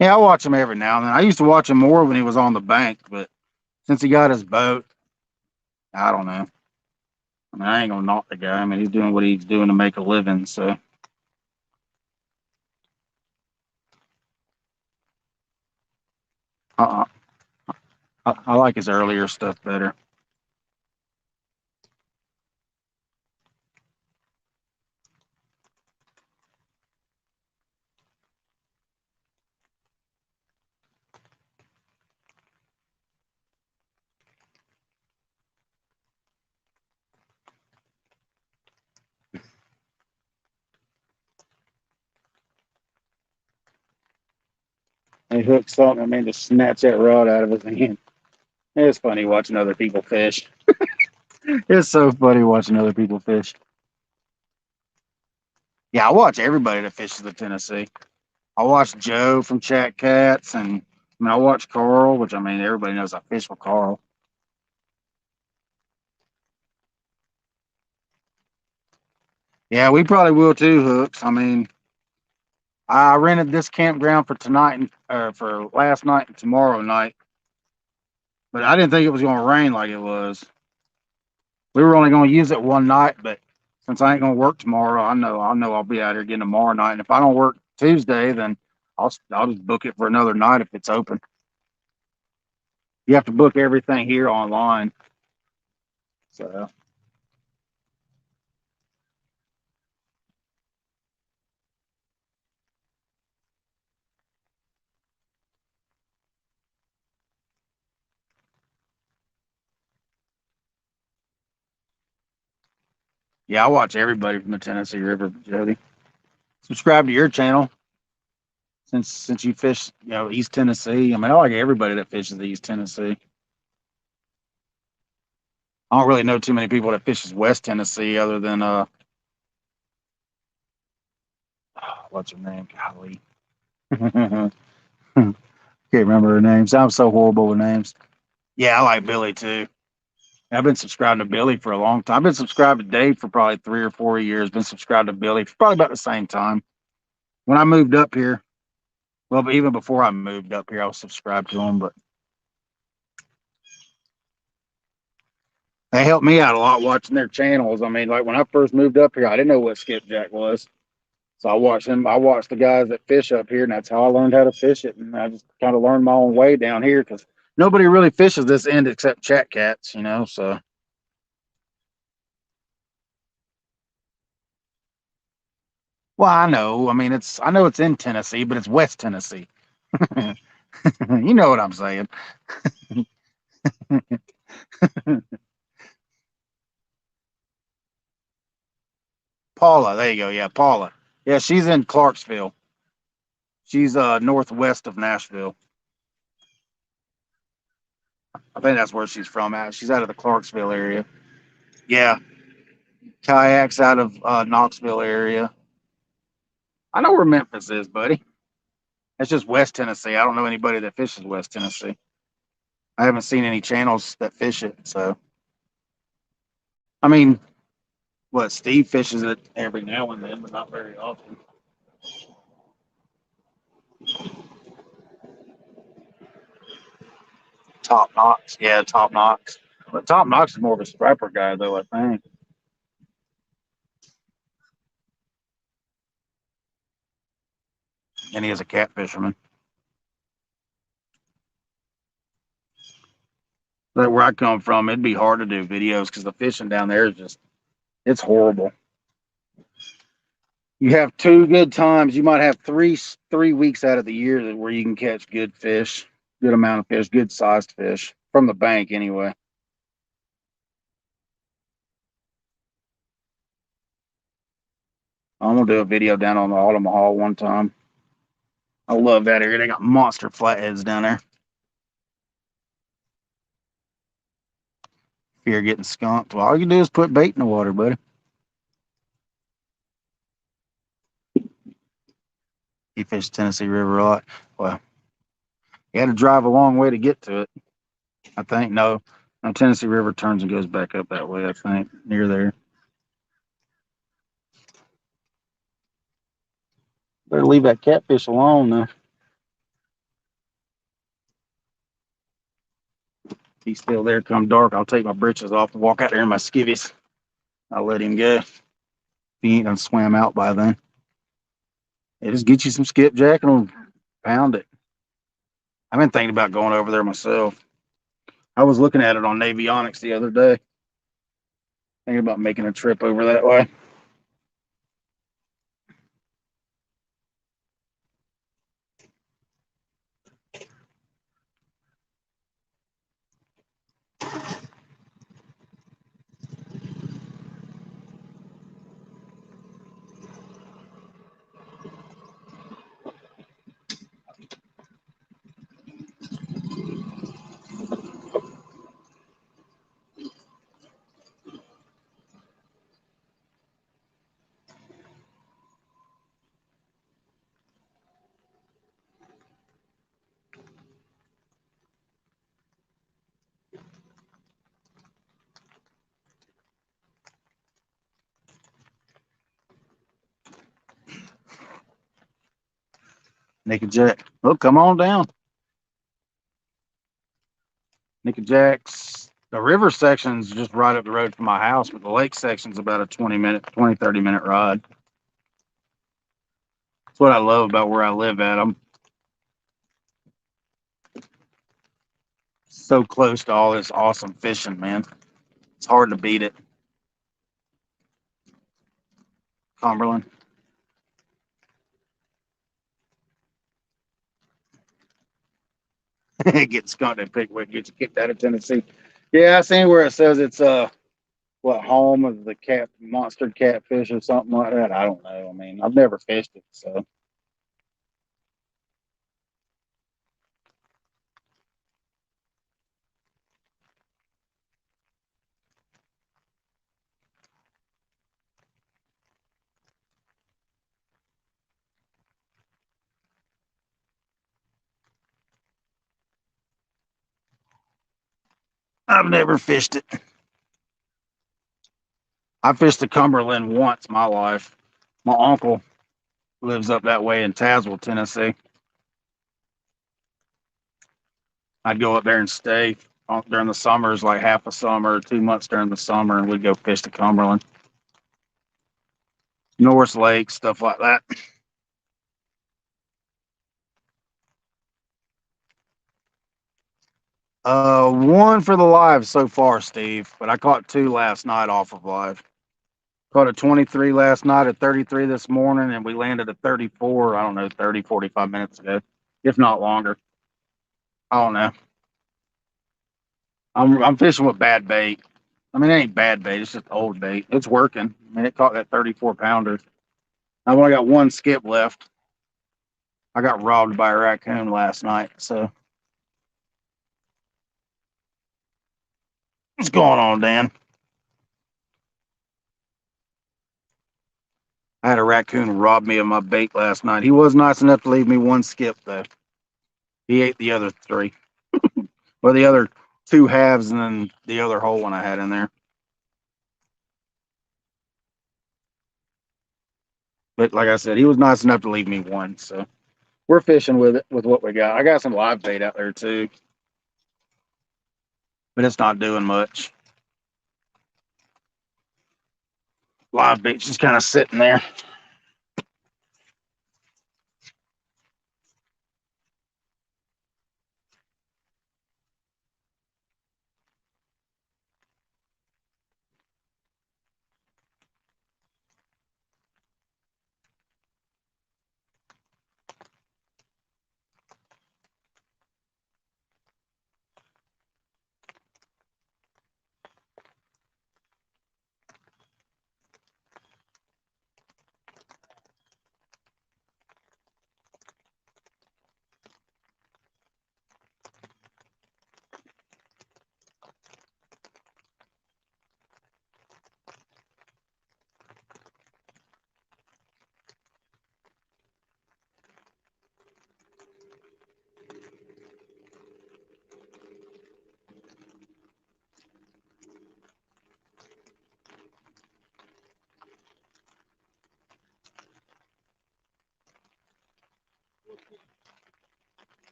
Yeah, I watch him every now and then. I used to watch him more when he was on the bank, but since he got his boat, I don't know. I mean, I ain't gonna knock the guy. I mean, he's doing what he's doing to make a living. So I, I like his earlier stuff better. He hooked something. I mean, to snatch that rod out of his hand. It's funny watching other people fish. It's so funny watching other people fish. Yeah, I watch everybody that fishes the Tennessee. I watch Joe from Chat Cats, and I mean, I watch Carl, which I mean, everybody knows I fish with Carl. Yeah, we probably will too, Hooks. I mean, I rented this campground for tonight and for last night and tomorrow night, but I didn't think it was going to rain like it was. We were only going to use it one night, but since I ain't going to work tomorrow, I know I'll be out here again tomorrow night. And if I don't work Tuesday, then I'll just book it for another night if it's open. You have to book everything here online. So yeah, I watch everybody from the Tennessee River, Jody. Subscribe to your channel since you fish, East Tennessee. I mean, I like everybody that fishes the East Tennessee. I don't really know too many people that fishes West Tennessee other than what's her name? Golly. Can't remember her names. I'm so horrible with names. Yeah, I like Billy too. I've been subscribed to Billy for a long time. I've been subscribed to Dave for probably 3 or 4 years. Been subscribed to Billy for probably about the same time. When I moved up here, well, but even before I moved up here, I was subscribed to him. But they helped me out a lot watching their channels. I mean, like when I first moved up here, I didn't know what skipjack was. So I watched him. I watched the guys that fish up here, and that's how I learned how to fish it. And I just kind of learned my own way down here because nobody really fishes this end except chat cats. So well, I know. I mean, I know it's in Tennessee, but it's West Tennessee. You know what I'm saying? Paula, there you go. Yeah, Paula. Yeah, she's in Clarksville. She's northwest of Nashville. I think that's where she's from. She's out of the Clarksville area. Yeah, kayaks out of Knoxville area. I know where Memphis is, buddy. That's just West Tennessee. I don't know anybody that fishes West Tennessee. I haven't seen any channels that fish it. So, I mean, what Steve fishes it every now and then, but not very often. Top Knox, yeah, Top Knox. But Top Knox is more of a striper guy, though. I think, and he is a cat fisherman. But where I come from, it'd be hard to do videos because the fishing down there is it's horrible. You have two good times. You might have three weeks out of the year where you can catch good fish, good amount of fish, good sized fish from the bank anyway. I'm gonna do a video down on the Altamaha one time. I love that area. They got monster flatheads down there. If you're getting skunked, well, all you do is put bait in the water, buddy. You fish Tennessee River a lot. Well, you had to drive a long way to get to it. I think no, Tennessee River turns and goes back up that way. I think near there. Better leave that catfish alone, though. He's still there. Come dark, I'll take my britches off and walk out there in my skivvies. I'll let him go. If he ain't done swam out by then. Yeah, just get you some skipjack and pound it. I've been thinking about going over there myself. I was looking at it on Navionics the other day. Thinking about making a trip over that way. Jack. Oh, come on down. Jack's. The river section's just right up the road from my house, but the lake section's about a 30-minute ride. That's what I love about where I live at. I'm so close to all this awesome fishing, man. It's hard to beat it. Cumberland. Get skunked at Pickwick, get you kicked out of Tennessee. Yeah, I seen where it says it's what home of the monster catfish or something like that. I don't know. I mean, I've never fished it, so I've never fished it. I fished the Cumberland once in my life. My uncle lives up that way in Tazewell, Tennessee. I'd go up there and stay during the summers, like half a summer, 2 months during the summer, and we'd go fish the Cumberland, North Lake, stuff like that. One for the live so far, Steve, but I caught two last night off of live. Caught a 23 last night, a 33 this morning, and we landed a 34, I don't know, 30, 45 minutes ago, if not longer. I don't know. I'm fishing with bad bait. I mean, it ain't bad bait. It's just old bait. It's working. I mean, it caught that 34 pounder. I've only got one skip left. I got robbed by a raccoon last night. So what's going on, Dan? I had a raccoon rob me of my bait last night. He was nice enough to leave me one skip though. He ate the other three, or the other two halves, and then the other whole one I had in there. But like I said, he was nice enough to leave me one. So we're fishing with it with what we got. I got some live bait out there too, but it's not doing much. Live bait's just kind of sitting there.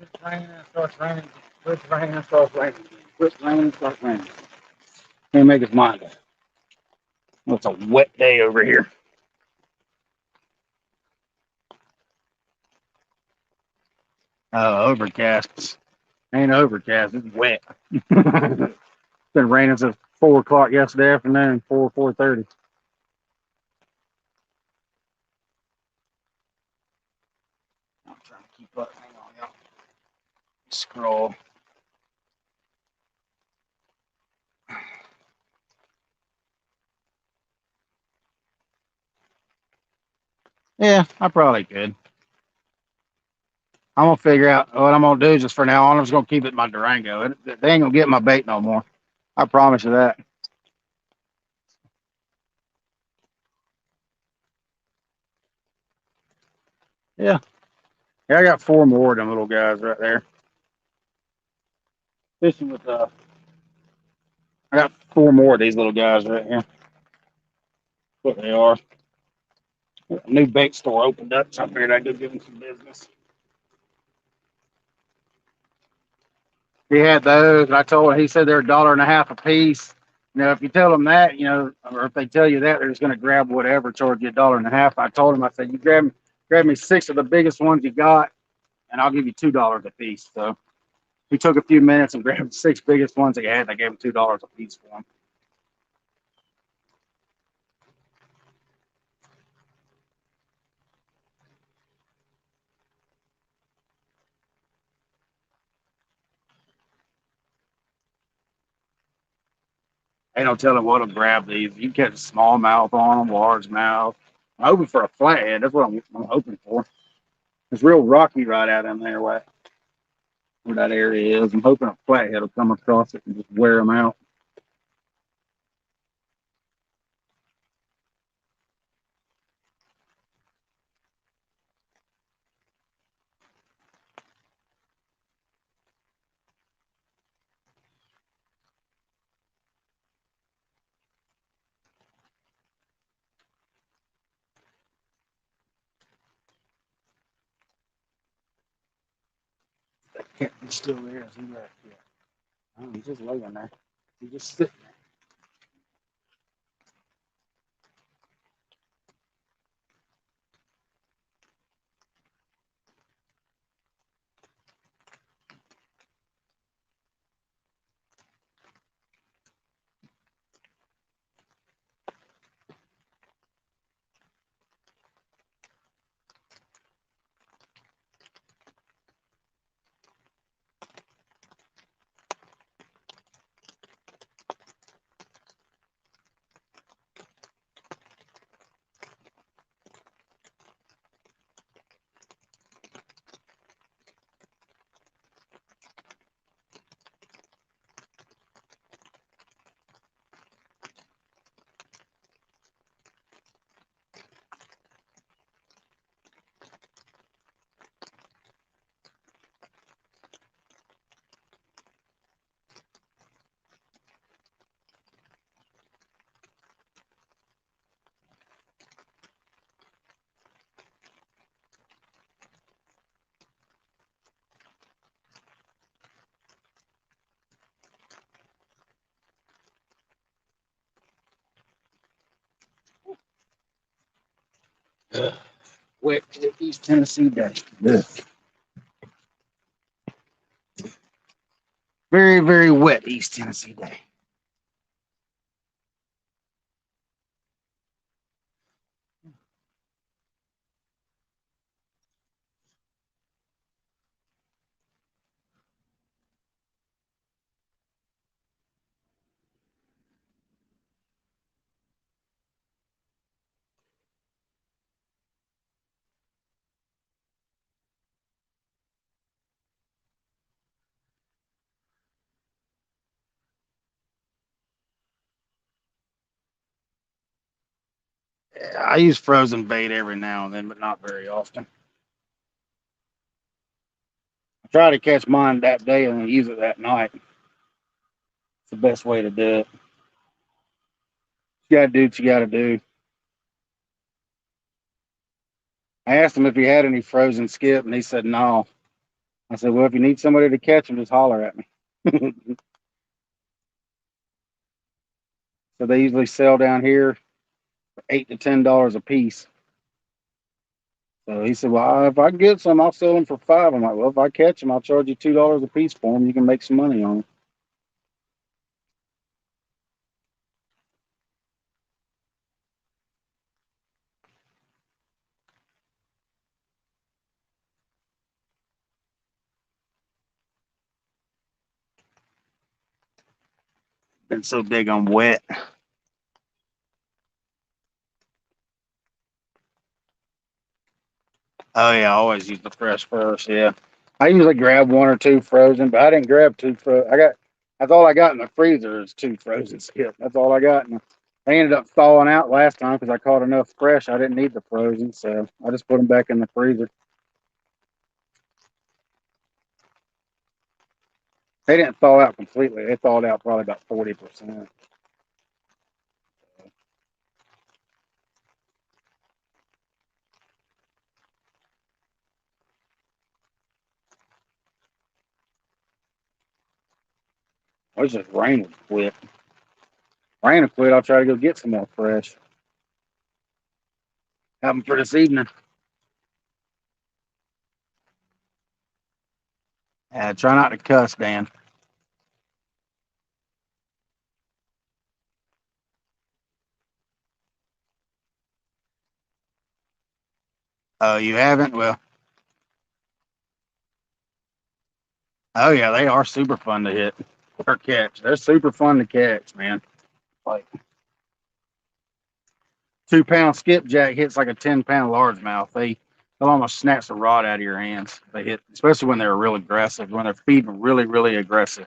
Quit raining and starts raining. Quit raining and starts raining. Quit raining and starts raining. Can't make his mind up. Well, it's a wet day over here. Overcast. Ain't overcast. It's wet. It's been raining since 4 o'clock yesterday afternoon. 4:30. I'm trying to keep up. Hang on, y'all. Scroll. Yeah, I probably could. I'm gonna figure out what I'm gonna do just for now on. I'm just gonna keep it in my Durango. They ain't gonna get my bait no more. I promise you that. Yeah. Yeah, I got four more of them little guys right there. Fishing with I got four more of these little guys right here. What they are. A new bait store opened up, so I figured I'd go give them some business. He had those, and I told him, he said they're $1.50 a piece. You know, if you tell them that, you know, or if they tell you that, they're just going to grab whatever, charge you $1.50. I told him, I said, you grab me six of the biggest ones you got, and I'll give you $2 a piece. So he took a few minutes and grabbed the six biggest ones they had. And I gave him $2 a piece for them. Ain't no telling what will grab these. You catch a smallmouth on them, largemouth. I'm hoping for a flathead. That's what I'm hoping for. It's real rocky right out in there where that area is. I'm hoping a flathead will come across it and just wear them out. He's still there. Is he left? Yeah. Oh, he's just laying there. He's just sitting there. Wet East Tennessee day. Ugh. Very, very wet East Tennessee day. I use frozen bait every now and then, but not very often. I try to catch mine that day and then use it that night. It's the best way to do it. You gotta do what you gotta do. I asked him if he had any frozen skip, and he said no. I said, well, if you need somebody to catch them, just holler at me. So they usually sell down here for $8 to $10 a piece. So he said, well, if I get some, I'll sell them for 5. I'm like, well, if I catch them, I'll charge you $2 a piece for them. You can make some money on them. Been so big on wet. Oh yeah, I always use the fresh first. Yeah. I usually grab one or two frozen, but I didn't grab two frozen. That's all I got in the freezer is two frozen skip. That's all I got. And they ended up thawing out last time because I caught enough fresh. I didn't need the frozen, so I just put them back in the freezer. They didn't thaw out completely. They thawed out probably about 40%. I was just rain would quit. Rain will quit. I'll try to go get some more fresh. Have them for this evening. Try not to cuss, Dan. Oh, you haven't? Well, oh yeah, they are super fun to hit or catch. They're super fun to catch, man. Like 2 pound skipjack hits like a 10 pound largemouth. They'll almost snatch the rod out of your hands. They hit, especially when they're real aggressive. When they're feeding really, really aggressive,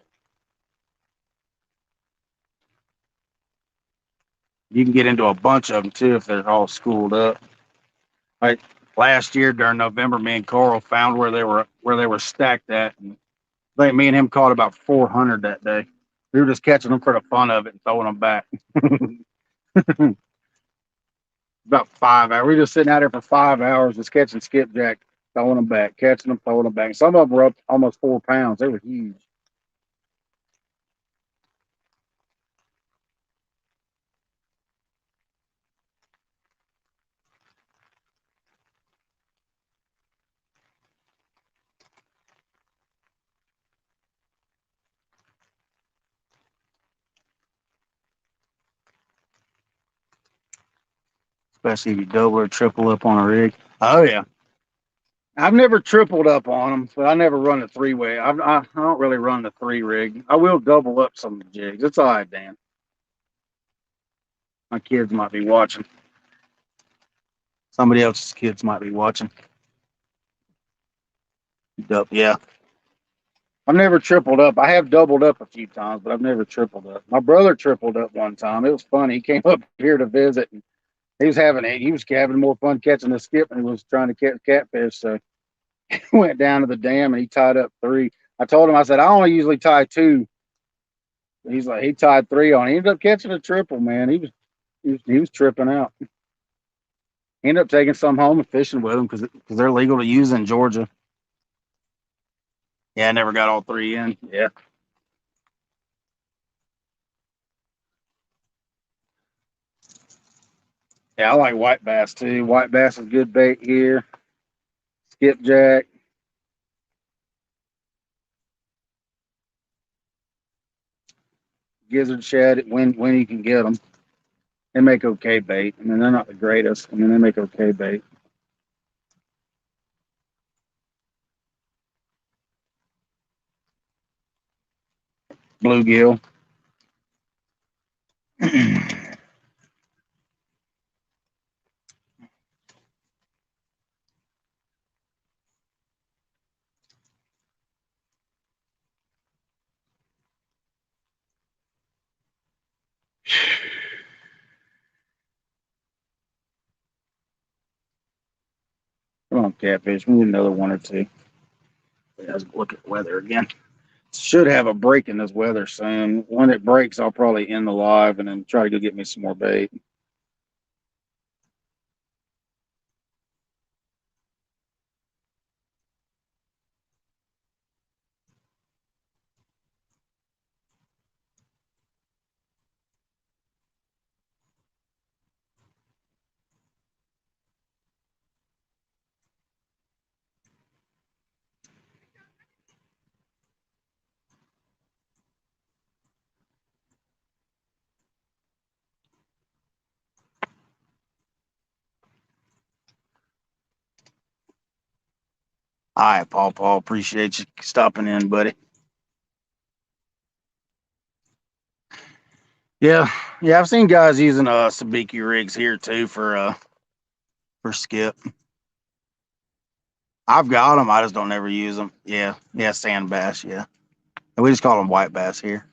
you can get into a bunch of them too if they're all schooled up. Like last year during November, me and Coral found where they were stacked at, and I think me and him caught about 400 that day. We were just catching them for the fun of it and throwing them back. About 5 hours. We were just sitting out there for 5 hours, just catching skipjack, throwing them back, catching them, throwing them back. Some of them were up almost 4 pounds. They were huge. Especially if you double or triple up on a rig. Oh yeah, I've never tripled up on them, but I never run a three-way. I don't really run the three rig. I will double up some jigs. It's all right, Dan. My kids might be watching. Somebody else's kids might be watching. Yeah, I've never tripled up. I have doubled up a few times, but I've never tripled up. My brother tripled up one time. It was funny. He came up here to visit, and he was having more fun catching the skip than he was trying to catch catfish. So he went down to the dam and he tied up three. I told him, I said, I only usually tie two. He's like, he tied three on. He ended up catching a triple, man. He was tripping out. He ended up taking some home and fishing with them because they're legal to use in Georgia. Yeah, I never got all three in. Yeah. Yeah, I like white bass too. White bass is good bait here. Skipjack. Gizzard shad when you can get them. They make okay bait. I mean, they're not the greatest. I mean, they make okay bait. Bluegill. Come on, catfish. We need another one or two. Let's look at weather again. Should have a break in this weather soon. When it breaks, I'll probably end the live and then try to go get me some more bait. All right, Paul. Appreciate you stopping in, buddy. Yeah, yeah. I've seen guys using sabiki rigs here too for skip. I've got them. I just don't ever use them. Yeah, yeah, sand bass. Yeah, and we just call them white bass here.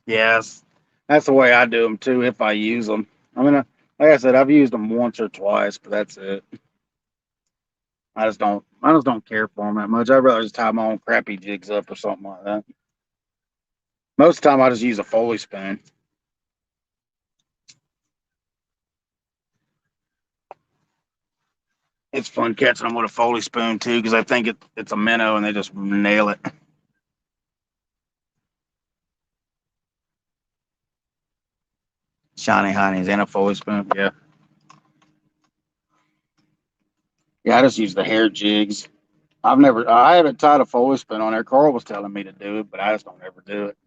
Yes, that's the way I do them too. If I use them, I mean, like I said, I've used them once or twice, but that's it. I just don't care for them that much. I'd rather just tie my own crappy jigs up or something like that. Most of the time, I just use a Foley spoon. It's fun catching them with a Foley spoon too, because I think it's a minnow and they just nail it. Shiny honeys and a Foley spoon. Yeah, yeah. I just use the hair jigs. I haven't tied a Foley spoon on there. Carl was telling me to do it, but I just don't ever do it.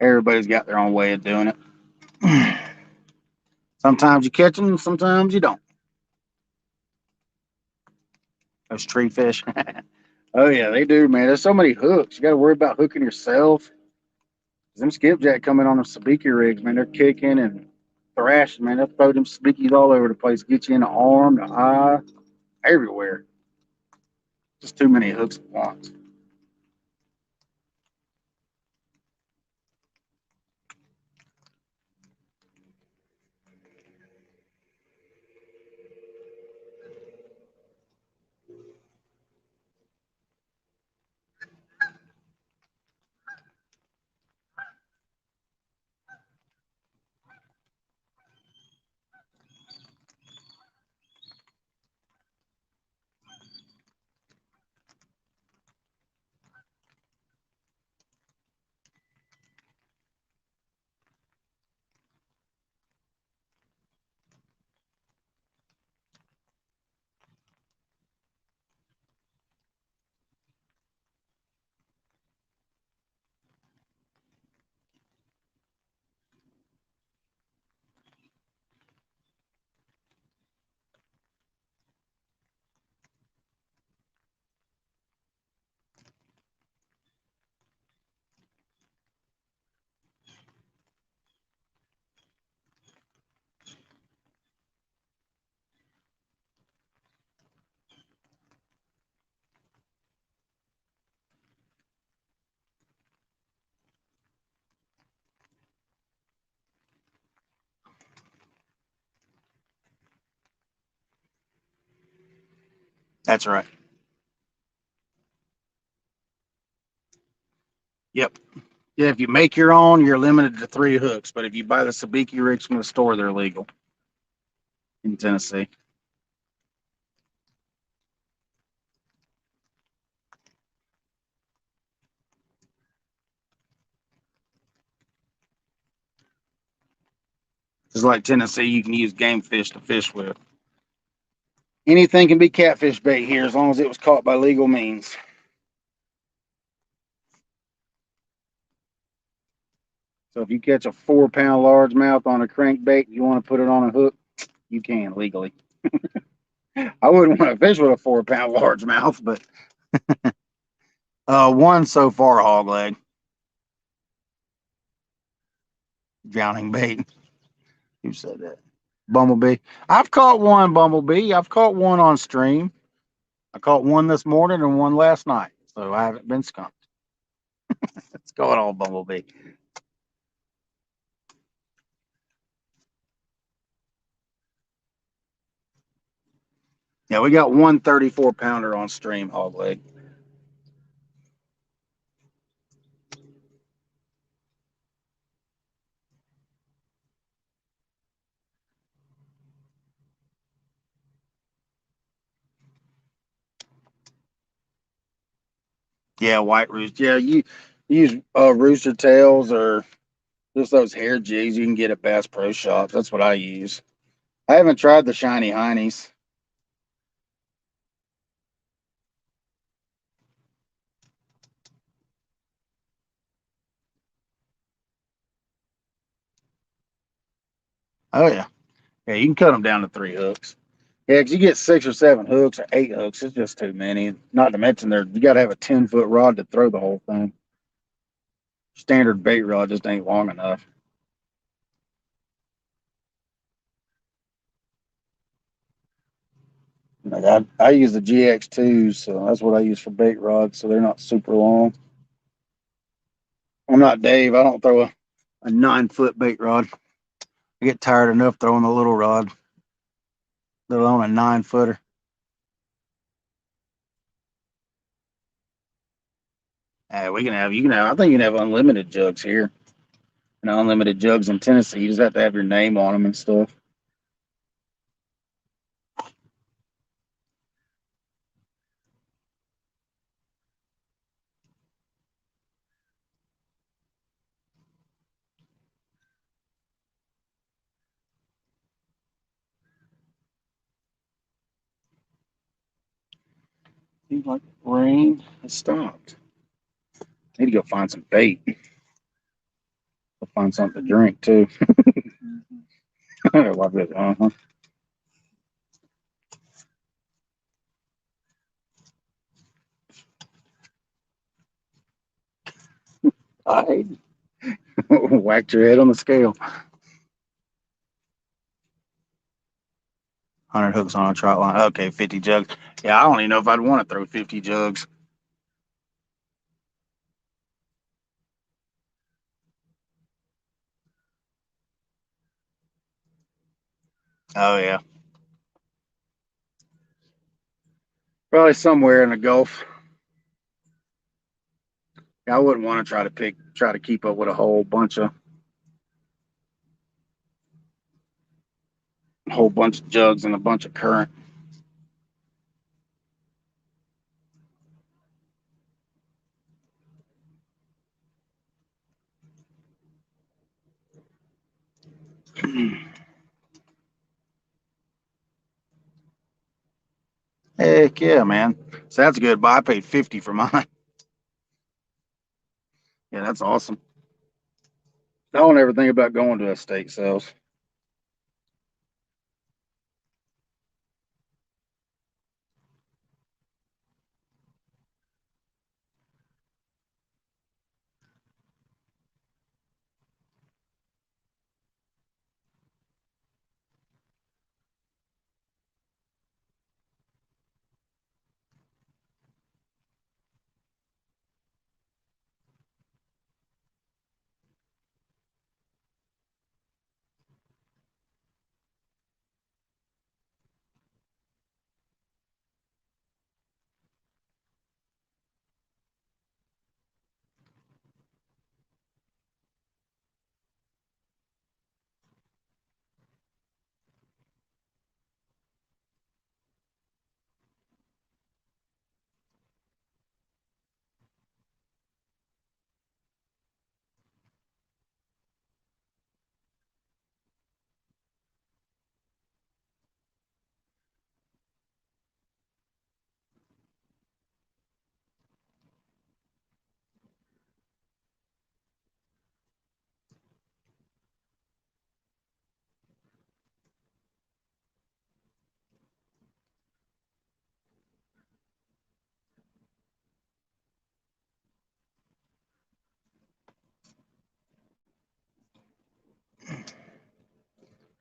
Everybody's got their own way of doing it. Sometimes you catch them, sometimes you don't. Those tree fish. Oh yeah, they do, man. There's so many hooks. You got to worry about hooking yourself. Them skipjack coming on them sabiki rigs, man. They're kicking and thrashing, man. They'll throw them sabikis all over the place. Get you in the arm, the eye, everywhere. Just too many hooks at once. That's right. Yep. Yeah, if you make your own, you're limited to 3 hooks. But if you buy the sabiki rigs from the store, they're legal in Tennessee. Just like Tennessee, you can use game fish to fish with. Anything can be catfish bait here as long as it was caught by legal means. So if you catch a 4 pound largemouth on a crankbait, you want to put it on a hook, you can legally. I wouldn't want to fish with a 4 pound largemouth, but one so far hog leg drowning bait. Who said that? Bumblebee. I've caught one bumblebee. I've caught one on stream. I caught one this morning and one last night. So I haven't been skunked. It's going on bumblebee. Yeah, we got one 34-pounder on stream hog leg. Yeah, white rooster. Yeah, you use rooster tails or just those hair jigs you can get at Bass Pro Shops. That's what I use. I haven't tried the shiny heinies. Oh yeah, yeah. You can cut them down to 3 hooks. Yeah, because you get 6 or 7 hooks or 8 hooks. It's just too many. Not to mention you got to have a 10-foot rod to throw the whole thing. Standard bait rod just ain't long enough. Like I use the GX2s, so that's what I use for bait rods. So they're not super long. I'm not Dave. I don't throw a 9-foot bait rod. I get tired enough throwing the little rod, let alone a 9-footer. We can have, you can have, I think you can have unlimited jugs here. And unlimited jugs in Tennessee. You just have to have your name on them and stuff. Seems like rain has stopped. I need to go find some bait. I'll find something to drink too. Uh-huh. I whacked your head on the scale. 100 hooks on a trot line. Okay, 50 jugs. Yeah, I don't even know if I'd want to throw 50 jugs. Oh yeah, probably somewhere in the Gulf. I wouldn't want to try to keep up with a whole bunch of jugs and a bunch of current. Heck yeah, man. So that's good. But I paid 50 for mine. Yeah, that's awesome. I don't ever think about going to estate sales.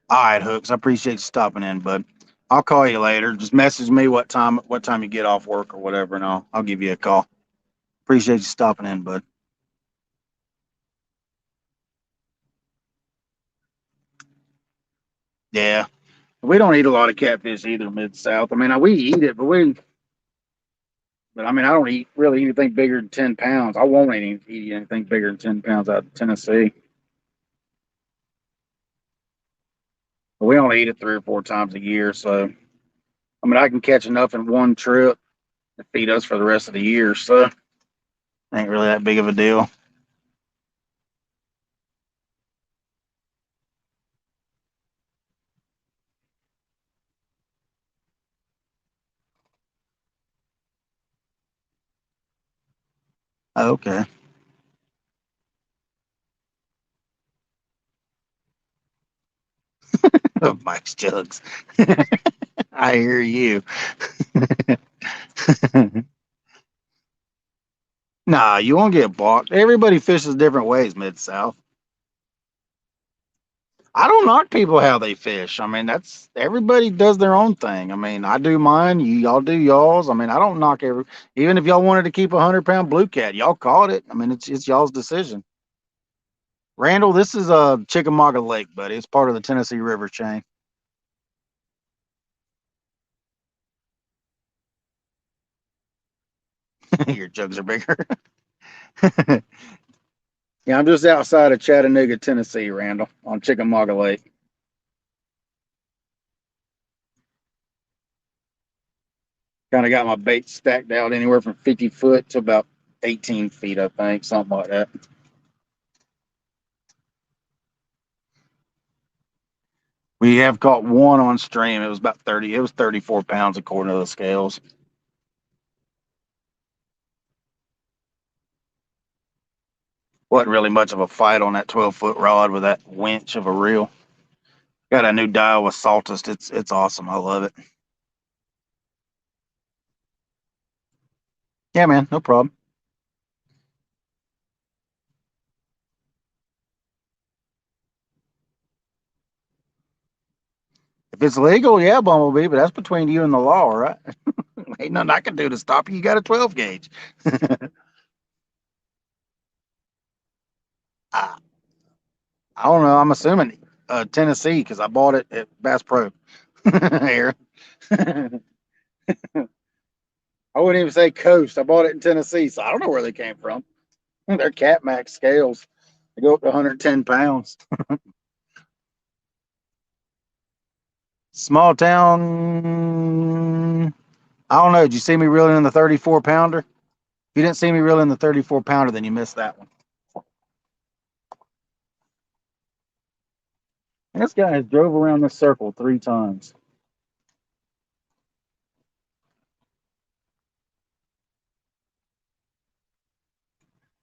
All right, Hooks. I appreciate you stopping in, bud. I'll call you later. Just message me what time you get off work or whatever, and I'll give you a call. Appreciate you stopping in, bud. Yeah. We don't eat a lot of catfish either, mid south. I mean, we eat it, but I mean, I don't eat really anything bigger than 10 pounds. I won't eat anything bigger than 10 pounds out of Tennessee. But we only eat it 3 or 4 times a year, so I mean, I can catch enough in one trip to feed us for the rest of the year. So ain't really that big of a deal. Okay. Mike's jugs. I hear you. Nah, you won't get blocked. Everybody fishes different ways, mid south. I don't knock people how they fish. I mean, that's everybody does their own thing. I mean, I do mine. Y'all do y'all's. I mean, I don't knock every. Even if y'all wanted to keep a 100 pound blue cat, y'all caught it. I mean, it's y'all's decision. Randall, this is a Chickamauga Lake, buddy. It's part of the Tennessee River chain. Your jugs are bigger. Yeah, I'm just outside of Chattanooga, Tennessee, Randall, on Chickamauga Lake. Kind of got my bait stacked out anywhere from 50 foot to about 18 feet, I think, something like that. We have caught one on stream. It was about 30. It was 34 pounds according to the scales. Wasn't really much of a fight on that 12-foot rod with that winch of a reel. Got a new dial with Saltist. It's awesome. I love it. Yeah, man, no problem. If it's legal, yeah, Bumblebee, but that's between you and the law, right? Ain't nothing I can do to stop you. You got a 12 gauge. I, I don't know. I'm assuming Tennessee because I bought it at Bass Pro. Here. I wouldn't even say coast. I bought it in Tennessee, so I don't know where they came from. They're Cat Max scales. They go up to 110 pounds. Small town. I don't know. Did you see me reeling in the 34 pounder? If you didn't see me reeling in the 34 pounder, then you missed that one. And this guy has drove around this circle 3 times.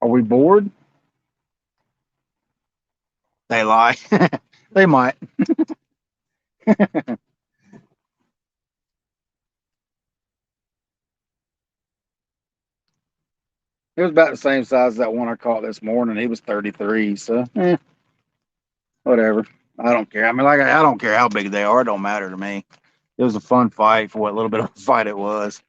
Are we bored? They lie. They might. It was about the same size as that one I caught this morning. He was 33, so whatever. I don't care. I mean, I don't care how big they are. It don't matter to me. It was a fun fight for what little bit of a fight it was.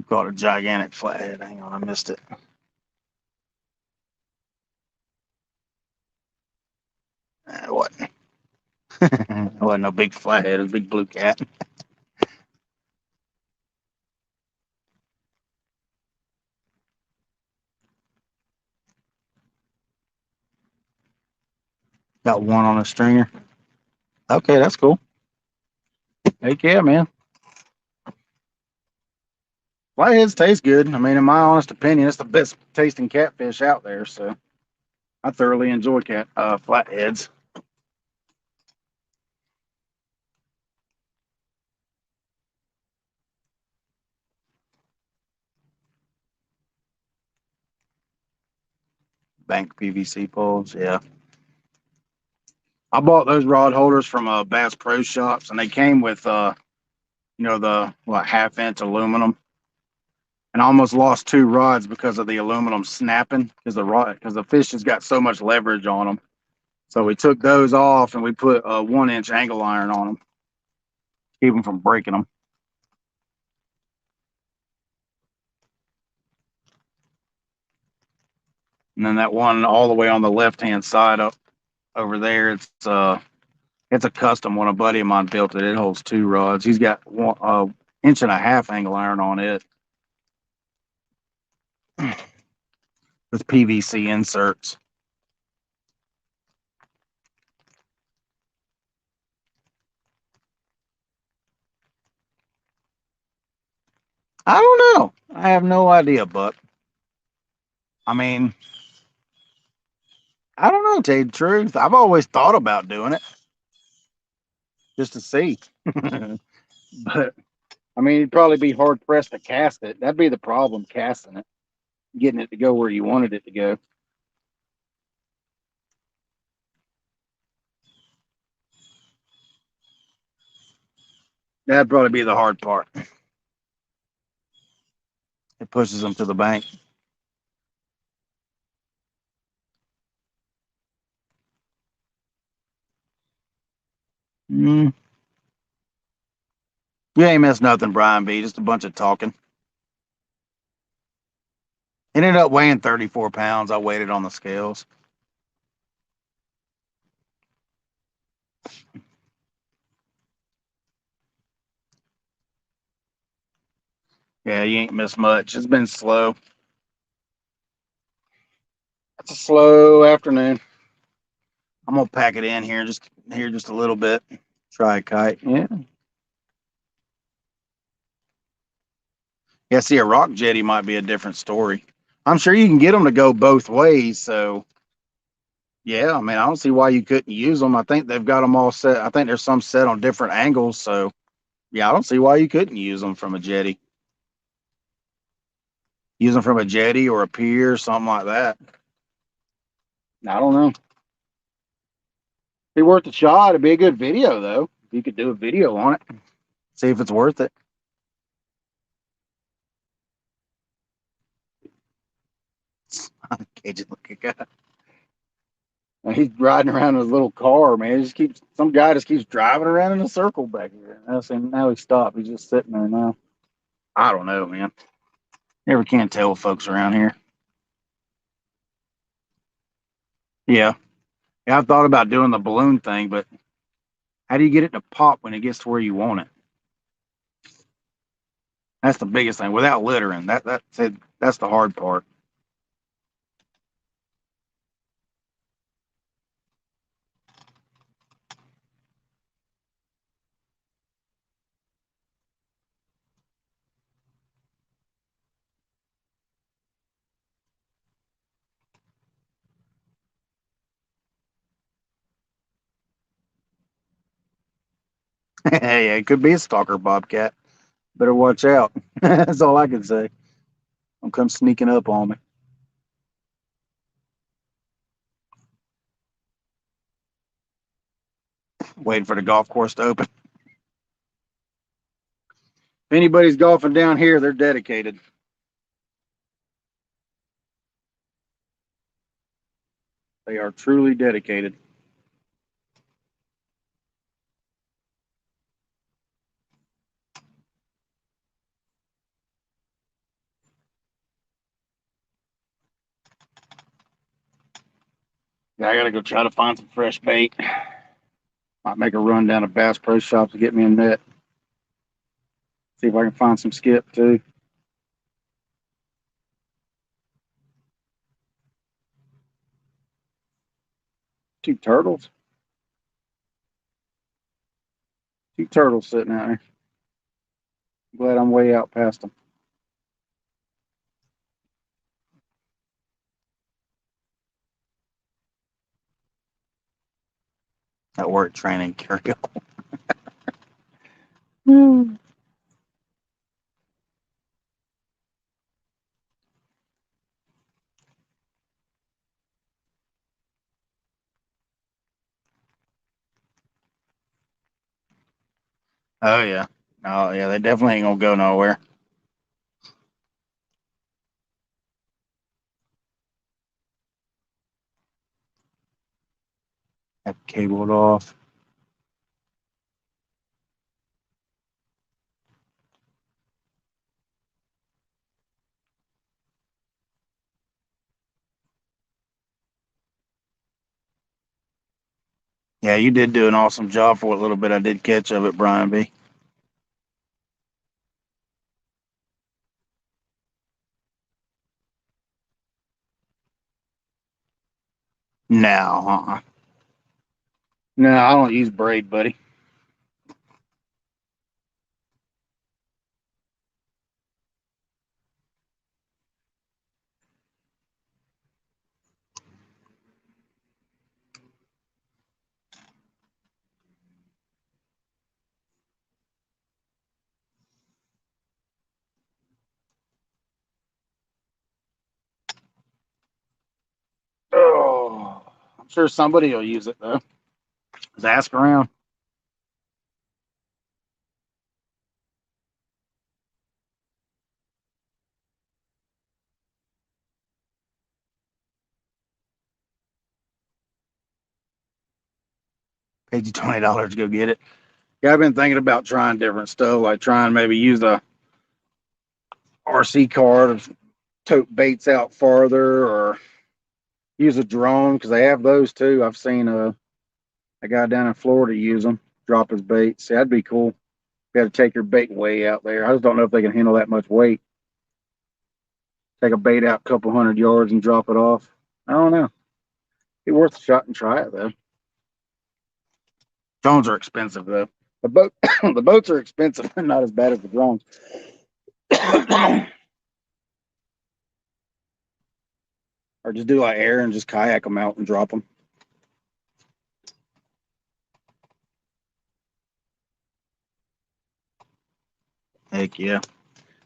We caught a gigantic flathead. Hang on, I missed it. It wasn't. It wasn't no big flathead. It was a big blue cat. Got one on a stringer. Okay, that's cool. Heck yeah, man. Flatheads taste good. I mean, in my honest opinion, it's the best tasting catfish out there. So I thoroughly enjoy flatheads. Bank PVC poles, yeah. I bought those rod holders from Bass Pro Shops, and they came with the what 1/2 inch aluminum. And I almost lost 2 rods because of the aluminum snapping because the fish has got so much leverage on them. So we took those off and we put a 1 inch angle iron on them, keep them from breaking them. And then that one all the way on the left hand side up over there, it's a custom one. A buddy of mine built it. It holds 2 rods. He's got 1.5 inch angle iron on it with PVC inserts. I don't know. I have no idea, Buck. I mean, I don't know, to tell you the truth. I've always thought about doing it just to see. But I mean, it'd probably be hard pressed to cast it. That'd be the problem, casting it, getting it to go where you wanted it to go. That'd probably be the hard part. It pushes them to the bank. Mm. You ain't missed nothing, Brian B. Just a bunch of talking. It ended up weighing 34 pounds. I weighed it on the scales. Yeah, you ain't missed much. It's been slow. It's a slow afternoon. I'm gonna pack it in just a little bit. Try a kite. Yeah. Yeah, see, a rock jetty might be a different story. I'm sure you can get them to go both ways. So, yeah, I mean, I don't see why you couldn't use them. I think they've got them all set. I think there's some set on different angles. So, yeah, I don't see why you couldn't use them from a jetty. Use them from a jetty or a pier, something like that. I don't know. Be worth a shot. It'd be a good video, though. If you could do a video on it, see if it's worth it. Cajun looking guy. And he's riding around in his little car, man. Some guy just keeps driving around in a circle back here. Now he stopped. He's just sitting there now. I don't know, man. Never can tell with folks around here. Yeah. Yeah, I've thought about doing the balloon thing, but how do you get it to pop when it gets to where you want it? That's the biggest thing. Without littering, that's the hard part. Yeah, it could be a stalker bobcat. Better watch out. That's all I can say. Don't come sneaking up on me. Waiting for the golf course to open. If anybody's golfing down here, they're dedicated. They are truly dedicated. Yeah, I gotta go try to find some fresh bait. Might make a run down to Bass Pro Shops to get me a net. See if I can find some skip too. Two turtles. Two turtles sitting out there. Glad I'm way out past them. At work training, carry on. Oh yeah. Oh yeah, they definitely ain't gonna go nowhere. Have cabled off. Yeah, you did do an awesome job for a little bit. I did catch of it, Brian B. No, no, I don't use braid, buddy. Oh, I'm sure somebody will use it though. Just ask around. Paid you $20 to go get it. Yeah, I've been thinking about trying different stuff, like trying maybe use a RC car to tote baits out farther, or use a drone because they have those too. I've seen a guy down in Florida use them, drop his baits. See, that'd be cool. You got to take your bait way out there. I just don't know if they can handle that much weight. Take a bait out a couple 100 yards and drop it off. I don't know. Be worth a shot and try it though. Drones are expensive though. The boat, the boats are expensive, not as bad as the drones. Or just do like air and just kayak them out and drop them. Heck yeah.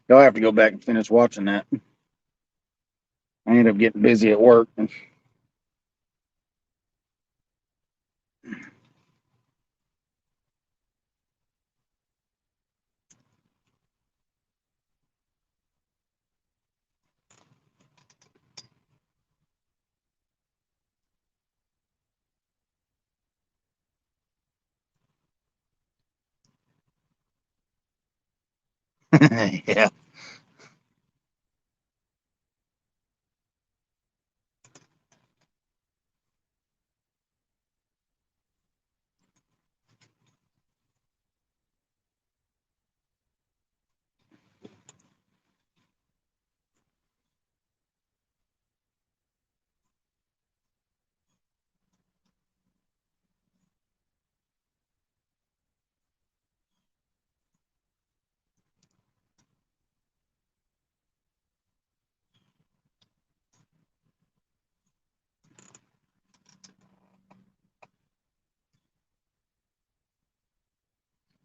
Y'all have to go back and finish watching that. I ended up getting busy at work. And yeah.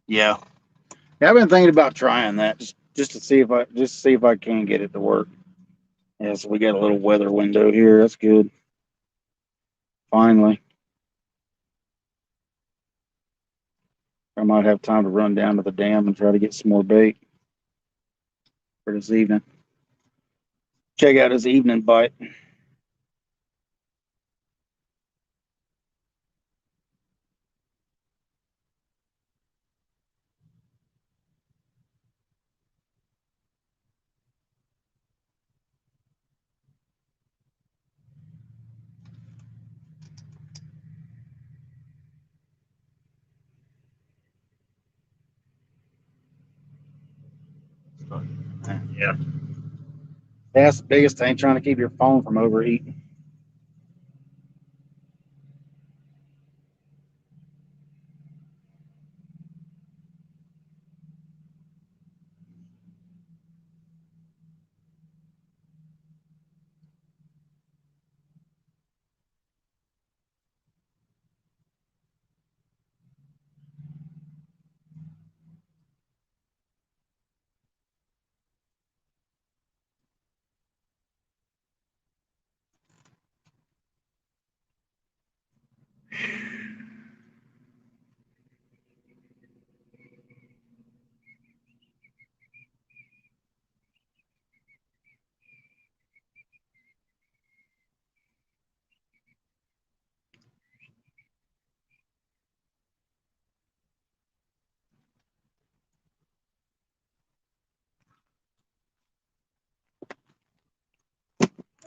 Yeah. Yeah, I've been thinking about trying that just to see if I can get it to work. Yeah, so we got a little weather window here. That's good. Finally. I might have time to run down to the dam and try to get some more bait for this evening. Check out his evening bite. Yeah. That's the biggest thing, trying to keep your phone from overheating.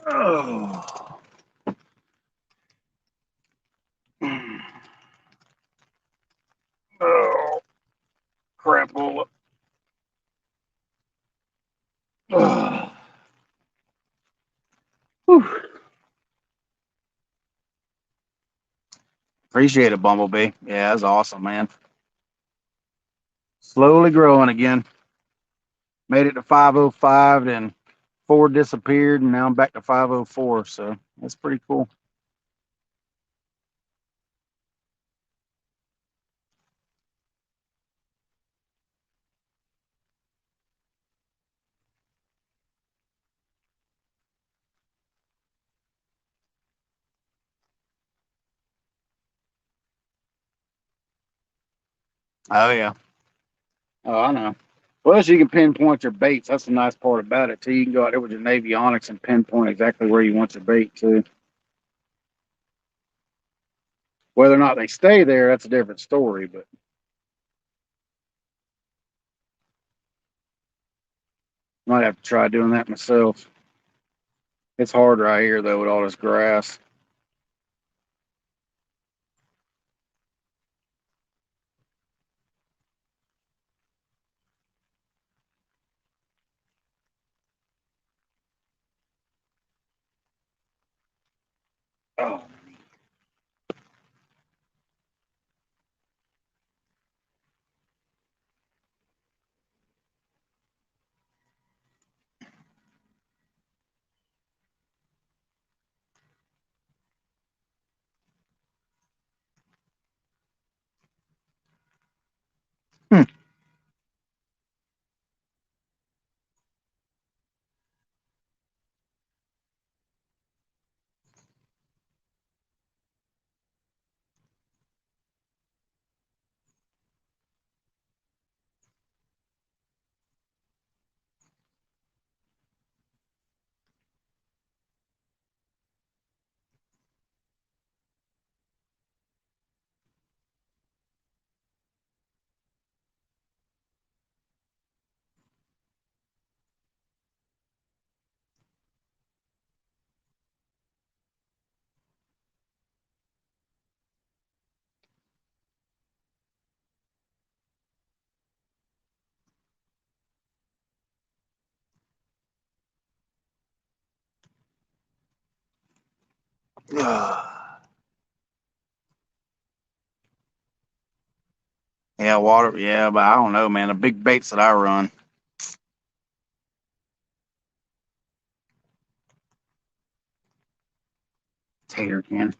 Oh. Oh, crap. Oh. Appreciate it, Bumblebee. Yeah, that's awesome, man. Slowly growing again. Made it to 505, then 4 disappeared, and now I'm back to 504. So that's pretty cool. Oh, yeah. Oh, I know. Plus, you can pinpoint your baits. That's the nice part about it, too. You can go out there with your Navionics and pinpoint exactly where you want your bait, too. Whether or not they stay there, that's a different story, but might have to try doing that myself. It's hard right here, though, with all this grass. Oh. Hmm. Yeah, water. Yeah, but I don't know, man. The big baits that I run. Tater can.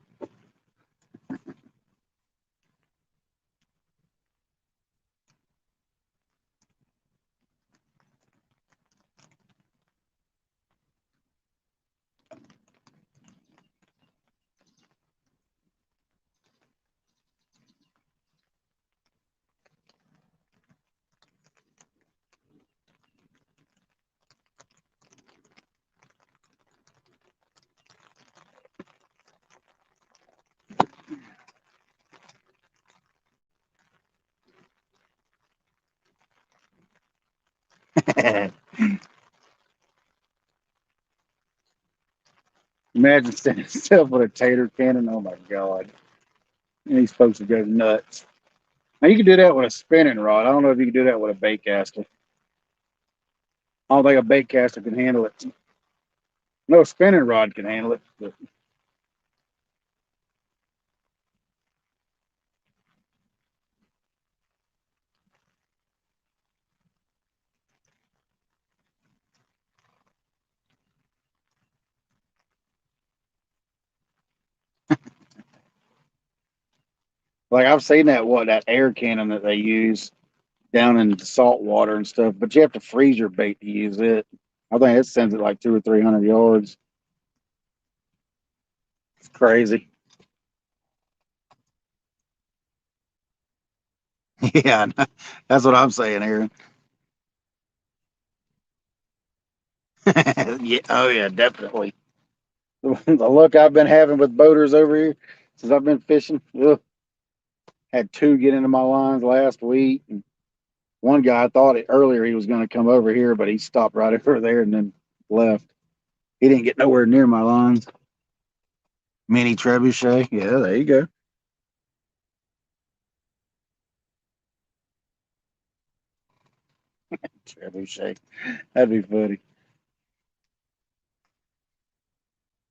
Imagine standing still with a tater cannon. Oh my god. And these folks would go nuts. Now you can do that with a spinning rod. I don't know if you can do that with a bait caster. I don't think a bait caster can handle it. No spinning rod can handle it. But like I've seen that air cannon that they use down in the salt water and stuff, but you have to freeze your bait to use it. I think it sends it like 200 or 300 yards. It's crazy. Yeah, that's what I'm saying, Aaron. Yeah, oh yeah, definitely. The luck I've been having with boaters over here since I've been fishing. Ugh, had two get into my lines last week. And one guy I thought earlier he was going to come over here, but he stopped right over there and then left. He didn't get nowhere near my lines. Mini trebuchet. Yeah, there you go. Trebuchet. That'd be funny.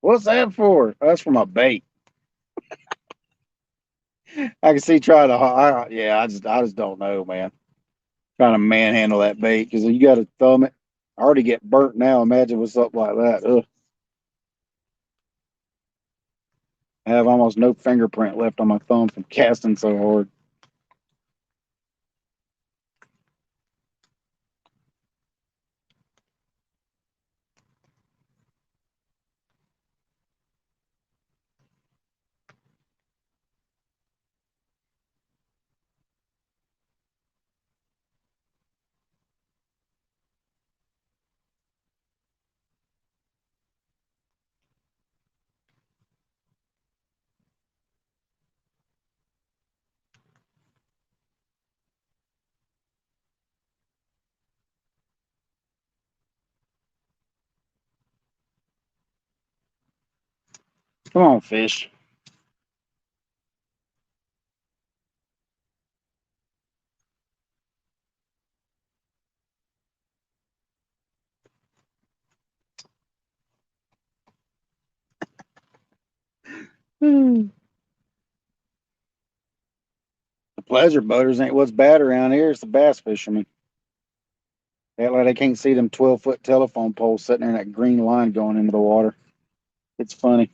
What's that for? That's for my bait. I can see trying to. Yeah, I just don't know, man. Trying to manhandle that bait because you got to thumb it. I already get burnt now. Imagine with something like that. Ugh. I have almost no fingerprint left on my thumb from casting so hard. Come on, fish. The pleasure boaters ain't what's bad around here. It's the bass fishermen. They act like they can't see them 12-foot telephone poles sitting there in that green line going into the water. It's funny.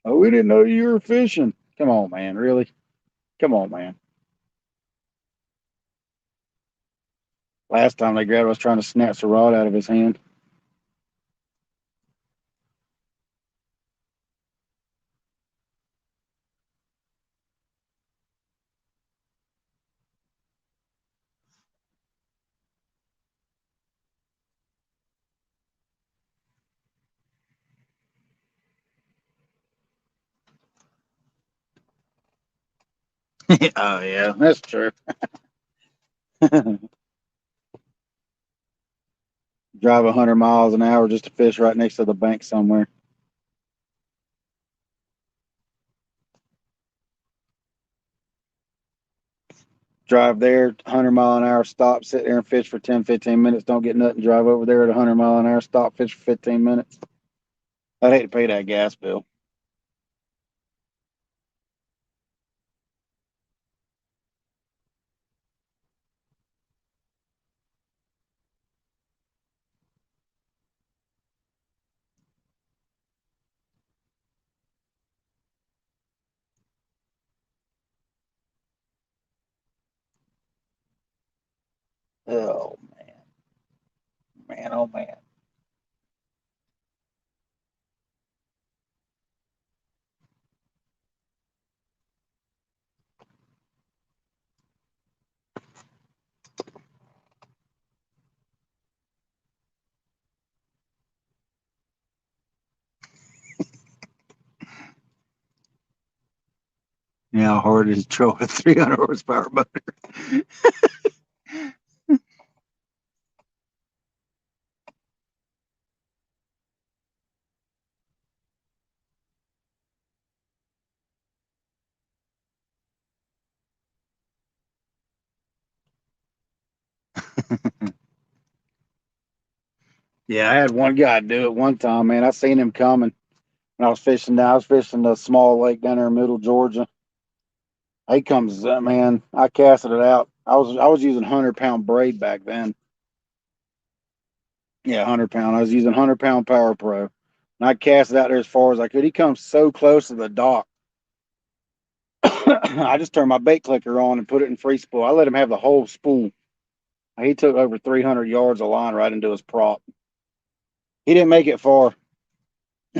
Oh, we didn't know you were fishing. Come on, man. Really? Come on, man. Last time they grabbed, I was trying to snatch the rod out of his hand. Oh yeah, that's true. Drive 100 miles an hour just to fish right next to the bank somewhere. Drive there, 100 mile an hour, stop, sit there and fish for 10, 15 minutes. Don't get nothing. Drive over there at 100 mile an hour, stop, fish for 15 minutes. I'd hate to pay that gas bill. Oh man, oh man. Yeah, how hard it is to throw a 300 horsepower motor. Yeah, I had one guy do it one time, man. I seen him coming when I was fishing. I was fishing the small lake down there in middle Georgia. He comes, man. I casted it out. I was using 100 pound braid back then. Yeah, 100 pound. I was using 100 pound Power Pro, and I cast it out there as far as I could. He comes so close to the dock. I just turned my bait clicker on and put it in free spool. I let him have the whole spool. He took over 300 yards of line right into his prop. He didn't make it far.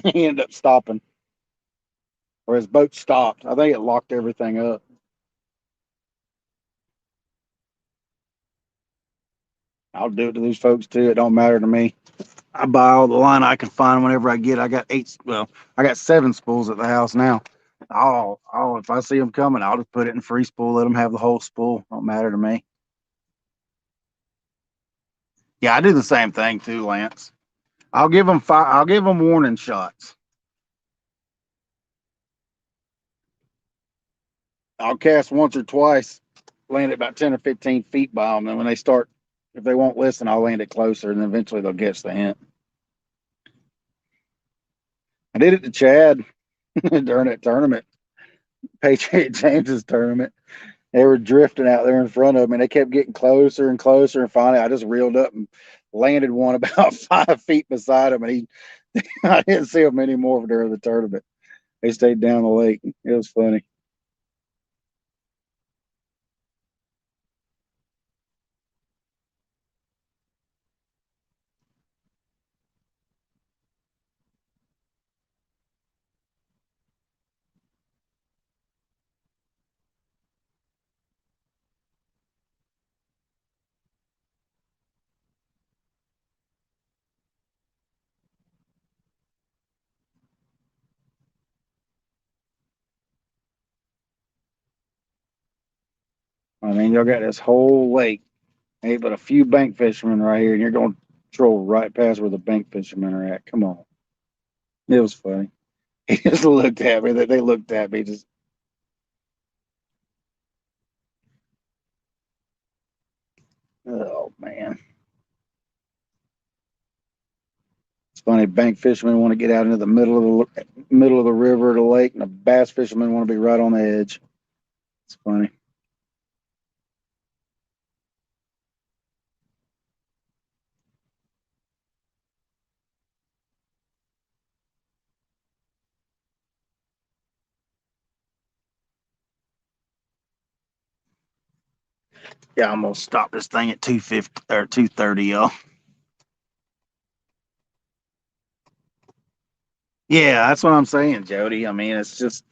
He ended up stopping, or his boat stopped. I think it locked everything up. I'll do it to these folks too. It don't matter to me. I buy all the line I can find whenever I get. I got eight. Well, I got 7 spools at the house now. If I see them coming, I'll just put it in free spool. Let them have the whole spool. Don't matter to me. Yeah, I do the same thing too, Lance. I'll give them five. I'll give them warning shots. I'll cast once or twice, land it about 10 or 15 feet by them, and when they start, if they won't listen, I'll land it closer, and eventually they'll catch the hint. I did it to Chad during that tournament, Patriot James's tournament. They were drifting out there in front of me, and they kept getting closer and closer. And finally, I just reeled up and landed one about 5 feet beside him, and I didn't see him anymore during the tournament. They stayed down the lake. It was funny. I mean, y'all got this whole lake, ain't but a few bank fishermen right here, and you're going to troll right past where the bank fishermen are at. Come on. It was funny. He just looked at me. They looked at me. Just, oh man, it's funny. Bank fishermen want to get out into the middle of the river or the lake, and the bass fishermen want to be right on the edge. It's funny. Yeah, I'm gonna stop this thing at 250 or 230, y'all. Yeah, that's what I'm saying, Jody. I mean, it's just,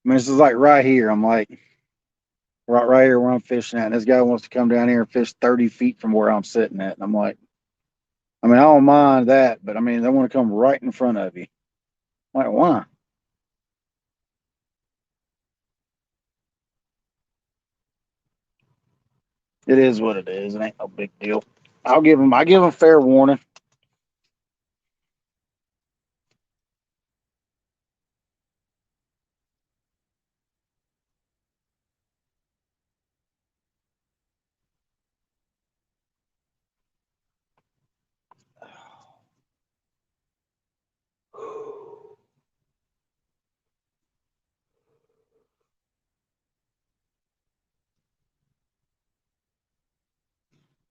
I mean, this is like right here. I'm like right here where I'm fishing at. And this guy wants to come down here and fish 30 feet from where I'm sitting at, and I'm like, I mean, I don't mind that, but I mean, they want to come right in front of you. I'm like, why? It is what it is. It ain't no big deal. I give them fair warning.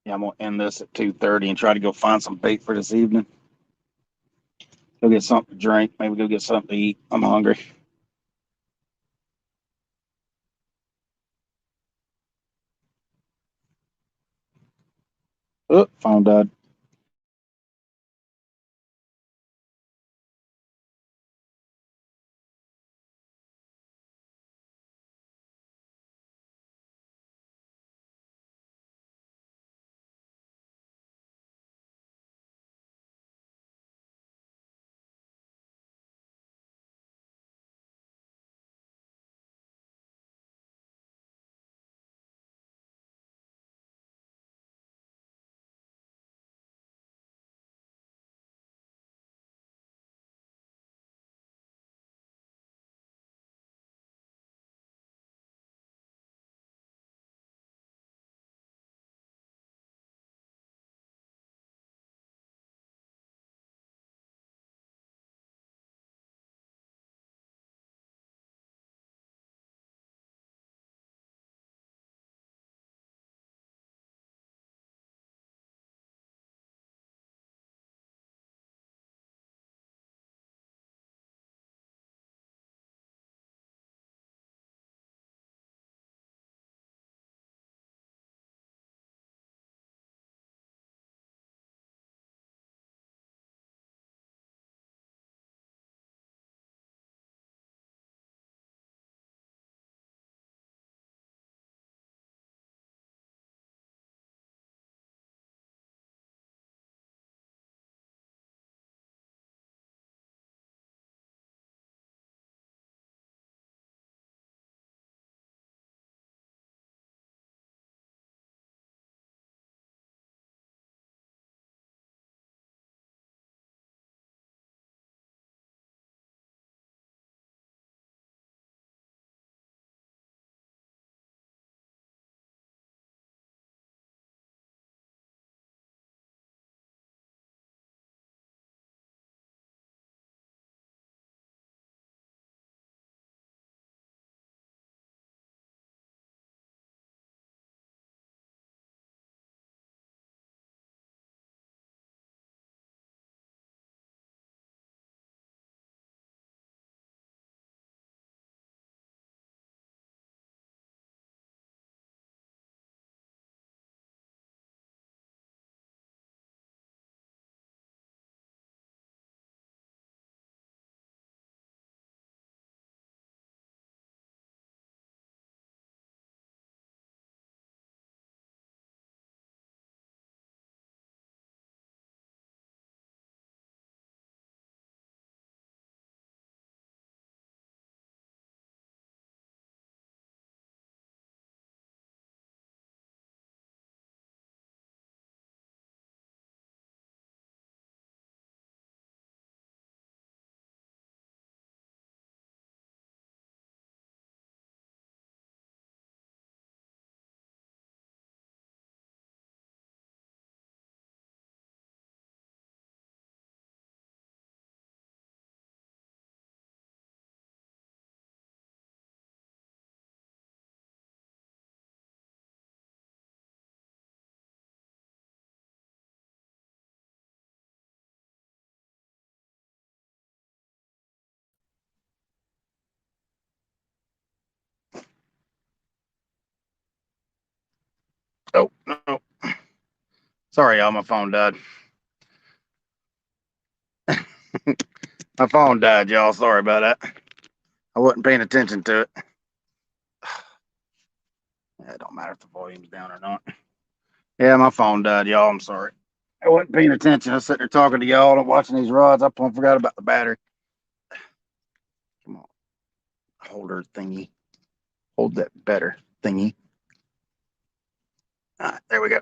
Yeah, I'm gonna end this at 2:30 and try to go find some bait for this evening. Go get something to drink. Maybe go get something to eat. I'm hungry. Oh, phone died. Oh, no. Sorry, y'all. My phone died. My phone died, y'all. Sorry about that. I wasn't paying attention to it. Yeah, it don't matter if the volume's down or not. Yeah, my phone died, y'all. I'm sorry. I wasn't paying attention. I was sitting there talking to y'all and watching these rods. I forgot about the battery. Come on. Holder thingy. Hold that better thingy. All right, there we go.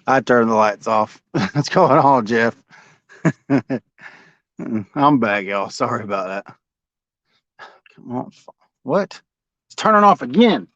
I turned the lights off. What's going on, Jeff? I'm back, y'all. Sorry about that. Come on. What? It's turning off again.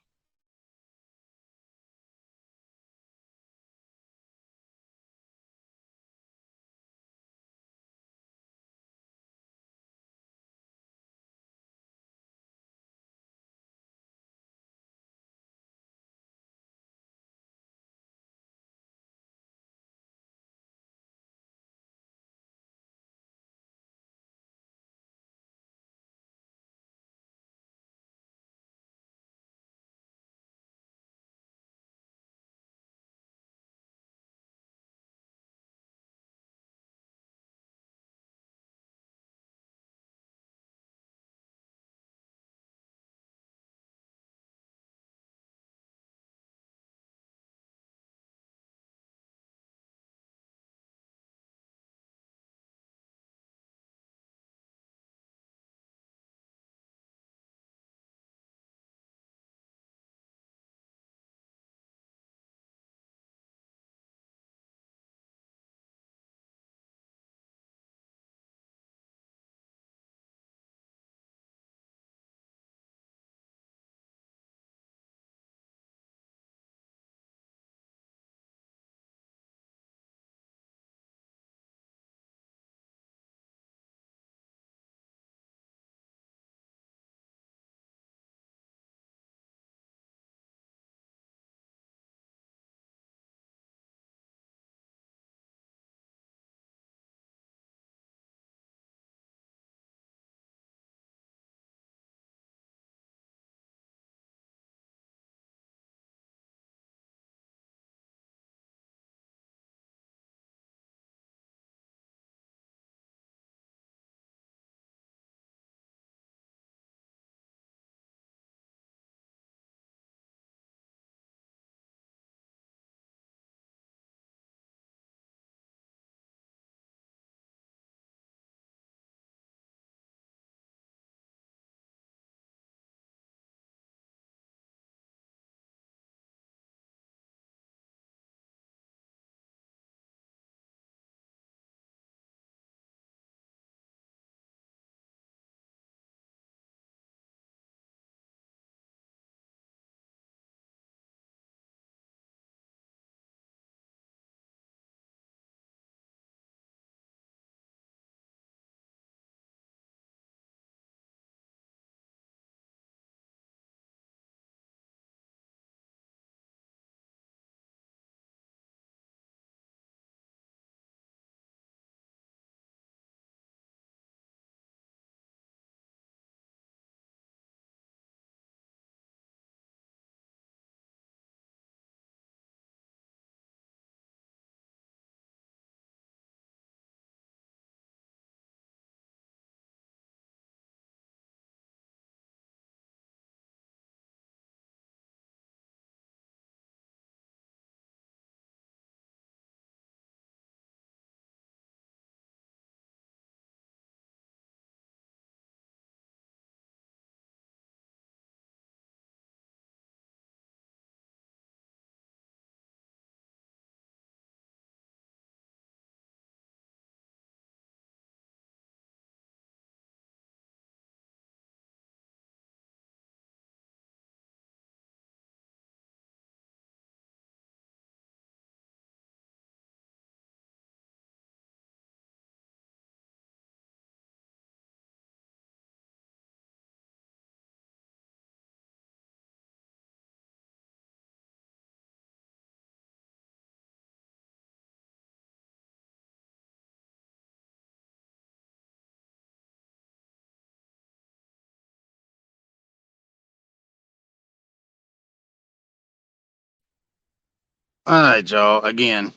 All right, y'all. Again,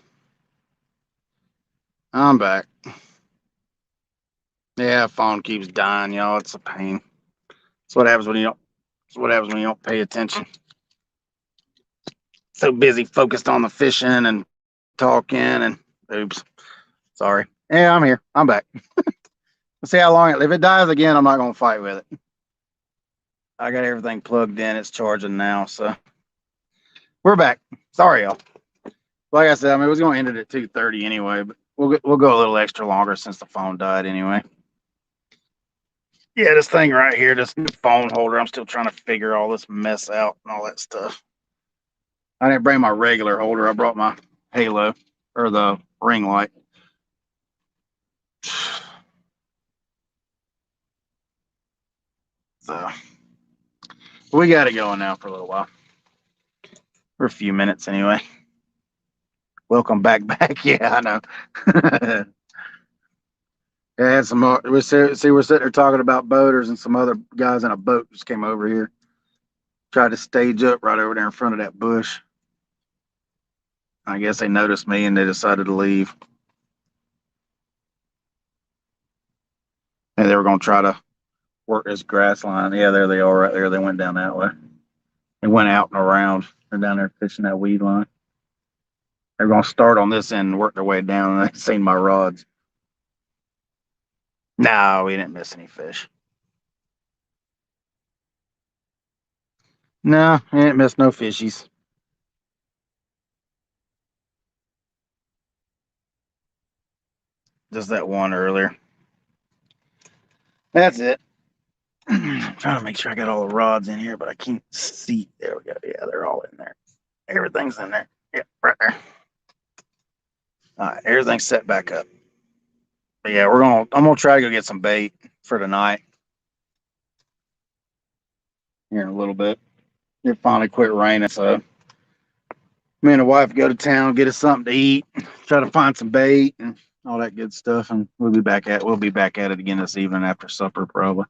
I'm back. Yeah, phone keeps dying, y'all. It's a pain. That's what happens when you don't. That's what happens when you don't pay attention. So busy, focused on the fishing and talking, and oops, sorry. Yeah, I'm here. I'm back. Let's see how long if it dies again. I'm not gonna fight with it. I got everything plugged in. It's charging now, so we're back. Sorry, y'all. Like I said, I mean, it was gonna end it at 2:30 anyway, but we'll go a little extra longer since the phone died anyway. Yeah, this thing right here, this phone holder, I'm still trying to figure all this mess out and all that stuff. I didn't bring my regular holder. I brought my Halo or the ring light. So we got it going now for a little while. For a few minutes anyway. Welcome back. Yeah, I know. Yeah, had some more. We're sitting there talking about boaters, and some other guys in a boat just came over here. Tried to stage up right over there in front of that bush. I guess they noticed me and they decided to leave. And they were going to try to work this grass line. Yeah, there they are right there. They went down that way. They went out and around. They're down there fishing that weed line. They're going to start on this end and work their way down. And they've seen my rods. No, we didn't miss any fish. No, we didn't miss no fishies. Just that one earlier. That's it. I'm trying to make sure I got all the rods in here, but I can't see. There we go. Yeah, they're all in there. Everything's in there. Yeah, right there. All right, everything's set back up. But yeah, I'm gonna try to go get some bait for tonight. Here in a little bit. It finally quit raining, so me and the wife go to town, get us something to eat, try to find some bait and all that good stuff, and we'll be back at it again this evening after supper probably.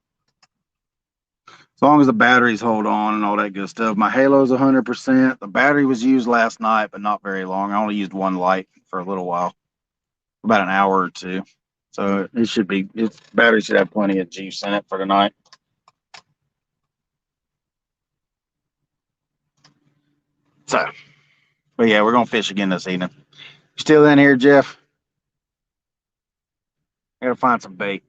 As long as the batteries hold on and all that good stuff. My Halo's 100%. The battery was used last night, but not very long. I only used one light for a little while, about an hour or two. So its battery should have plenty of juice in it for tonight. So, but yeah, we're gonna fish again this evening. You still in here, Jeff? I gotta find some bait.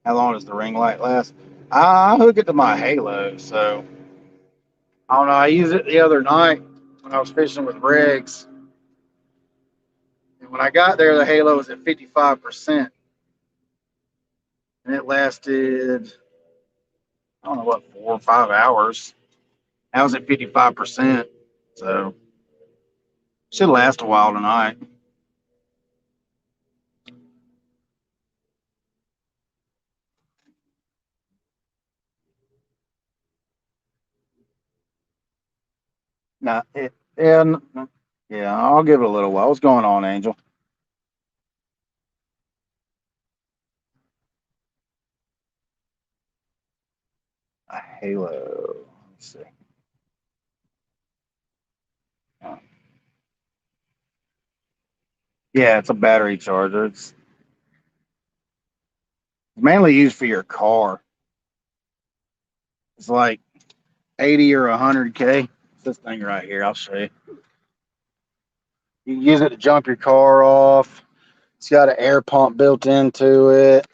How long does the ring light last? I hook it to my Halo, so I don't know. I used it the other night when I was fishing with Regs, and when I got there, the Halo was at 55%, and it lasted I don't know what 4 or 5 hours. I was at 55%, so should last a while tonight. Nah, yeah, I'll give it a little while. What's going on, Angel? A Halo. Let's see. Oh. Yeah, it's a battery charger. It's mainly used for your car. It's like 80 or 100K. It's this thing right here. I'll show you. You can use it to jump your car off. It's got an air pump built into it.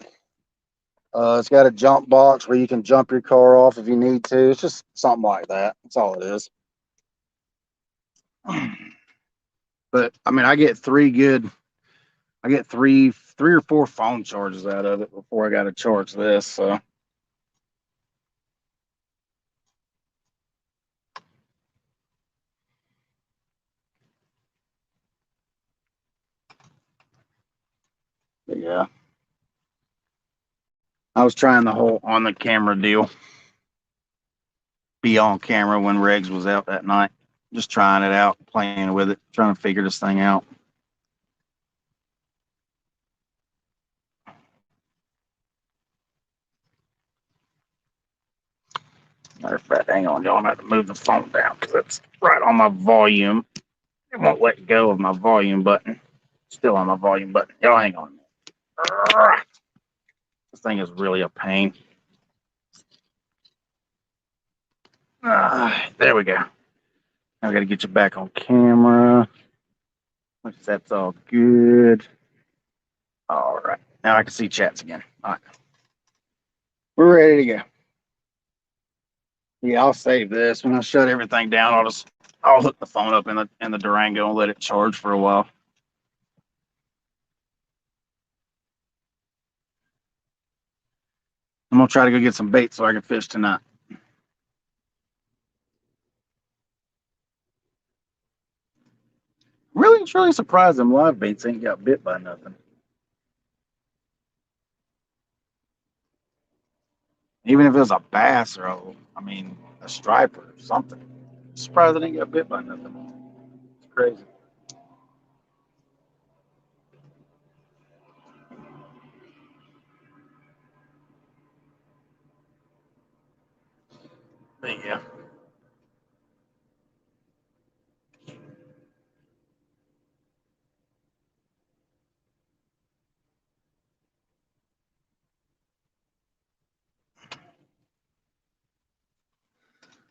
It's got a jump box where you can jump your car off if you need to. It's just something like that. That's all it is. But I mean, I get three or four phone charges out of it before I got to charge this. So yeah, I was trying the whole on the camera deal. Be on camera when Regs was out that night. Just trying it out, playing with it, trying to figure this thing out. Matter of fact, hang on, y'all. I'm going to have to move the phone down because it's right on my volume. It won't let go of my volume button. Still on my volume button. Y'all hang on. This thing is really a pain. There we go. Now I got to get you back on camera. That's all good. All right. Now I can see chats again. All right. We're ready to go. Yeah, I'll save this. When I shut everything down, I'll hook the phone up in the Durango and let it charge for a while. I'm gonna try to go get some bait so I can fish tonight. Really, truly surprised them live baits ain't got bit by nothing. Even if it was a bass or a striper or something. Surprised it ain't got bit by nothing. It's crazy. But yeah.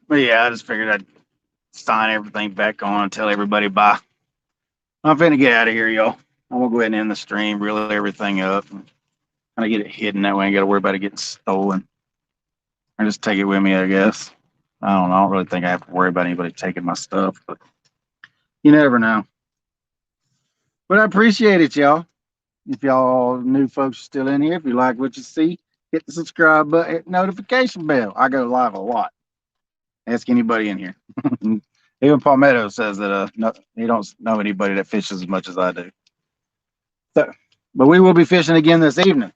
But yeah, I just figured I'd sign everything back on and tell everybody bye. I'm finna get out of here, y'all. I'm gonna go ahead and end the stream, reel everything up, and kind of get it hidden that way. I ain't gotta worry about it getting stolen. I just take it with me, I guess. I don't know. I don't really think I have to worry about anybody taking my stuff, but you never know. But I appreciate it, y'all. If y'all new folks are still in here, if you like what you see, hit the subscribe button, hit the notification bell. I go live a lot. Ask anybody in here. Even Palmetto says that no, he don't know anybody that fishes as much as I do. So, but we will be fishing again this evening.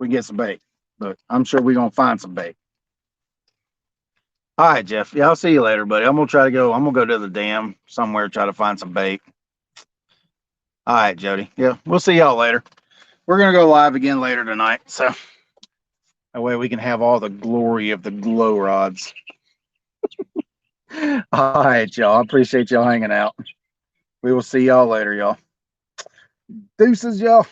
We get some bait, but I'm sure we're gonna find some bait. All right, Jeff. Yeah, I'll see you later, buddy. I'm gonna try to go. I'm gonna go to the dam somewhere, try to find some bait. All right, Jody. Yeah, we'll see y'all later. We're gonna go live again later tonight, so that way we can have all the glory of the glow rods. All right, y'all. I appreciate y'all hanging out. We will see y'all later, y'all. Deuces, y'all.